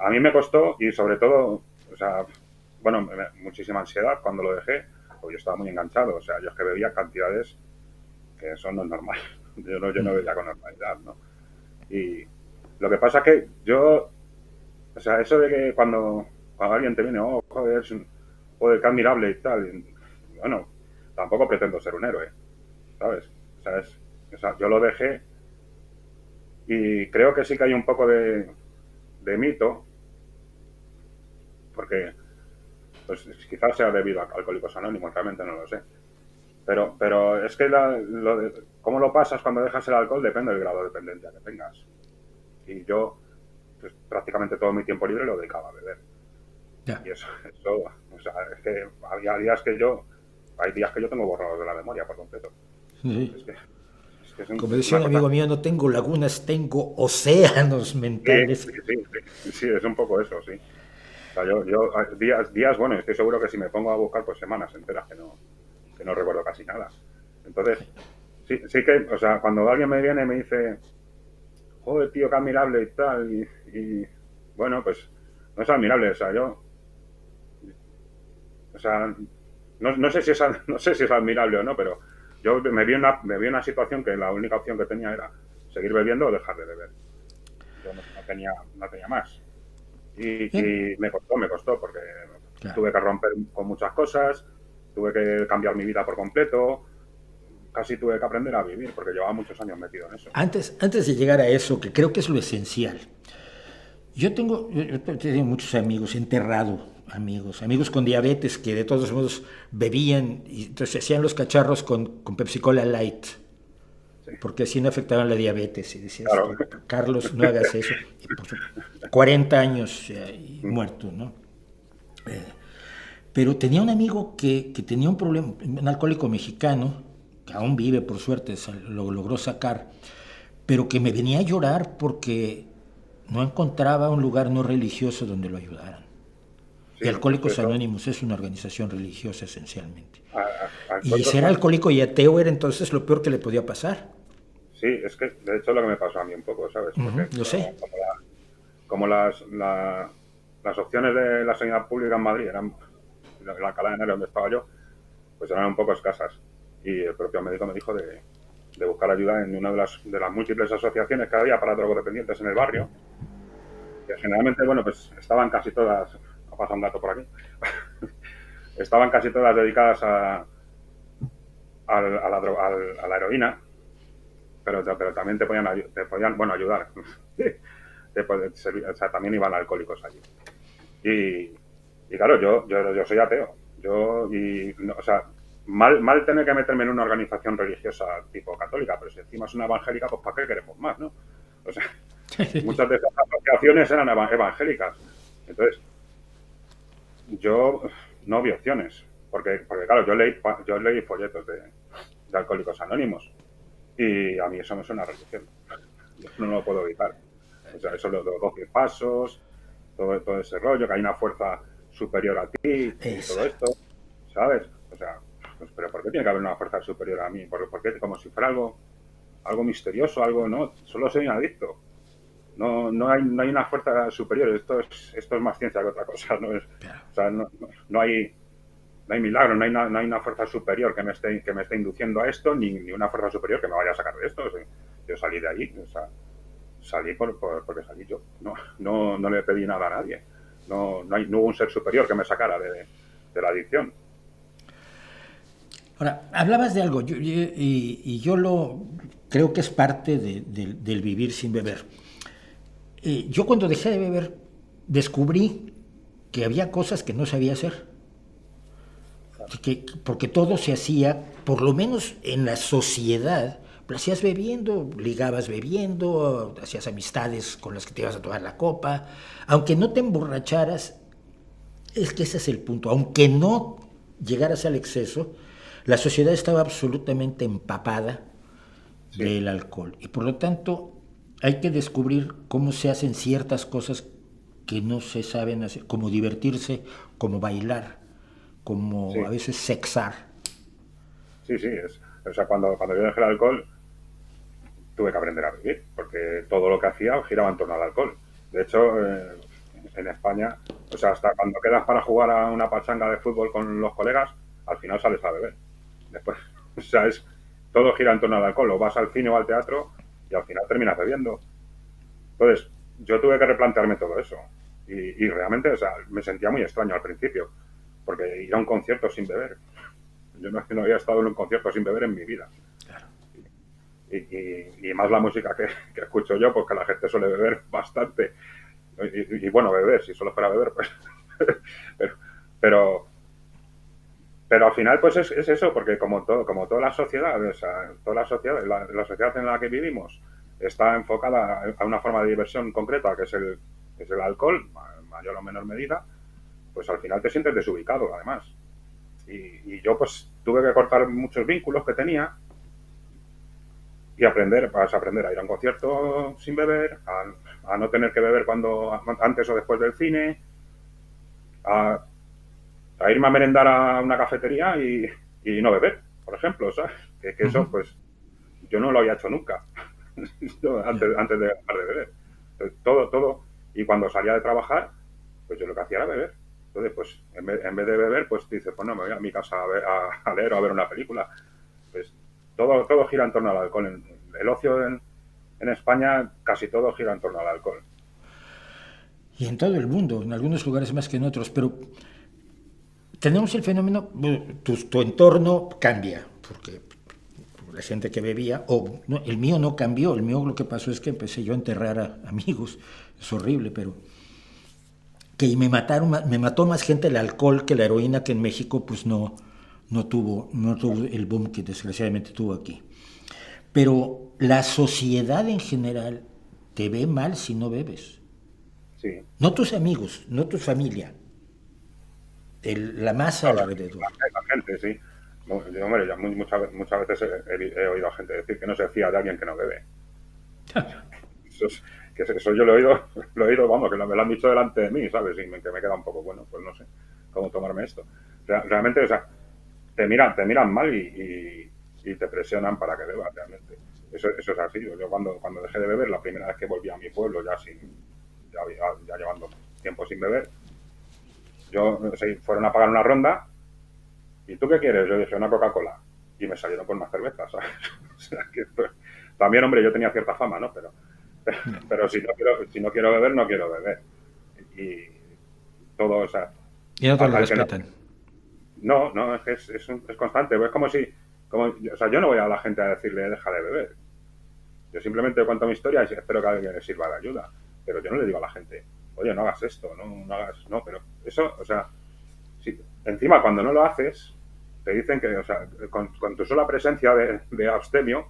A mí me costó y sobre todo, o sea, bueno, muchísima ansiedad cuando lo dejé, porque yo estaba muy enganchado. O sea, yo es que bebía cantidades que eso no es normal. Yo no bebía con normalidad, ¿no? Y lo que pasa es que yo, o sea, eso de que cuando alguien te viene, oh, joder, joder, qué admirable y tal, y, bueno, tampoco pretendo ser un héroe, ¿sabes? O sea, yo lo dejé y creo que sí que hay un poco de mito, porque pues quizás sea debido a Alcohólicos Anónimos, realmente no lo sé. Pero es que cómo lo pasas cuando dejas el alcohol depende del grado de dependencia que tengas. Y yo, pues, prácticamente todo mi tiempo libre lo dedicaba a beber. Ya. Y eso, o sea, es que hay días que yo tengo borrados de la memoria por completo. Sí. Es que como decía un amigo mío, no tengo lagunas, tengo océanos mentales. Sí, es un poco eso, sí. O sea, yo días, bueno, estoy seguro que si me pongo a buscar, pues semanas enteras que no recuerdo casi nada. Entonces, sí, sí que, o sea, cuando alguien me viene y me dice, joder, tío, qué admirable y tal, y bueno, pues no es admirable, o sea, yo, o sea, no sé si es, no sé si es admirable o no, pero yo me vi en una situación que la única opción que tenía era seguir bebiendo o dejar de beber. Yo no tenía más. Bien, Y me costó, porque claro. tuve que romper con muchas cosas, tuve que cambiar mi vida por completo, casi tuve que aprender a vivir, porque llevaba muchos años metido en eso. Antes de llegar a eso, que creo que es lo esencial, yo tengo muchos amigos, he enterrado amigos con diabetes que de todos modos bebían y entonces hacían los cacharros con Pepsi Cola Light, Sí, porque así no afectaban la diabetes. Y decías claro. tú, Carlos, no hagas eso. Y por 40 años y muerto, ¿no? Pero tenía un amigo que tenía un problema, un alcohólico mexicano, que aún vive por suerte, lo logró sacar, pero que me venía a llorar porque no encontraba un lugar no religioso donde lo ayudaran. Sí, Y es que Alcohólicos eso, Anónimos es una organización religiosa esencialmente. Y Alcohólicos ser Anónimos. alcohólico y ateo era entonces lo peor que le podía pasar. Sí, es que de hecho es lo que me pasó a mí un poco, ¿sabes? Porque Lo sé. como las opciones de la sanidad pública en Madrid eran, la Alcalá de Henares donde estaba yo, pues eran un poco escasas. Y el propio médico me dijo de buscar ayuda en una de las múltiples asociaciones que había para drogodependientes en el barrio, que generalmente, bueno, pues estaban casi todas, ha pasado un gato por aquí, estaban casi todas dedicadas a la heroína, pero también te podían, bueno, ayudar. O sea, también iban alcohólicos allí. Y claro, yo soy ateo. O sea, mal tener que meterme en una organización religiosa tipo católica, pero si encima es una evangélica, pues ¿para qué queremos más, no? O sea, muchas de esas asociaciones eran evangélicas. Entonces, yo no vi opciones, porque claro, yo leí folletos de Alcohólicos Anónimos y a mí eso me suena a religión. Yo no lo puedo evitar. O sea, eso los 12 pasos, todo ese rollo, que hay una fuerza superior a ti y Eso. todo esto, ¿sabes? O sea, pues, pero ¿por qué tiene que haber una fuerza superior a mí? ¿Por qué? Como si fuera algo misterioso, algo, no, solo soy un adicto. No hay una fuerza superior, esto es más ciencia que otra cosa, ¿no? O sea, no hay milagro, no hay una fuerza superior que me esté induciendo a esto, ni una fuerza superior que me vaya a sacar de esto. O sea, yo salí de allí, o sea, salí porque salí yo. No le pedí nada a nadie. No hubo un ser superior que me sacara de la adicción. Ahora, hablabas de algo, y yo lo creo que es parte del vivir sin beber. Yo cuando dejé de beber descubrí que había cosas que no sabía hacer. Porque todo se hacía, por lo menos en la sociedad, lo hacías bebiendo, ligabas bebiendo, hacías amistades con las que te ibas a tomar la copa. Aunque no te emborracharas, es que ese es el punto. Aunque no llegaras al exceso, la sociedad estaba absolutamente empapada Sí, del alcohol. Y por lo tanto, hay que descubrir cómo se hacen ciertas cosas que no se saben hacer, como divertirse, como bailar, como a sí, veces sexar. sí, sí. O sea, cuando yo dejé el alcohol, tuve que aprender a vivir, porque todo lo que hacía giraba en torno al alcohol. De hecho, en España, o sea, hasta cuando quedas para jugar a una pachanga de fútbol con los colegas, al final sales a beber. Después, o sea, todo gira en torno al alcohol. O vas al cine o al teatro y al final terminas bebiendo. Entonces, yo tuve que replantearme todo eso. Y realmente, o sea, me sentía muy extraño al principio, porque ir a un concierto sin beber. Yo no había estado en un concierto sin beber en mi vida. Y más la música que escucho yo, pues que la gente suele beber bastante. Bueno, beber, si solo fuera beber, pues. pero, pero, pero al final, pues es eso, porque como toda la sociedad, o sea, la sociedad en la que vivimos está enfocada a una forma de diversión concreta, que es el alcohol, en mayor o menor medida, pues al final te sientes desubicado, además. Y yo, pues, tuve que cortar muchos vínculos que tenía y aprender a ir a un concierto sin beber, a no tener que beber antes o después del cine, a, a irme a merendar a una cafetería y no beber, por ejemplo, ¿sabes? Que eso, pues, yo no lo había hecho nunca, antes de dejar de beber. Entonces, todo. Y cuando salía de trabajar, pues yo lo que hacía era beber. Entonces, pues en vez de beber, pues dices, pues no, me voy a mi casa a leer o a ver una película. Pues todo gira en torno al alcohol. El ocio en España, casi todo gira en torno al alcohol. Y en todo el mundo, en algunos lugares más que en otros, pero tenemos el fenómeno, tu entorno cambia, porque la gente que bebía, no, el mío no cambió, el mío lo que pasó es que empecé yo a enterrar a amigos, es horrible, pero que me mató más gente el alcohol que la heroína, que en México pues no tuvo el boom que desgraciadamente tuvo aquí. Pero la sociedad en general te ve mal si no bebes. Sí. No tus amigos, no tu familia, la masa alrededor. La gente, sí. Hombre, ya muchas veces he oído a gente decir que no se fía de alguien que no bebe. Eso yo lo he oído, vamos, que me lo han dicho delante de mí, ¿sabes? Y que me queda un poco, bueno, pues no sé cómo tomarme esto. Realmente, o sea, te miran mal y te presionan para que bebas, realmente. Eso es así. Yo cuando dejé de beber, la primera vez que volví a mi pueblo, ya llevando tiempo sin beber, fueron a pagar una ronda. ¿Y tú qué quieres? Yo dije, una Coca-Cola. Y me salieron con más cervezas, ¿sabes? O sea, que también, hombre, yo tenía cierta fama, ¿no? Pero si no quiero beber, no quiero beber. Y todo, o sea... Y no te lo respetan. No, es que es constante. Es como si... o sea, yo no voy a la gente a decirle, deja de beber. Yo simplemente cuento mi historia y espero que a alguien le sirva de ayuda. Pero yo no le digo a la gente, oye, no hagas esto, no hagas... No, pero eso, o sea... Encima, cuando no lo haces, te dicen que, o sea, con tu sola presencia de abstemio,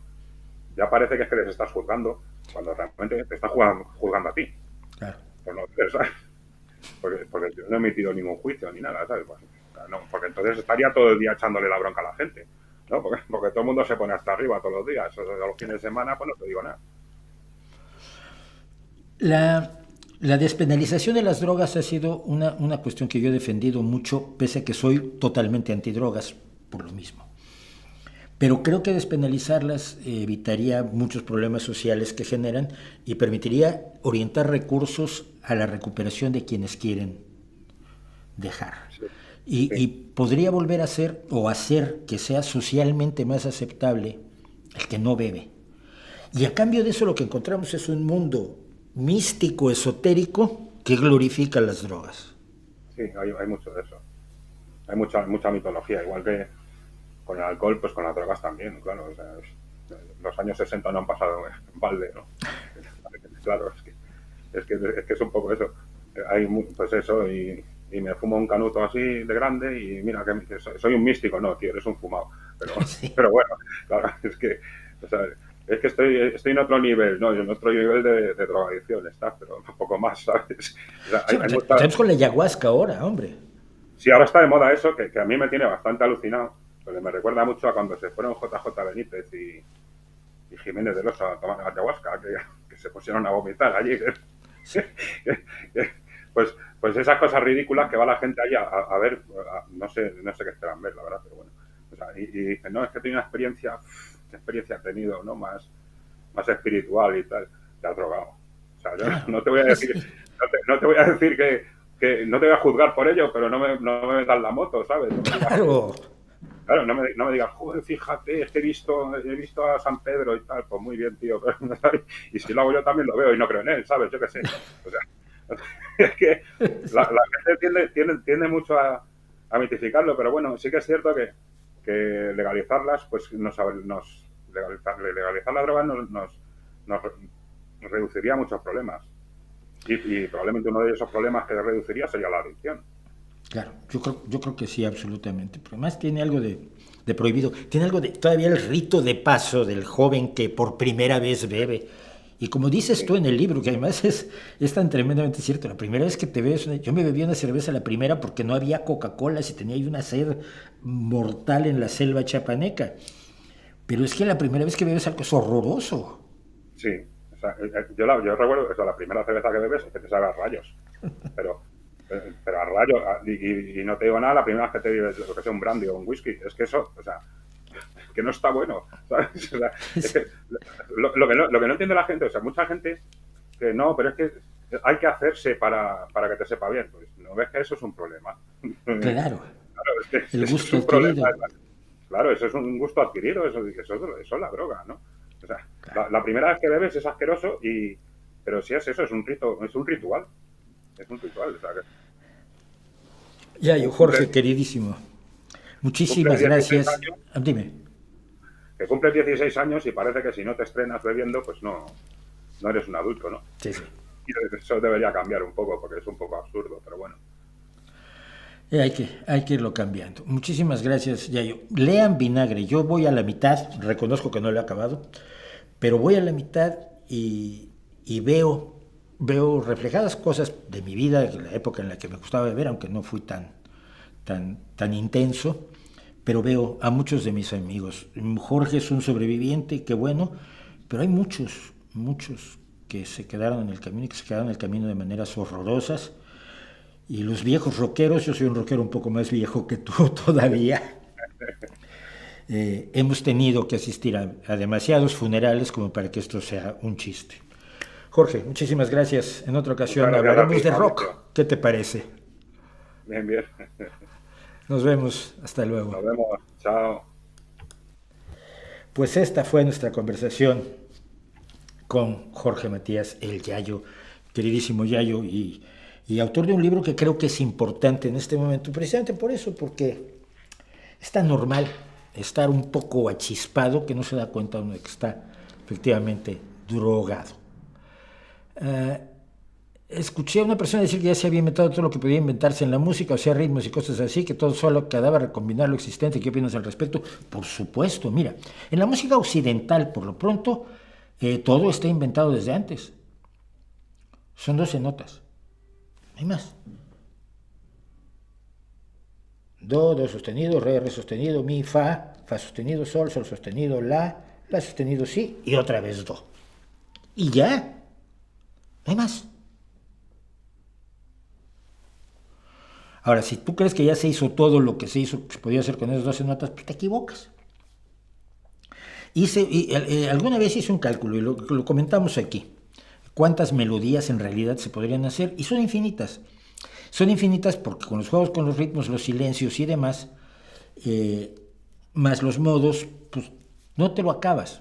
ya parece que es que les estás juzgando, cuando realmente te estás juzgando a ti. Claro. Pues no, ¿sabes? Porque yo no he emitido ningún juicio ni nada, ¿sabes? Pues, no, porque entonces estaría todo el día echándole la bronca a la gente, ¿no? Porque todo el mundo se pone hasta arriba todos los días. O sea, a los fines de semana, pues no te digo nada. La despenalización de las drogas ha sido una cuestión que yo he defendido mucho, pese a que soy totalmente antidrogas por lo mismo. Pero creo que despenalizarlas evitaría muchos problemas sociales que generan y permitiría orientar recursos a la recuperación de quienes quieren dejar. Sí. Y podría volver a hacer que sea socialmente más aceptable el que no bebe. Y a cambio de eso lo que encontramos es un mundo místico, esotérico, que glorifica las drogas. Sí, hay mucho de eso. Hay mucha mitología, igual que con el alcohol, pues con las drogas también, claro. O sea, los años 60 no han pasado en balde, ¿no? Claro, es que es un poco eso. Hay pues eso, y me fumo un canuto así de grande y mira, que soy un místico. No, tío, eres un fumado. Sí. Pero bueno, claro, es que, o sea, es que estoy en otro nivel, ¿no? Yo en otro nivel de drogadicción, pero un poco más, ¿sabes? O sea, estamos con la ayahuasca ahora, hombre. Sí, ahora está de moda eso, que a mí me tiene bastante alucinado, porque me recuerda mucho a cuando se fueron JJ Benítez y Jiménez del Oso a tomar ayahuasca, que se pusieron a vomitar allí. Pues esas cosas ridículas que va la gente allí a ver, no sé qué esperan ver, la verdad, pero bueno. O sea, y dicen, no, es que tengo una experiencia, ¿qué experiencia he tenido, no? Más espiritual y tal. Te has drogado. O sea, yo no te voy a decir, no te voy a decir que no te voy a juzgar por ello, pero no me metas la moto, ¿sabes? Claro, no me digas, joder, fíjate, es que he visto a San Pedro y tal, pues muy bien, tío, pero, y si lo hago yo también lo veo y no creo en él, ¿sabes? Yo qué sé. O sea, es que la gente tiende mucho a mitificarlo, pero bueno, sí que es cierto que legalizarlas, pues legalizar la droga nos reduciría muchos problemas. Y probablemente uno de esos problemas que reduciría sería la adicción. Claro, yo creo que sí, absolutamente. Pero además tiene algo de prohibido. Tiene algo de todavía el rito de paso del joven que por primera vez bebe. Y como dices tú en el libro, que además es tan tremendamente cierto, la primera vez que te bebes, yo me bebí una cerveza la primera porque no había Coca-Cola y tenía yo una sed mortal en la selva chapaneca. Pero es que la primera vez que bebes algo es horroroso. Sí, o sea, yo recuerdo, o sea, la primera cerveza que bebes es que te sabe a rayos. Pero a rayos, y no te digo nada, la primera vez que te bebes lo que sea un brandy o un whisky, es que eso, o sea, que no está bueno, ¿sabes? O sea, es que lo que no entiende la gente, o sea, mucha gente que no, pero es que hay que hacerse para que te sepa bien. Pues no ves que eso es un problema. Claro, Claro, es que el eso es gusto un problema. adquirido. Claro, eso es un gusto adquirido, eso es la droga, ¿no? O sea, Claro. la primera vez que bebes es asqueroso pero si es eso, es un ritual. Es un ritual, o sea, Yayo, Jorge, cumples, queridísimo, cumples muchísimas 16 gracias. años, Dime. que cumples 16 años y parece que si no te estrenas bebiendo, pues no eres un adulto, ¿no? Sí, sí. Y eso debería cambiar un poco, porque es un poco absurdo, pero bueno. Hay que irlo cambiando. Muchísimas gracias, Yayo. Lean Vinagre. Yo voy a la mitad, reconozco que no lo he acabado, pero voy a la mitad y veo reflejadas cosas de mi vida, de la época en la que me gustaba beber, aunque no fui tan intenso, pero veo a muchos de mis amigos. Jorge es un sobreviviente, qué bueno, pero hay muchos que se quedaron en el camino y que se quedaron en el camino de maneras horrorosas. Y los viejos rockeros, yo soy un rockero un poco más viejo que tú todavía, hemos tenido que asistir a demasiados funerales como para que esto sea un chiste. Jorge, muchísimas gracias. En otra ocasión Muchas gracias a hablaremos ti, de rock. Mauricio. ¿Qué te parece? Bien, bien. Nos vemos. Hasta luego. Nos vemos. Chao. Pues esta fue nuestra conversación con Jorge Matías, el Yayo, queridísimo Yayo, y autor de un libro que creo que es importante en este momento, precisamente por eso, porque es tan normal estar un poco achispado que no se da cuenta uno de que está efectivamente drogado. Escuché a una persona decir que ya se había inventado todo lo que podía inventarse en la música, o sea, ritmos y cosas así, que todo solo quedaba recombinar lo existente. ¿Qué opinas al respecto? Por supuesto, mira, en la música occidental, por lo pronto, todo está inventado desde antes. Son 12 notas, no hay más. Do, do sostenido, re sostenido, mi, fa sostenido, sol sostenido, la sostenido, si, y otra vez do. Y ya, no hay más. Ahora, si tú crees que ya se hizo todo lo que se podía hacer con esas 12 notas, pues te equivocas. Alguna vez hice un cálculo y lo comentamos aquí. ¿Cuántas melodías en realidad se podrían hacer? Y son infinitas. Son infinitas porque con los juegos con los ritmos, los silencios y demás, más los modos, pues no te lo acabas.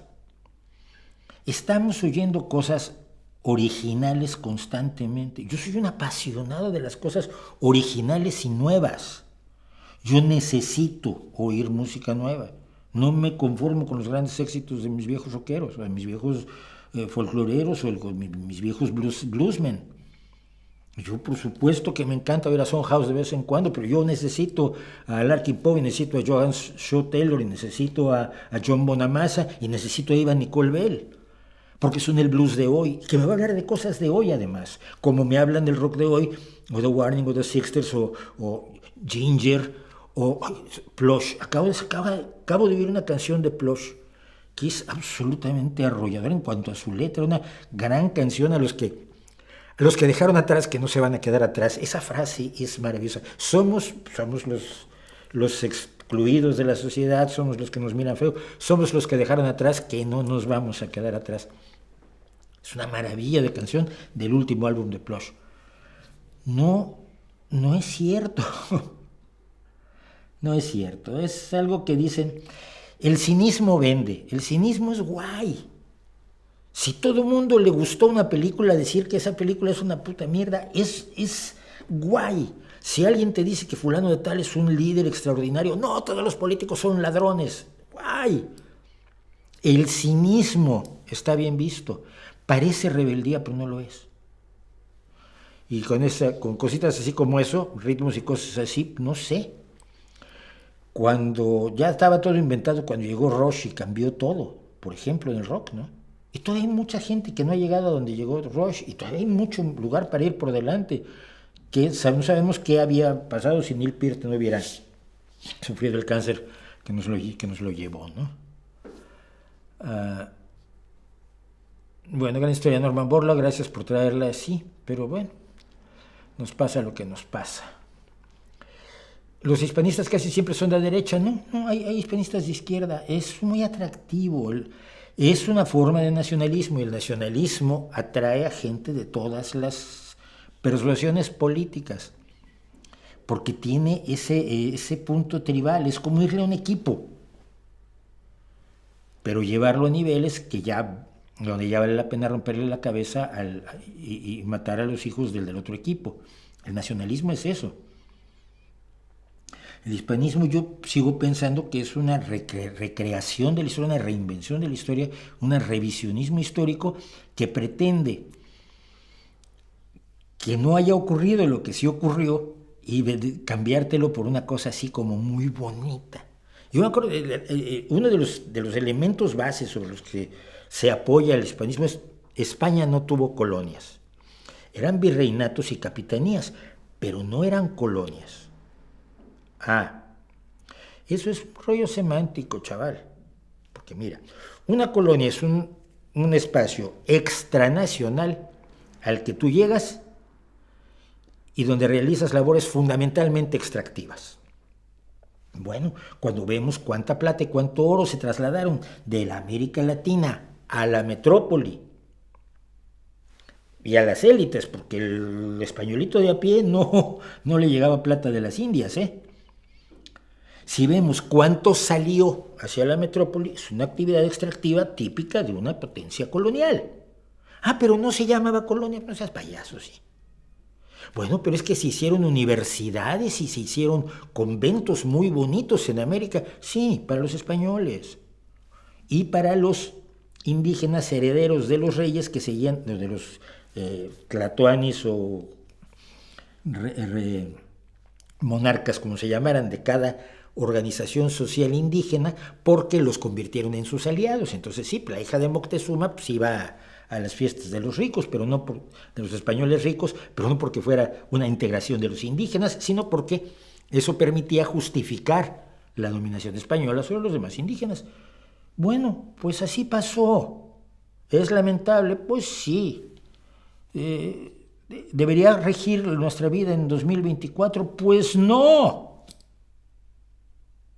Estamos oyendo cosas originales constantemente. Yo soy un apasionado de las cosas originales y nuevas. Yo necesito oír música nueva. No me conformo con los grandes éxitos de mis viejos rockeros, o de mis viejos folcloreros, o mis viejos bluesmen. Yo, por supuesto que me encanta ver a Sondheim de vez en cuando, pero yo necesito a Larky Poe, y necesito a Johann Shaw Taylor, y necesito a John Bonamassa, y necesito a Ivan Nicole Bell, porque son el blues de hoy, que me va a hablar de cosas de hoy además, como me hablan del rock de hoy, o The Warning, o The Sixters, o Ginger, o Plush. Acabo de oír una canción de Plush que es absolutamente arrolladora en cuanto a su letra, una gran canción a los que dejaron atrás, que no se van a quedar atrás. Esa frase es maravillosa. Somos los excluidos de la sociedad, somos los que nos miran feo, somos los que dejaron atrás, que no nos vamos a quedar atrás. Es una maravilla de canción del último álbum de Plush. No es cierto. No es cierto. Es algo que dicen, el cinismo vende, el cinismo es guay. Si todo el mundo le gustó una película, decir que esa película es una puta mierda, es guay. Si alguien te dice que fulano de tal es un líder extraordinario, no, todos los políticos son ladrones, guay. El cinismo está bien visto. Parece rebeldía, pero no lo es. Y con cositas así como eso, ritmos y cosas así, no sé. Cuando ya estaba todo inventado, cuando llegó Rush y cambió todo, por ejemplo, en el rock, ¿no? Y todavía hay mucha gente que no ha llegado a donde llegó Rush, y todavía hay mucho lugar para ir por delante, que no sabemos qué había pasado si Neil Peart no hubiera sufrido el cáncer que nos lo llevó, ¿no? Bueno, gran historia, Norman Borlaug, gracias por traerla así, pero bueno, nos pasa lo que nos pasa. los hispanistas casi siempre son de derecha. No, no, hay hispanistas de izquierda. Es muy atractivo. Es una forma de nacionalismo y el nacionalismo atrae a gente de todas las persuasiones políticas porque tiene ese punto tribal. Es como irle a un equipo, pero llevarlo a niveles donde ya vale la pena romperle la cabeza y matar a los hijos del otro equipo. El nacionalismo es eso. El hispanismo yo sigo pensando que es una recreación de la historia, una reinvención de la historia, un revisionismo histórico que pretende que no haya ocurrido lo que sí ocurrió y cambiártelo por una cosa así como muy bonita. Yo me acuerdo, uno de los elementos bases sobre los que se apoya el hispanismo es España no tuvo colonias. Eran virreinatos y capitanías, pero no eran colonias. Eso es un rollo semántico, chaval. Porque mira, una colonia es un espacio extranacional al que tú llegas y donde realizas labores fundamentalmente extractivas. Bueno, cuando vemos cuánta plata y cuánto oro se trasladaron de la América Latina a la metrópoli y a las élites, porque el españolito de a pie no le llegaba plata de las Indias, Si vemos cuánto salió hacia la metrópoli, es una actividad extractiva típica de una potencia colonial. Pero no se llamaba colonia, no seas payaso, sí. Bueno, pero es que se hicieron universidades y se hicieron conventos muy bonitos en América, sí, para los españoles y para los indígenas herederos de los reyes que seguían, de los tlatoanis o monarcas, como se llamaran, de cada organización social indígena, porque los convirtieron en sus aliados. Entonces sí, la hija de Moctezuma pues iba a las fiestas de los ricos, pero no de los españoles ricos, pero no porque fuera una integración de los indígenas, sino porque eso permitía justificar la dominación española sobre los demás indígenas. Bueno, pues así pasó. ¿Es lamentable? Pues sí. ¿Debería regir nuestra vida en 2024? Pues no.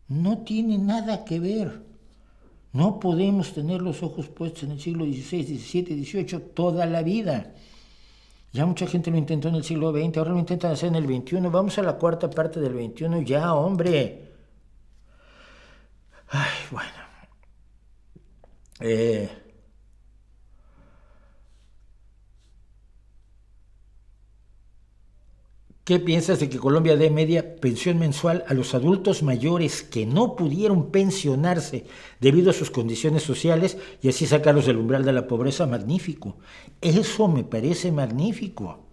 No tiene nada que ver. No podemos tener los ojos puestos en el siglo XVI, XVII, XVIII toda la vida. Ya mucha gente lo intentó en el siglo XX, ahora lo intentan hacer en el XXI. Vamos a la cuarta parte del XXI ya, hombre. Bueno. ¿Qué piensas de que Colombia dé media pensión mensual a los adultos mayores que no pudieron pensionarse debido a sus condiciones sociales y así sacarlos del umbral de la pobreza? Magnífico. Eso me parece magnífico.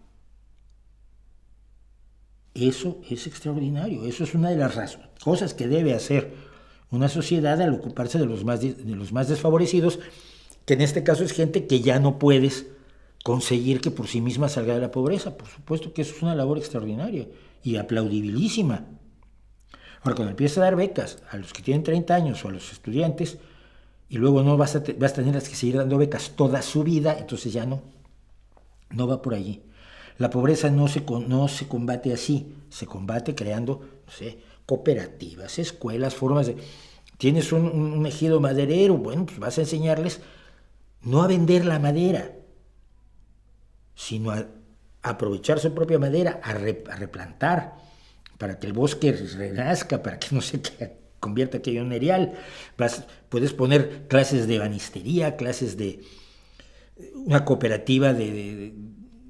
Eso es extraordinario. Eso es una de las cosas que debe hacer una sociedad al ocuparse de los más desfavorecidos, que en este caso es gente que ya no puedes conseguir que por sí misma salga de la pobreza. Por supuesto que eso es una labor extraordinaria y aplaudibilísima. Ahora, cuando empiezas a dar becas a los que tienen 30 años o a los estudiantes, y luego no vas a tener que seguir dando becas toda su vida, entonces ya no va por allí. La pobreza no se combate así, se combate creando, cooperativas, escuelas, formas de... Tienes un ejido maderero, bueno, pues vas a enseñarles no a vender la madera, sino a aprovechar su propia madera, a replantar, para que el bosque renazca, para que no se convierta aquello en cereal. Puedes poner clases de ebanistería, clases de una cooperativa de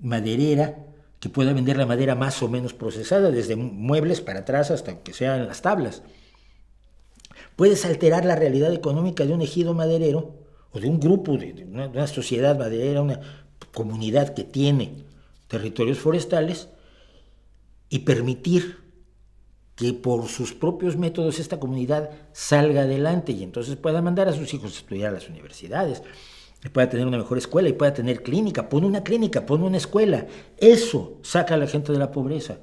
maderera que pueda vender la madera más o menos procesada, desde muebles para atrás hasta que sean las tablas. Puedes alterar la realidad económica de un ejido maderero o de un grupo, de una sociedad maderera, una comunidad que tiene territorios forestales, y permitir que por sus propios métodos esta comunidad salga adelante y entonces pueda mandar a sus hijos a estudiar a las universidades, y pueda tener una mejor escuela y pueda tener clínica. Pon una clínica, pon una escuela. Eso saca a la gente de la pobreza.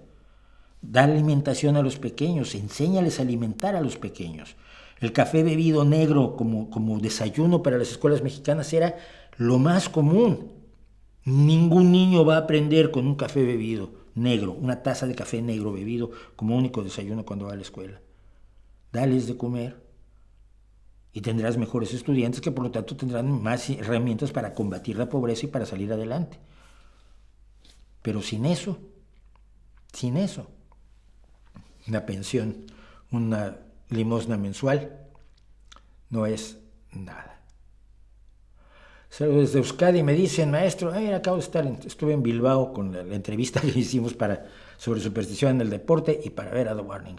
Da alimentación a los pequeños, enséñales a alimentar a los pequeños. El café bebido negro como desayuno para las escuelas mexicanas era lo más común. Ningún niño va a aprender con un café bebido. negro, una taza de café negro bebido como único desayuno cuando va a la escuela. Dales de comer y tendrás mejores estudiantes que por lo tanto tendrán más herramientas para combatir la pobreza y para salir adelante. Pero sin eso, una pensión, una limosna mensual, no es nada. Saludos desde Euskadi, me dicen, maestro, acabo de estar, estuve en Bilbao con la entrevista que hicimos sobre superstición en el deporte y para ver a The Warning.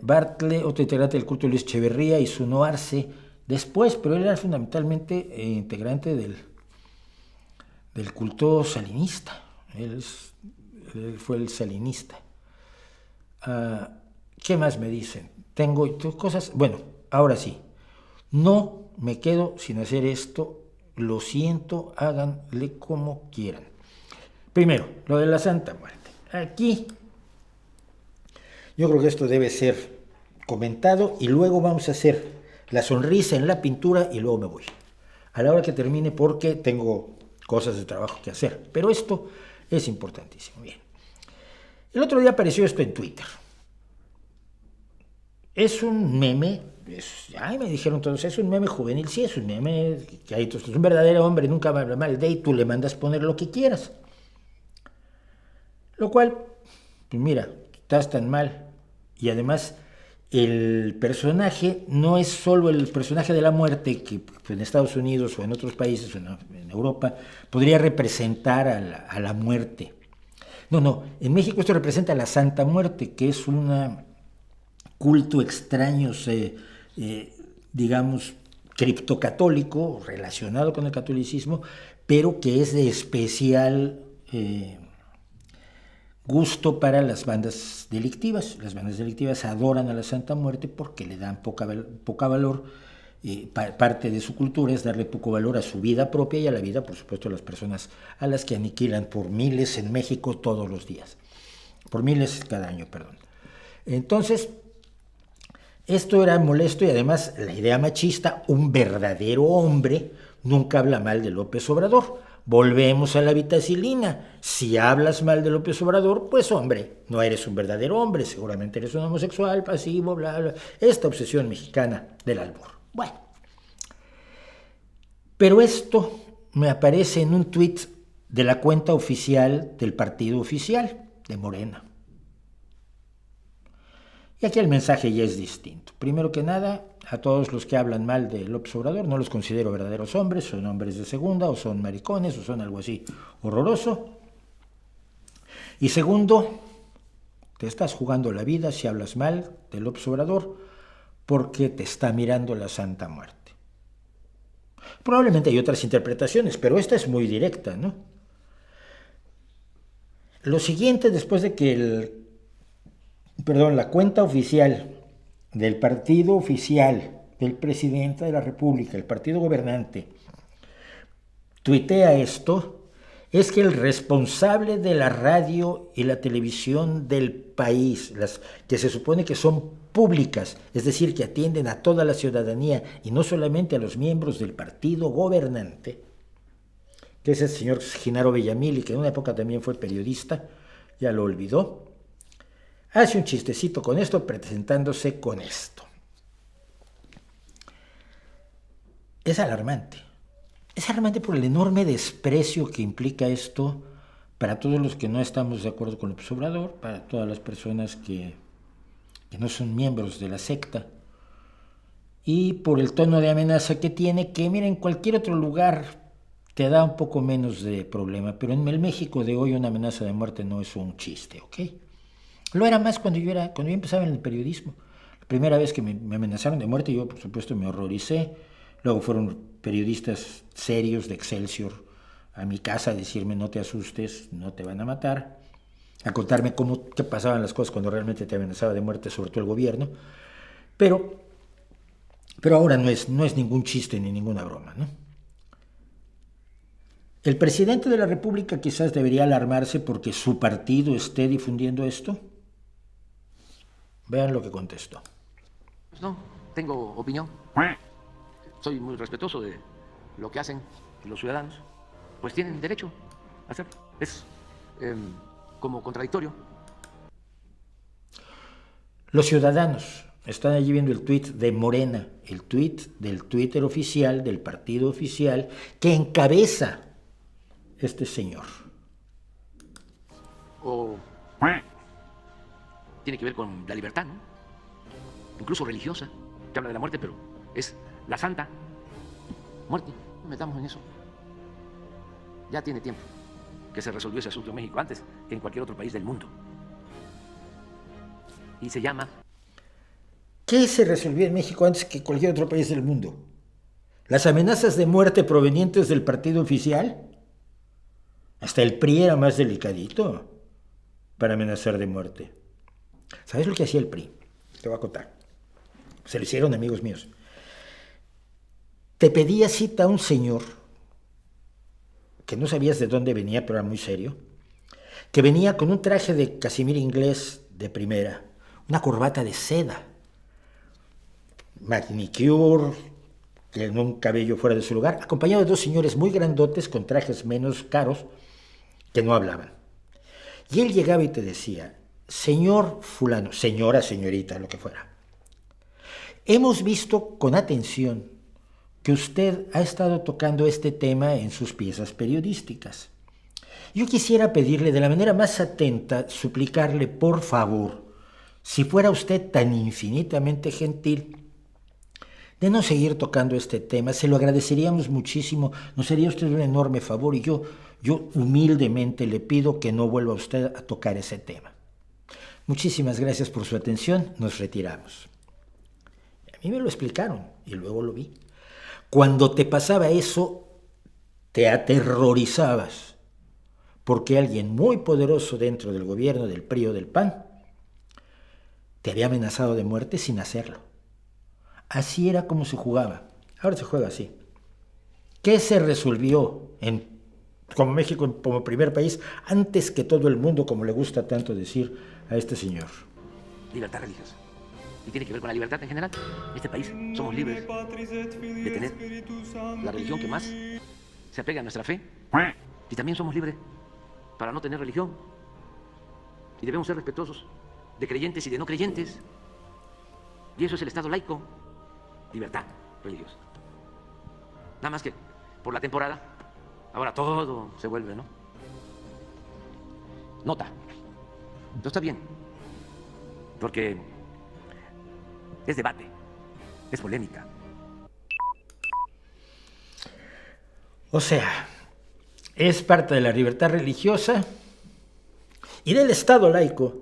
Bartle, otro integrante del culto Luis Echeverría, y su no arce después, pero él era fundamentalmente integrante del culto salinista. Él fue el salinista. ¿Qué más me dicen? Tengo cosas. Bueno, ahora sí. No me quedo sin hacer esto. Lo siento, háganle como quieran. Primero, lo de la Santa Muerte. Aquí, yo creo que esto debe ser comentado y luego vamos a hacer la sonrisa en la pintura y luego me voy. A la hora que termine porque tengo cosas de trabajo que hacer. Pero esto es importantísimo. Bien. El otro día apareció esto en Twitter. Es un meme, me dijeron todos, es un meme juvenil. Sí, es un meme, que hay, es un verdadero hombre, nunca va a hablar mal de, y tú le mandas poner lo que quieras. Lo cual, pues mira, estás tan mal. Y además, el personaje no es solo el personaje de la muerte, que en Estados Unidos o en otros países, o en Europa, podría representar a la muerte. No, en México esto representa a la Santa Muerte, que es un culto extraño, digamos, criptocatólico, relacionado con el catolicismo, pero que es de especial gusto para las bandas delictivas. Las bandas delictivas adoran a la Santa Muerte porque le dan poca valor. Parte de su cultura es darle poco valor a su vida propia y a la vida, por supuesto, de las personas a las que aniquilan por miles en México todos los días. Por miles cada año, perdón. Entonces, esto era molesto y además la idea machista, un verdadero hombre nunca habla mal de López Obrador. Volvemos a la vitacilina. Si hablas mal de López Obrador, pues hombre, no eres un verdadero hombre, seguramente eres un homosexual, pasivo, bla, bla. Esta obsesión mexicana del albur. Bueno, pero esto me aparece en un tuit de la cuenta oficial del partido oficial de Morena. Y aquí el mensaje ya es distinto. Primero que nada, a todos los que hablan mal de López Obrador no los considero verdaderos hombres, son hombres de segunda, o son maricones, o son algo así horroroso. Y segundo, te estás jugando la vida si hablas mal de López Obrador porque te está mirando la Santa Muerte. Probablemente hay otras interpretaciones, pero esta es muy directa, ¿no? Lo siguiente, después de que la cuenta oficial del partido oficial del presidente de la República, el partido gobernante, tuitea esto, es que el responsable de la radio y la televisión del país, las que se supone que son públicas, es decir, que atienden a toda la ciudadanía y no solamente a los miembros del partido gobernante, que es el señor Genaro Bellamil, y que en una época también fue periodista, ya lo olvidó, hace un chistecito con esto, presentándose con esto. Es alarmante. Es alarmante por el enorme desprecio que implica esto para todos los que no estamos de acuerdo con López Obrador, para todas las personas que no son miembros de la secta, y por el tono de amenaza que tiene, que mira, en cualquier otro lugar te da un poco menos de problema, pero en el México de hoy una amenaza de muerte no es un chiste, ¿ok? Lo era más cuando yo empezaba en el periodismo. La primera vez que me amenazaron de muerte, yo por supuesto me horroricé. Luego fueron periodistas serios de Excelsior a mi casa a decirme no te asustes, no te van a matar, a contarme qué pasaban las cosas cuando realmente te amenazaba de muerte, sobre todo el gobierno. Pero ahora no es ningún chiste ni ninguna broma, ¿no? ¿El presidente de la República quizás debería alarmarse porque su partido esté difundiendo esto? Vean lo que contestó. Pues no, tengo opinión. Soy muy respetuoso de lo que hacen los ciudadanos. Pues tienen derecho a hacerlo. Es como contradictorio. Los ciudadanos están allí viendo el tuit de Morena, el tuit del Twitter oficial, del partido oficial, que encabeza este señor. O tiene que ver con la libertad, ¿no? Incluso religiosa, que habla de la muerte, pero es la santa muerte. No metamos en eso. Ya tiene tiempo que se resolvió ese asunto en México antes que en cualquier otro país del mundo. Y se llama... ¿Qué se resolvió en México antes que cualquier otro país del mundo? ¿Las amenazas de muerte provenientes del partido oficial? Hasta el PRI era más delicadito para amenazar de muerte. ¿Sabes lo que hacía el PRI? Te voy a contar. Se lo hicieron amigos míos. Te pedía cita a un señor que no sabías de dónde venía, pero era muy serio, que venía con un traje de casimir inglés de primera, una corbata de seda, manicure, con un cabello fuera de su lugar, acompañado de dos señores muy grandotes con trajes menos caros que no hablaban. Y él llegaba y te decía: señor fulano, señora, señorita, lo que fuera, hemos visto con atención que usted ha estado tocando este tema en sus piezas periodísticas. Yo quisiera pedirle de la manera más atenta, suplicarle, por favor, si fuera usted tan infinitamente gentil, de no seguir tocando este tema. Se lo agradeceríamos muchísimo, nos haría usted un enorme favor, y yo humildemente le pido que no vuelva usted a tocar ese tema. Muchísimas gracias por su atención, nos retiramos. A mí me lo explicaron y luego lo vi. Cuando te pasaba eso, te aterrorizabas, porque alguien muy poderoso dentro del gobierno del PRI o del PAN te había amenazado de muerte sin hacerlo. Así era como se jugaba. Ahora se juega así. ¿Qué se resolvió como México, como primer país, antes que todo el mundo, como le gusta tanto decir a este señor? Libertad religiosa. Y tiene que ver con la libertad en general. En este país somos libres de tener la religión que más se apega a nuestra fe. Y también somos libres para no tener religión. Y debemos ser respetuosos de creyentes y de no creyentes. Y eso es el Estado laico. Libertad religiosa. Nada más que por la temporada, ahora todo se vuelve, ¿no? Nota. Esto está bien. Porque es debate, es polémica. O sea, es parte de la libertad religiosa y del Estado laico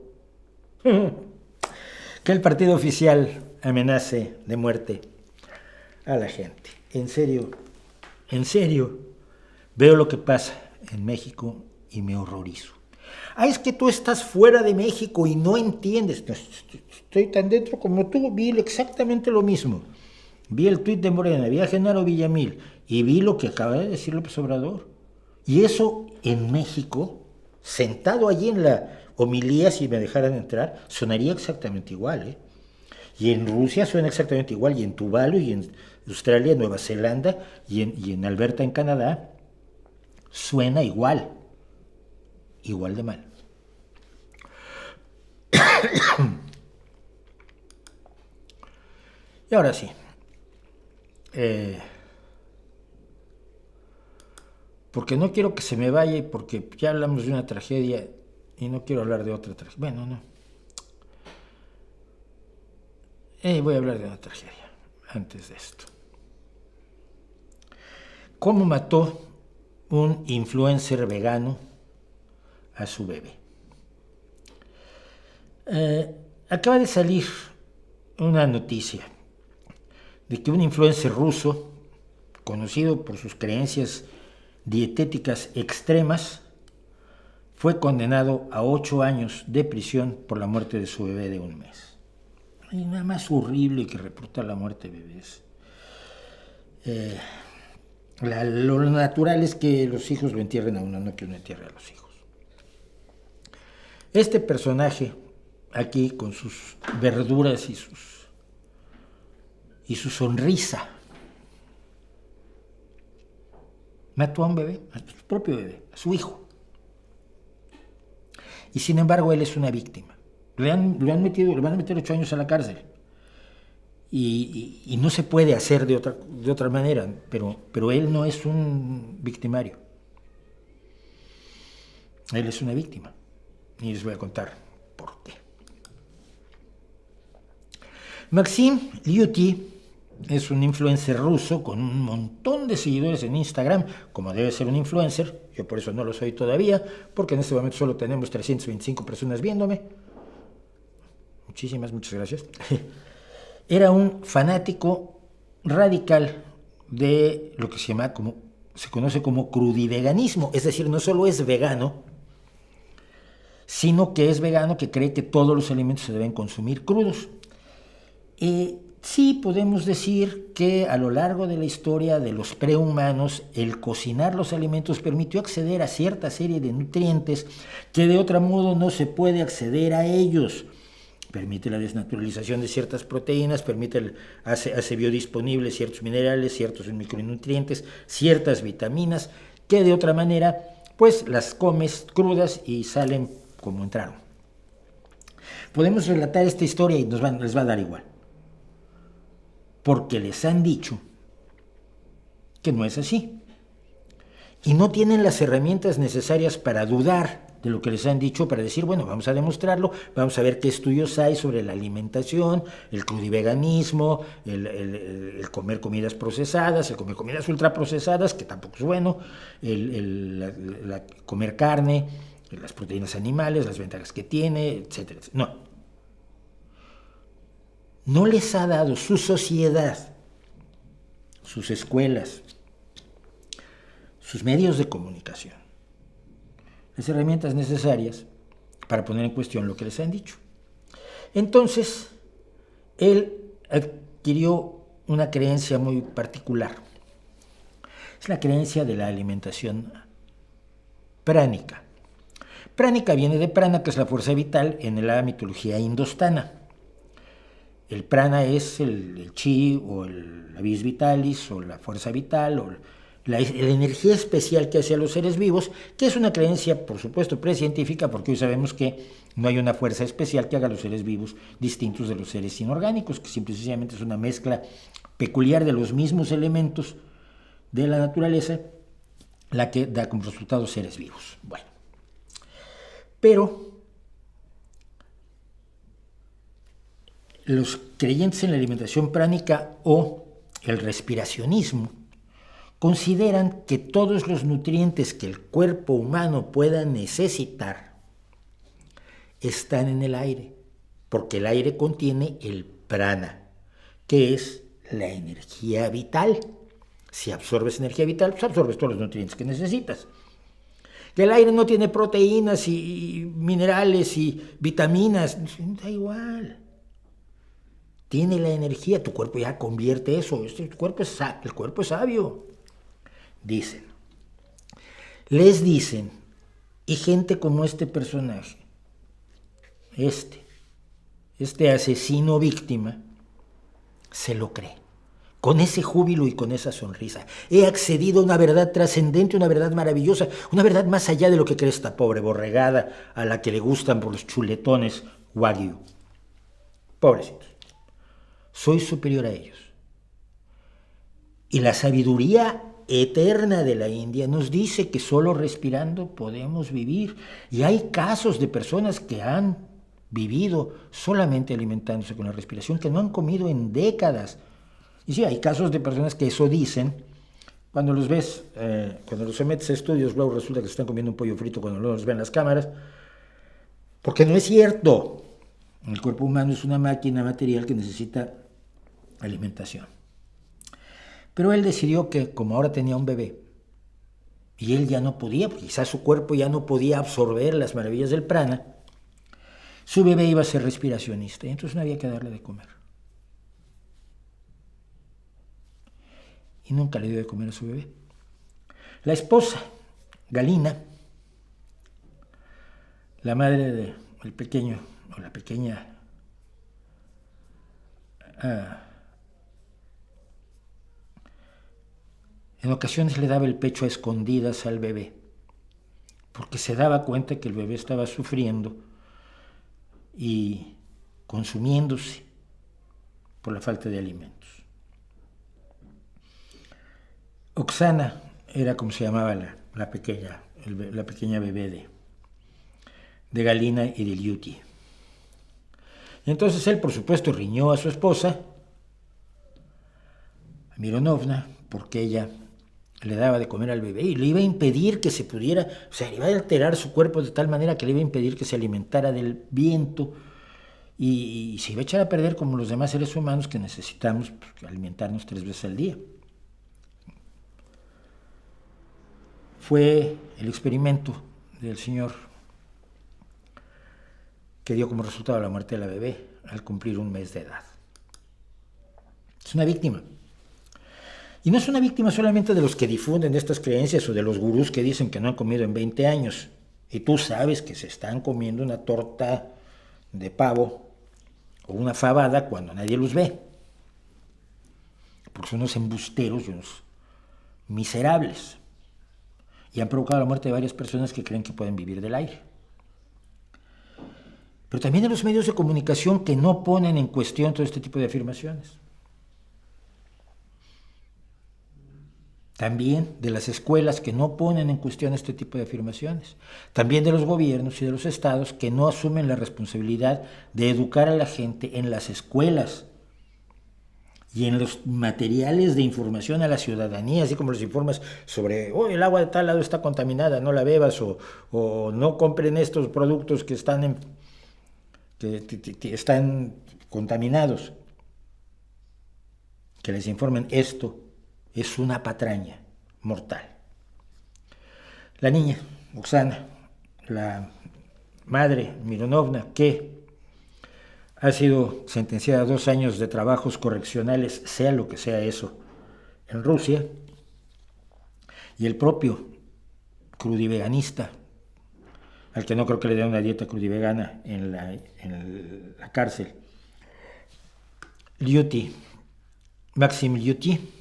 que el partido oficial amenace de muerte a la gente. En serio, veo lo que pasa en México y me horrorizo. Ah, es que tú estás fuera de México y no entiendes. No, estoy tan dentro como tú. Vi exactamente lo mismo. Vi el tuit de Morena, vi a Genaro Villamil y vi lo que acaba de decir López Obrador. Y eso en México, sentado allí en la homilía, si me dejaran entrar, sonaría exactamente igual, ¿eh? Y en Rusia suena exactamente igual, y en Tuvalu, y en Australia, Nueva Zelanda, y en Alberta, en Canadá, suena igual de mal. Y ahora sí, porque no quiero que se me vaya y porque ya hablamos de una tragedia y no quiero hablar de otra tragedia. Bueno, no. Voy a hablar de una tragedia antes de esto. ¿Cómo mató un influencer vegano a su bebé? Acaba de salir una noticia de que un influencer ruso, conocido por sus creencias dietéticas extremas, fue condenado a 8 años de prisión por la muerte de su bebé de 1 mes. Y nada más horrible que reportar la muerte de bebés. Lo natural es que los hijos lo entierren a uno, no que uno entierre a los hijos. Este personaje aquí, con sus verduras y su sonrisa, mató a un bebé, a su propio bebé, a su hijo. Y sin embargo, él es una víctima. Le van a meter 8 años a la cárcel. Y no se puede hacer de otra manera, pero él no es un victimario. Él es una víctima. Y les voy a contar por qué. Maxim Liuty es un influencer ruso con un montón de seguidores en Instagram, como debe ser un influencer. Yo por eso no lo soy todavía, porque en este momento solo tenemos 325 personas viéndome. Muchas gracias. Era un fanático radical de lo que se conoce como crudiveganismo, es decir, no solo es vegano, sino que es vegano que cree que todos los alimentos se deben consumir crudos. Sí podemos decir que a lo largo de la historia de los prehumanos, el cocinar los alimentos permitió acceder a cierta serie de nutrientes que de otro modo no se puede acceder a ellos. Permite la desnaturalización de ciertas proteínas, hace biodisponibles ciertos minerales, ciertos micronutrientes, ciertas vitaminas, que de otra manera, pues las comes crudas y salen como entraron. Podemos relatar esta historia y les va a dar igual, porque les han dicho que no es así. Y no tienen las herramientas necesarias para dudar de lo que les han dicho, para decir, bueno, vamos a demostrarlo, vamos a ver qué estudios hay sobre la alimentación, el crudiveganismo, el comer comidas procesadas, el comer comidas ultraprocesadas, que tampoco es bueno, comer carne, las proteínas animales, las ventajas que tiene, etcétera. No les ha dado su sociedad, sus escuelas, sus medios de comunicación, las herramientas necesarias para poner en cuestión lo que les han dicho. Entonces, él adquirió una creencia muy particular. Es la creencia de la alimentación pránica. Pránica viene de prana, que es la fuerza vital en la mitología indostana. El prana es el chi o la vis vitalis o la fuerza vital o la energía especial que hace a los seres vivos, que es una creencia, por supuesto, precientífica, porque hoy sabemos que no hay una fuerza especial que haga a los seres vivos distintos de los seres inorgánicos, que simple y sencillamente es una mezcla peculiar de los mismos elementos de la naturaleza, la que da como resultado seres vivos. Bueno, pero los creyentes en la alimentación pránica o el respiracionismo consideran que todos los nutrientes que el cuerpo humano pueda necesitar están en el aire, porque el aire contiene el prana, que es la energía vital. Si absorbes energía vital, pues absorbes todos los nutrientes que necesitas. Que el aire no tiene proteínas y minerales y vitaminas, da igual. Tiene la energía, tu cuerpo ya convierte eso, el cuerpo es sabio. Les dicen, y gente como este personaje, este asesino víctima, se lo cree, con ese júbilo y con esa sonrisa. He accedido a una verdad trascendente, una verdad maravillosa, una verdad más allá de lo que cree esta pobre borregada a la que le gustan por los chuletones wagyu. Pobrecitos, soy superior a ellos. Y la sabiduría eterna de la India nos dice que solo respirando podemos vivir. Y hay casos de personas que han vivido solamente alimentándose con la respiración, que no han comido en décadas. Y sí, hay casos de personas que eso dicen. Cuando los ves, cuando los sometes a estudios, luego resulta que se están comiendo un pollo frito cuando no los ven las cámaras, porque no es cierto. El cuerpo humano es una máquina material que necesita alimentación. Pero él decidió que, como ahora tenía un bebé, y él ya no podía, quizás su cuerpo ya no podía absorber las maravillas del prana, su bebé iba a ser respiracionista, y entonces no había que darle de comer. Y nunca le dio de comer a su bebé. La esposa, Galina, la madre del pequeño, o la pequeña, en ocasiones le daba el pecho a escondidas al bebé porque se daba cuenta que el bebé estaba sufriendo y consumiéndose por la falta de alimentos. Oksana era como se llamaba la pequeña bebé de Galina y de Liuti. Y entonces él, por supuesto, riñó a su esposa, a Mironovna, porque ella le daba de comer al bebé y le iba a impedir que se pudiera, o sea, le iba a alterar su cuerpo de tal manera que le iba a impedir que se alimentara del viento y se iba a echar a perder como los demás seres humanos que necesitamos pues, alimentarnos 3 veces al día. Fue el experimento del señor que dio como resultado la muerte de la bebé al cumplir 1 mes de edad. Es una víctima. Y no es una víctima solamente de los que difunden estas creencias o de los gurús que dicen que no han comido en 20 años. Y tú sabes que se están comiendo una torta de pavo o una fabada cuando nadie los ve. Porque son unos embusteros y unos miserables. Y han provocado la muerte de varias personas que creen que pueden vivir del aire. Pero también de los medios de comunicación que no ponen en cuestión todo este tipo de afirmaciones. También de las escuelas que no ponen en cuestión este tipo de afirmaciones. También de los gobiernos y de los estados que no asumen la responsabilidad de educar a la gente en las escuelas y en los materiales de información a la ciudadanía, así como los informes sobre el agua de tal lado está contaminada, no la bebas, o no compren estos productos que están están contaminados. Que les informen esto es una patraña mortal. La niña, Oksana, la madre, Mironovna, que ha sido sentenciada a 2 años de trabajos correccionales, sea lo que sea eso, en Rusia, y el propio crudiveganista, al que no creo que le den una dieta crudivegana en la cárcel, Liuti, Maxim Liuti,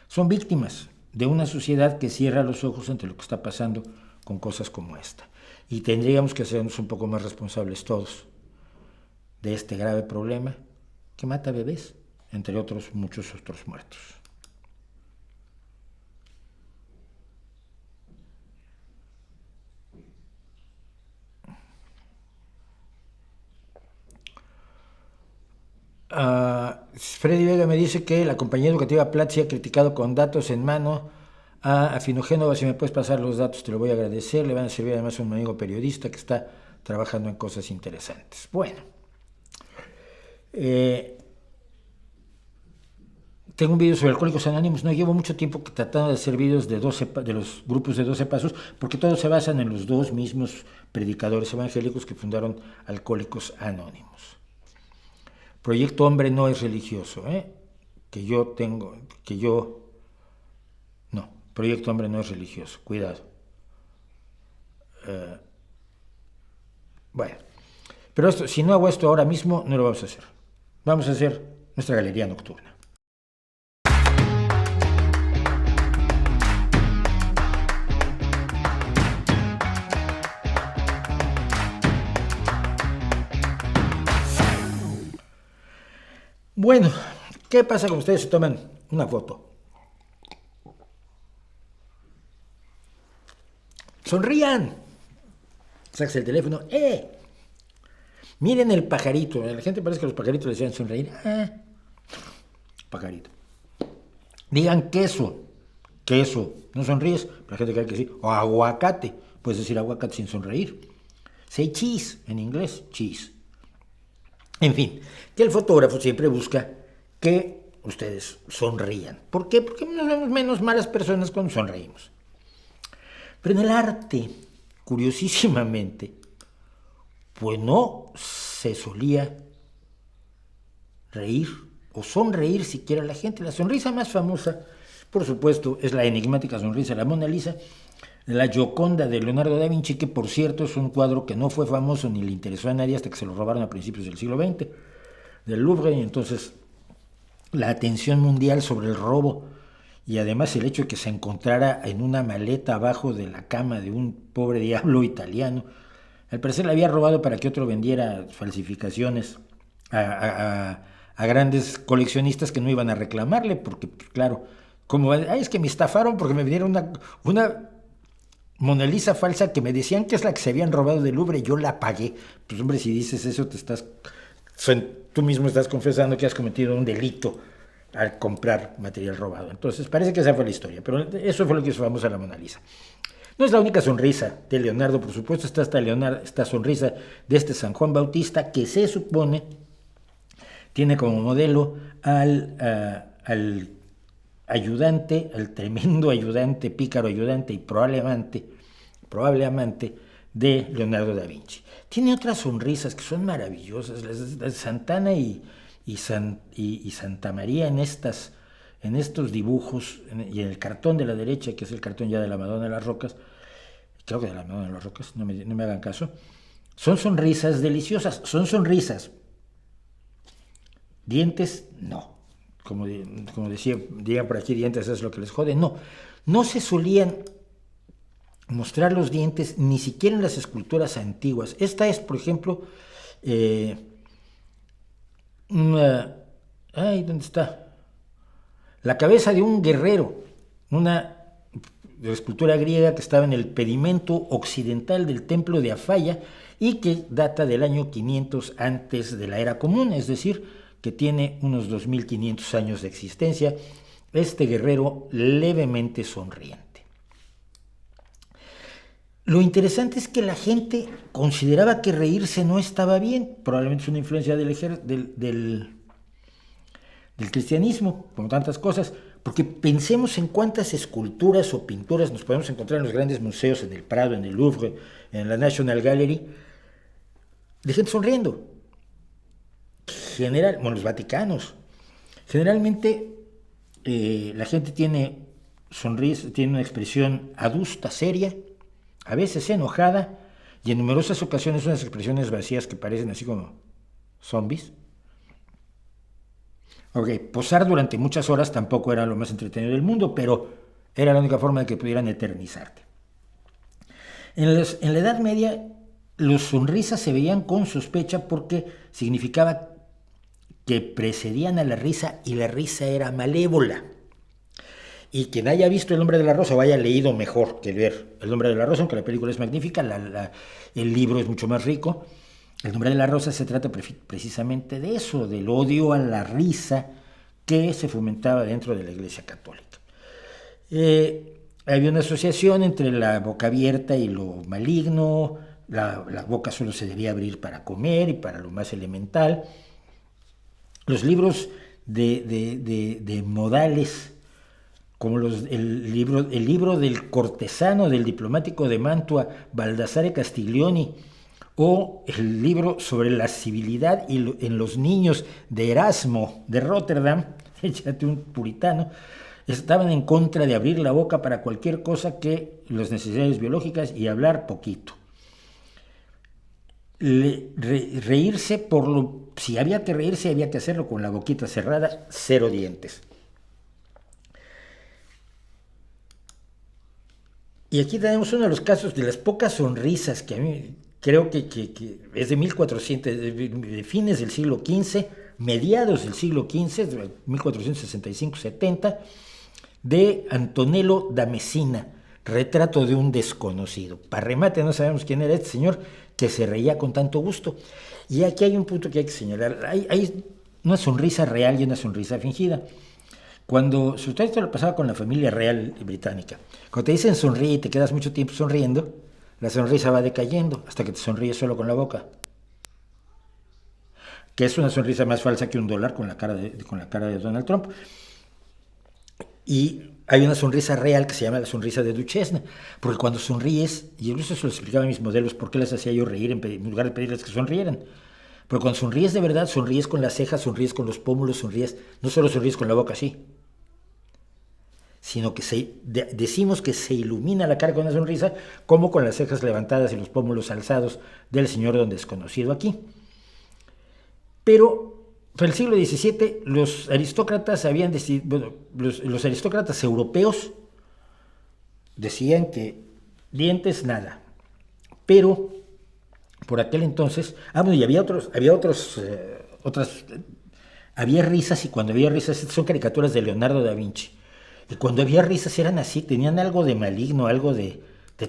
son víctimas de una sociedad que cierra los ojos ante lo que está pasando con cosas como esta. Y tendríamos que hacernos un poco más responsables todos de este grave problema que mata bebés, entre otros muchos otros muertos. Freddy Vega me dice que la compañía educativa Platzi ha criticado con datos en mano a Finogénova. Si me puedes pasar los datos te lo voy a agradecer. Le van a servir además a un amigo periodista que está trabajando en cosas interesantes. Bueno, tengo un vídeo sobre Alcohólicos Anónimos. No llevo mucho tiempo tratando de hacer vídeos de los grupos de 12 pasos, porque todos se basan en los 2 mismos predicadores evangélicos que fundaron Alcohólicos Anónimos. Proyecto Hombre no es religioso, No, Proyecto Hombre no es religioso, cuidado. Bueno, pero esto, si no hago esto ahora mismo, no lo vamos a hacer. Vamos a hacer nuestra galería nocturna. Bueno, ¿qué pasa cuando ustedes se toman una foto? Sonrían. Sacas el teléfono. Miren el pajarito. A la gente parece que los pajaritos les decían sonreír. Pajarito. Digan queso. Queso. ¿No sonríes? La gente cree que sí. O aguacate. Puedes decir aguacate sin sonreír. Say cheese en inglés. Cheese. En fin, que el fotógrafo siempre busca que ustedes sonrían. ¿Por qué? Porque nos vemos menos malas personas cuando sonreímos. Pero en el arte, curiosísimamente, pues no se solía reír o sonreír siquiera la gente. La sonrisa más famosa, por supuesto, es la enigmática sonrisa de la Mona Lisa, la Gioconda de Leonardo da Vinci, que por cierto es un cuadro que no fue famoso ni le interesó a nadie hasta que se lo robaron a principios del siglo XX del Louvre, y entonces la atención mundial sobre el robo y además el hecho de que se encontrara en una maleta abajo de la cama de un pobre diablo italiano, al parecer le había robado para que otro vendiera falsificaciones a grandes coleccionistas que no iban a reclamarle, porque claro, como es que me estafaron porque me vendieron una Mona Lisa falsa que me decían que es la que se habían robado del Louvre, yo la pagué. Pues hombre, si dices eso tú mismo estás confesando que has cometido un delito al comprar material robado. Entonces parece que esa fue la historia, pero eso fue lo que hizo famosa la Mona Lisa. No es la única sonrisa de Leonardo, por supuesto, está esta sonrisa de este San Juan Bautista, que se supone tiene como modelo al ayudante, al tremendo ayudante, pícaro ayudante y probable amante de Leonardo da Vinci. Tiene otras sonrisas que son maravillosas, las de Santana y Santa María en estos dibujos, y en el cartón de la derecha, que es el cartón ya de la Madonna de las Rocas, creo que de la Madonna de las Rocas, no me hagan caso, son sonrisas deliciosas, son sonrisas. Dientes, no. Como digan por aquí, dientes es lo que les jode. No se solían mostrar los dientes ni siquiera en las esculturas antiguas. Esta es, por ejemplo, ¿dónde está? La cabeza de un guerrero, una escultura griega que estaba en el pedimento occidental del templo de Afaya y que data del año 500 antes de la era común, es decir, que tiene unos 2500 años de existencia, este guerrero levemente sonriente. Lo interesante es que la gente consideraba que reírse no estaba bien, probablemente es una influencia del cristianismo, como tantas cosas, porque pensemos en cuántas esculturas o pinturas nos podemos encontrar en los grandes museos, en el Prado, en el Louvre, en la National Gallery, de gente sonriendo. Los Vaticanos. Generalmente la gente tiene una expresión adusta, seria, a veces enojada, y en numerosas ocasiones unas expresiones vacías que parecen así como zombies. Posar durante muchas horas tampoco era lo más entretenido del mundo, pero era la única forma de que pudieran eternizarte. En la Edad Media, las sonrisas se veían con sospecha porque significaba que precedían a la risa y la risa era malévola. Y quien haya visto El Nombre de la Rosa o haya leído mejor que ver El Nombre de la Rosa, aunque la película es magnífica, el libro es mucho más rico. El Nombre de la Rosa se trata precisamente de eso, del odio a la risa que se fomentaba dentro de la Iglesia Católica. Había una asociación entre la boca abierta y lo maligno, la boca solo se debía abrir para comer y para lo más elemental. Los libros de modales, como el libro del cortesano, del diplomático de Mantua, Baldassare Castiglioni, o el libro sobre la civilidad en los niños de Erasmo de Rotterdam, échate un puritano, estaban en contra de abrir la boca para cualquier cosa que las necesidades biológicas y hablar poquito. Reírse si había que reírse, había que hacerlo con la boquita cerrada, 0 dientes. Y aquí tenemos uno de los casos de las pocas sonrisas que a mí creo que es de 1400, de fines del siglo XV, mediados del siglo XV, 1465-70, de Antonello da Messina, Retrato de un desconocido. Para remate, no sabemos quién era este señor que se reía con tanto gusto. Y aquí hay un punto que hay que señalar. Hay una sonrisa real y una sonrisa fingida. Sobre todo esto lo pasaba con la familia real británica. Cuando te dicen sonríe y te quedas mucho tiempo sonriendo, la sonrisa va decayendo hasta que te sonríes solo con la boca. Que es una sonrisa más falsa que $1 con la cara de Donald Trump. Y hay una sonrisa real que se llama la sonrisa de Duchesne, porque cuando sonríes, y eso se lo explicaba a mis modelos, por qué les hacía yo reír en lugar de pedirles que sonrieran. Porque cuando sonríes de verdad, sonríes con las cejas, sonríes con los pómulos, no solo sonríes con la boca así, sino que decimos que se ilumina la cara con una sonrisa, como con las cejas levantadas y los pómulos alzados del señor don desconocido aquí. Pero para el siglo XVII los aristócratas habían decidido, bueno, los aristócratas europeos decían que dientes nada, pero por aquel entonces, bueno, y había risas, y cuando había risas, son caricaturas de Leonardo da Vinci, y cuando había risas eran así, tenían algo de maligno, algo de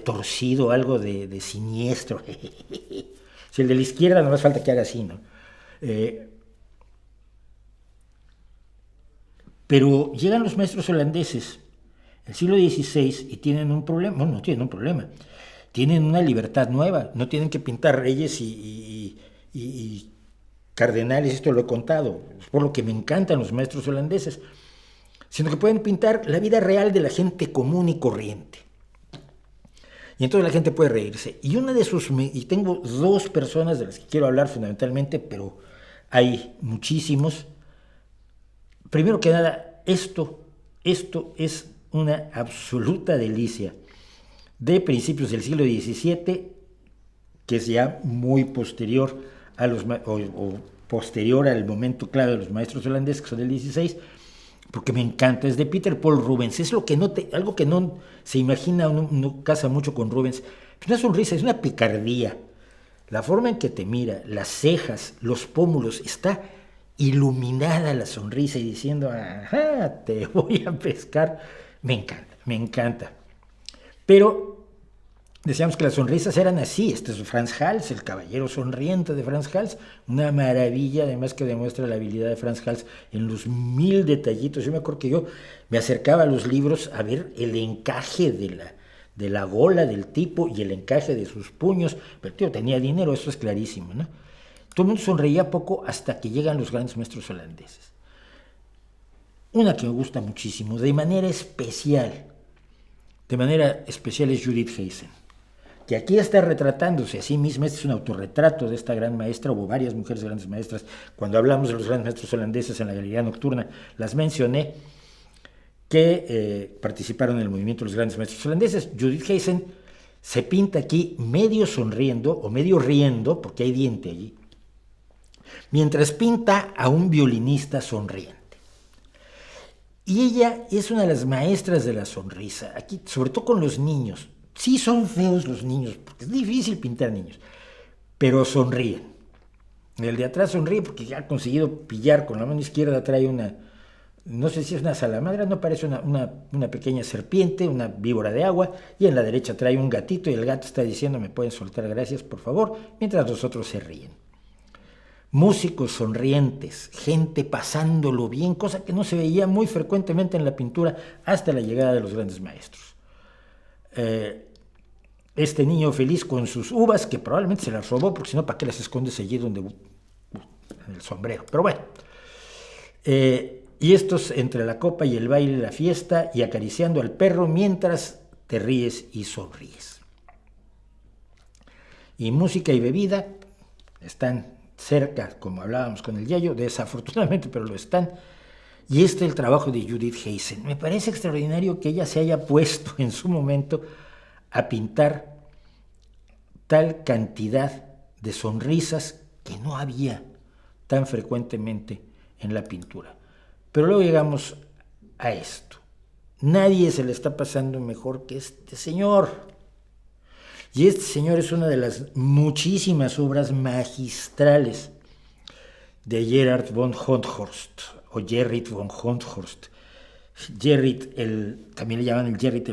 torcido, algo de siniestro. Si el de la izquierda no más falta que haga así, ¿no? Pero llegan los maestros holandeses, el siglo XVI, y tienen un problema. Bueno, no tienen un problema, tienen una libertad nueva, no tienen que pintar reyes y cardenales, esto lo he contado, es por lo que me encantan los maestros holandeses, sino que pueden pintar la vida real de la gente común y corriente. Y entonces la gente puede reírse. Y y tengo dos personas de las que quiero hablar fundamentalmente, pero hay muchísimos. Primero que nada, esto es una absoluta delicia de principios del siglo XVII, que es ya muy posterior a posterior al momento clave de los maestros holandeses, que son del XVI, porque me encanta. Es de Peter Paul Rubens. Es algo que no se imagina, no casa mucho con Rubens. Es una sonrisa, es una picardía. La forma en que te mira, las cejas, los pómulos, está iluminada la sonrisa y diciendo, ajá, te voy a pescar. Me encanta, me encanta. Pero decíamos que las sonrisas eran así. Este es Frans Hals, el caballero sonriente de Frans Hals, una maravilla, además, que demuestra la habilidad de Frans Hals en los 1000 detallitos. Yo me acuerdo que yo me acercaba a los libros a ver el encaje de la gola del tipo y el encaje de sus puños, pero el tío tenía dinero, eso es clarísimo, ¿no? Todo el mundo sonreía poco hasta que llegan los grandes maestros holandeses. Una que me gusta muchísimo, de manera especial es Judith Heisen, que aquí está retratándose a sí misma. Este es un autorretrato de esta gran maestra. Hubo varias mujeres grandes maestras. Cuando hablamos de los grandes maestros holandeses en la Galería Nocturna, las mencioné, que participaron en el movimiento de los grandes maestros holandeses. Judith Heisen se pinta aquí medio sonriendo o medio riendo, porque hay diente allí, mientras pinta a un violinista sonriente. Y ella es una de las maestras de la sonrisa, aquí, sobre todo con los niños. Sí son feos los niños, porque es difícil pintar niños, pero sonríen. El de atrás sonríe porque ya ha conseguido pillar, con la mano izquierda trae no sé si es una salamandra, no, parece una pequeña serpiente, una víbora de agua, y en la derecha trae un gatito, y el gato está diciendo, me pueden soltar, gracias, por favor, mientras los otros se ríen. Músicos sonrientes, gente pasándolo bien, cosa que no se veía muy frecuentemente en la pintura hasta la llegada de los grandes maestros. Este niño feliz con sus uvas, que probablemente se las robó, porque si no, ¿para qué las escondes allí en el sombrero? Pero bueno, y estos entre la copa y el baile, la fiesta, y acariciando al perro mientras te ríes y sonríes. Y música y bebida están cerca, como hablábamos con el Yayo, desafortunadamente, pero lo están. Y este es el trabajo de Judith Heisen. Me parece extraordinario que ella se haya puesto en su momento a pintar tal cantidad de sonrisas que no había tan frecuentemente en la pintura. Pero luego llegamos a esto. Nadie se le está pasando mejor que este señor. Y este señor es una de las muchísimas obras magistrales de Gerard von Honthorst, o Gerrit von Honthorst. Gerrit, también le llaman el Gerrit,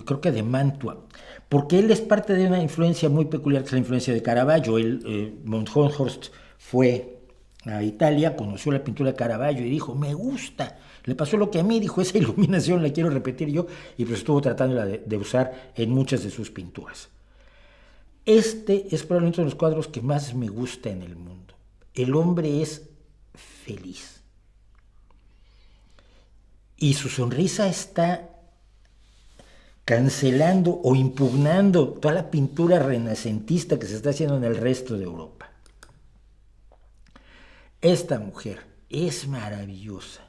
creo que de Mantua, porque él es parte de una influencia muy peculiar, que es la influencia de Caravaggio. Von Honthorst fue a Italia, conoció la pintura de Caravaggio y dijo, me gusta. Le pasó lo que a mí, dijo, esa iluminación la quiero repetir yo, y pues estuvo tratándola de usar en muchas de sus pinturas. Este es probablemente uno de los cuadros que más me gusta en el mundo. El hombre es feliz. Y su sonrisa está cancelando o impugnando toda la pintura renacentista que se está haciendo en el resto de Europa. Esta mujer es maravillosa.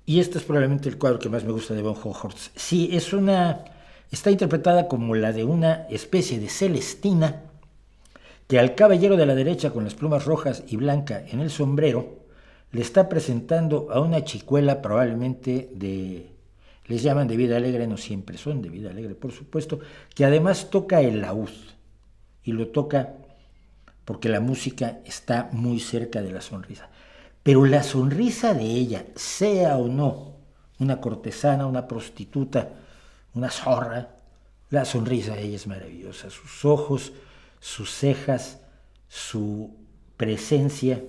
Y este es probablemente el cuadro que más me gusta de von Honthorst. Sí, es una está interpretada como la de una especie de Celestina que al caballero de la derecha con las plumas rojas y blanca en el sombrero le está presentando a una chicuela probablemente les llaman de vida alegre, no siempre son de vida alegre, por supuesto, que además toca el laúd, y lo toca porque la música está muy cerca de la sonrisa. Pero la sonrisa de ella, sea o no una cortesana, una prostituta, una zorra, la sonrisa de ella es maravillosa. Sus ojos, sus cejas, su presencia,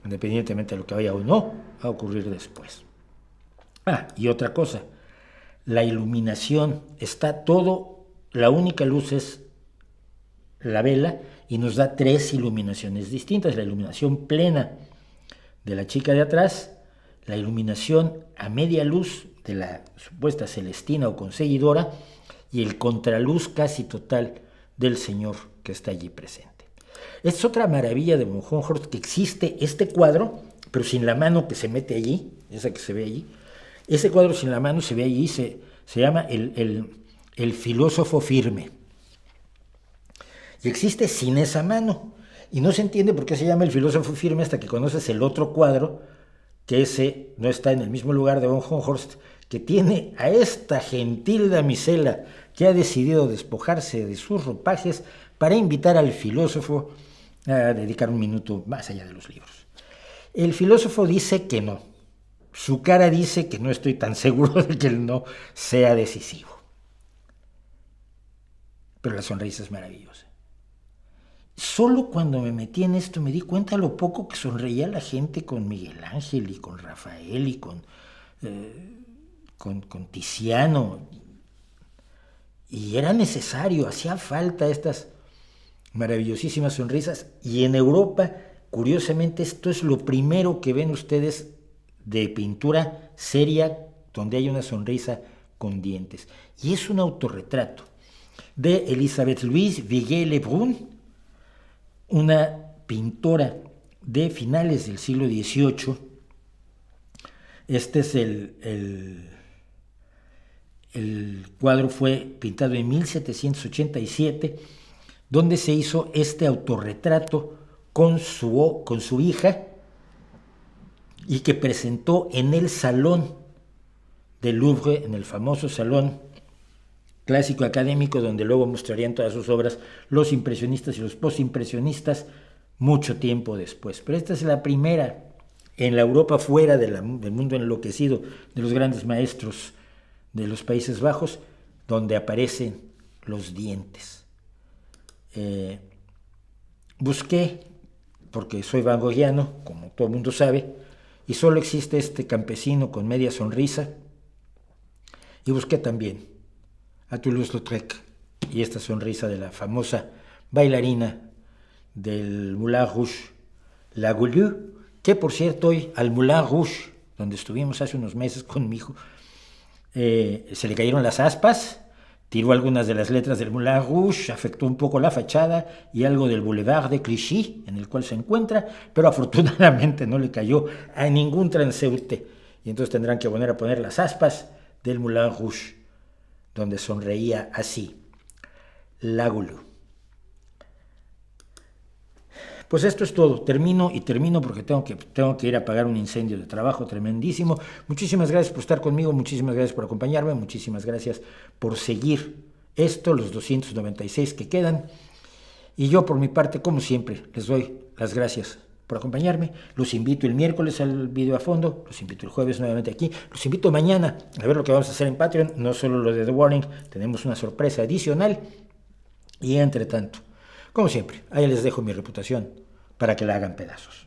independientemente de lo que vaya o no a ocurrir después. Y otra cosa, la iluminación, está todo, la única luz es la vela y nos da 3 iluminaciones distintas: la iluminación plena de la chica de atrás, la iluminación a media luz de la supuesta Celestina o conseguidora y el contraluz casi total del señor que está allí presente. Es otra maravilla de von Honchorst que existe este cuadro, pero sin la mano que se mete allí, esa que se ve allí. Ese cuadro sin la mano se ve allí, se llama el filósofo firme. Y existe sin esa mano. Y no se entiende por qué se llama el filósofo firme hasta que conoces el otro cuadro, que ese no está en el mismo lugar de von Honchorst, que tiene a esta gentil damisela que ha decidido despojarse de sus ropajes para invitar al filósofo a dedicar un minuto más allá de los libros. El filósofo dice que no. Su cara dice que no estoy tan seguro de que el no sea decisivo. Pero la sonrisa es maravillosa. Solo cuando me metí en esto me di cuenta lo poco que sonreía la gente con Miguel Ángel y con Rafael y con Tiziano. Y era necesario, hacía falta estas maravillosísimas sonrisas. Y en Europa, curiosamente, esto es lo primero que ven ustedes de pintura seria donde hay una sonrisa con dientes. Y es un autorretrato de Elisabeth Louise Vigée-Lebrun, una pintora de finales del siglo XVIII. Este es el cuadro fue pintado en 1787, donde se hizo este autorretrato con su hija y que presentó en el Salón del Louvre, en el famoso Salón Clásico Académico, donde luego mostrarían todas sus obras los impresionistas y los postimpresionistas mucho tiempo después. Pero esta es la primera en la Europa fuera del mundo enloquecido de los grandes maestros de los Países Bajos, donde aparecen los dientes. Busqué, porque soy vangogiano, como todo el mundo sabe, y solo existe este campesino con media sonrisa, y busqué también a Toulouse-Lautrec y esta sonrisa de la famosa bailarina del Moulin Rouge, la Goulieu, que por cierto hoy al Moulin Rouge, donde estuvimos hace unos meses con mi hijo, se le cayeron las aspas, tiró algunas de las letras del Moulin Rouge, afectó un poco la fachada y algo del Boulevard de Clichy, en el cual se encuentra, pero afortunadamente no le cayó a ningún transeúnte, y entonces tendrán que volver a poner las aspas del Moulin Rouge, donde sonreía así la Goulieu. Pues esto es todo. Termino porque tengo que ir a apagar un incendio de trabajo tremendísimo. Muchísimas gracias por estar conmigo, muchísimas gracias por acompañarme, muchísimas gracias por seguir esto, los 296 que quedan. Y yo por mi parte, como siempre, les doy las gracias por acompañarme. Los invito el miércoles al video a fondo, los invito el jueves nuevamente aquí, los invito mañana a ver lo que vamos a hacer en Patreon, no solo lo de The Warning, tenemos una sorpresa adicional. Y entre tanto, como siempre, ahí les dejo mi reputación para que la hagan pedazos.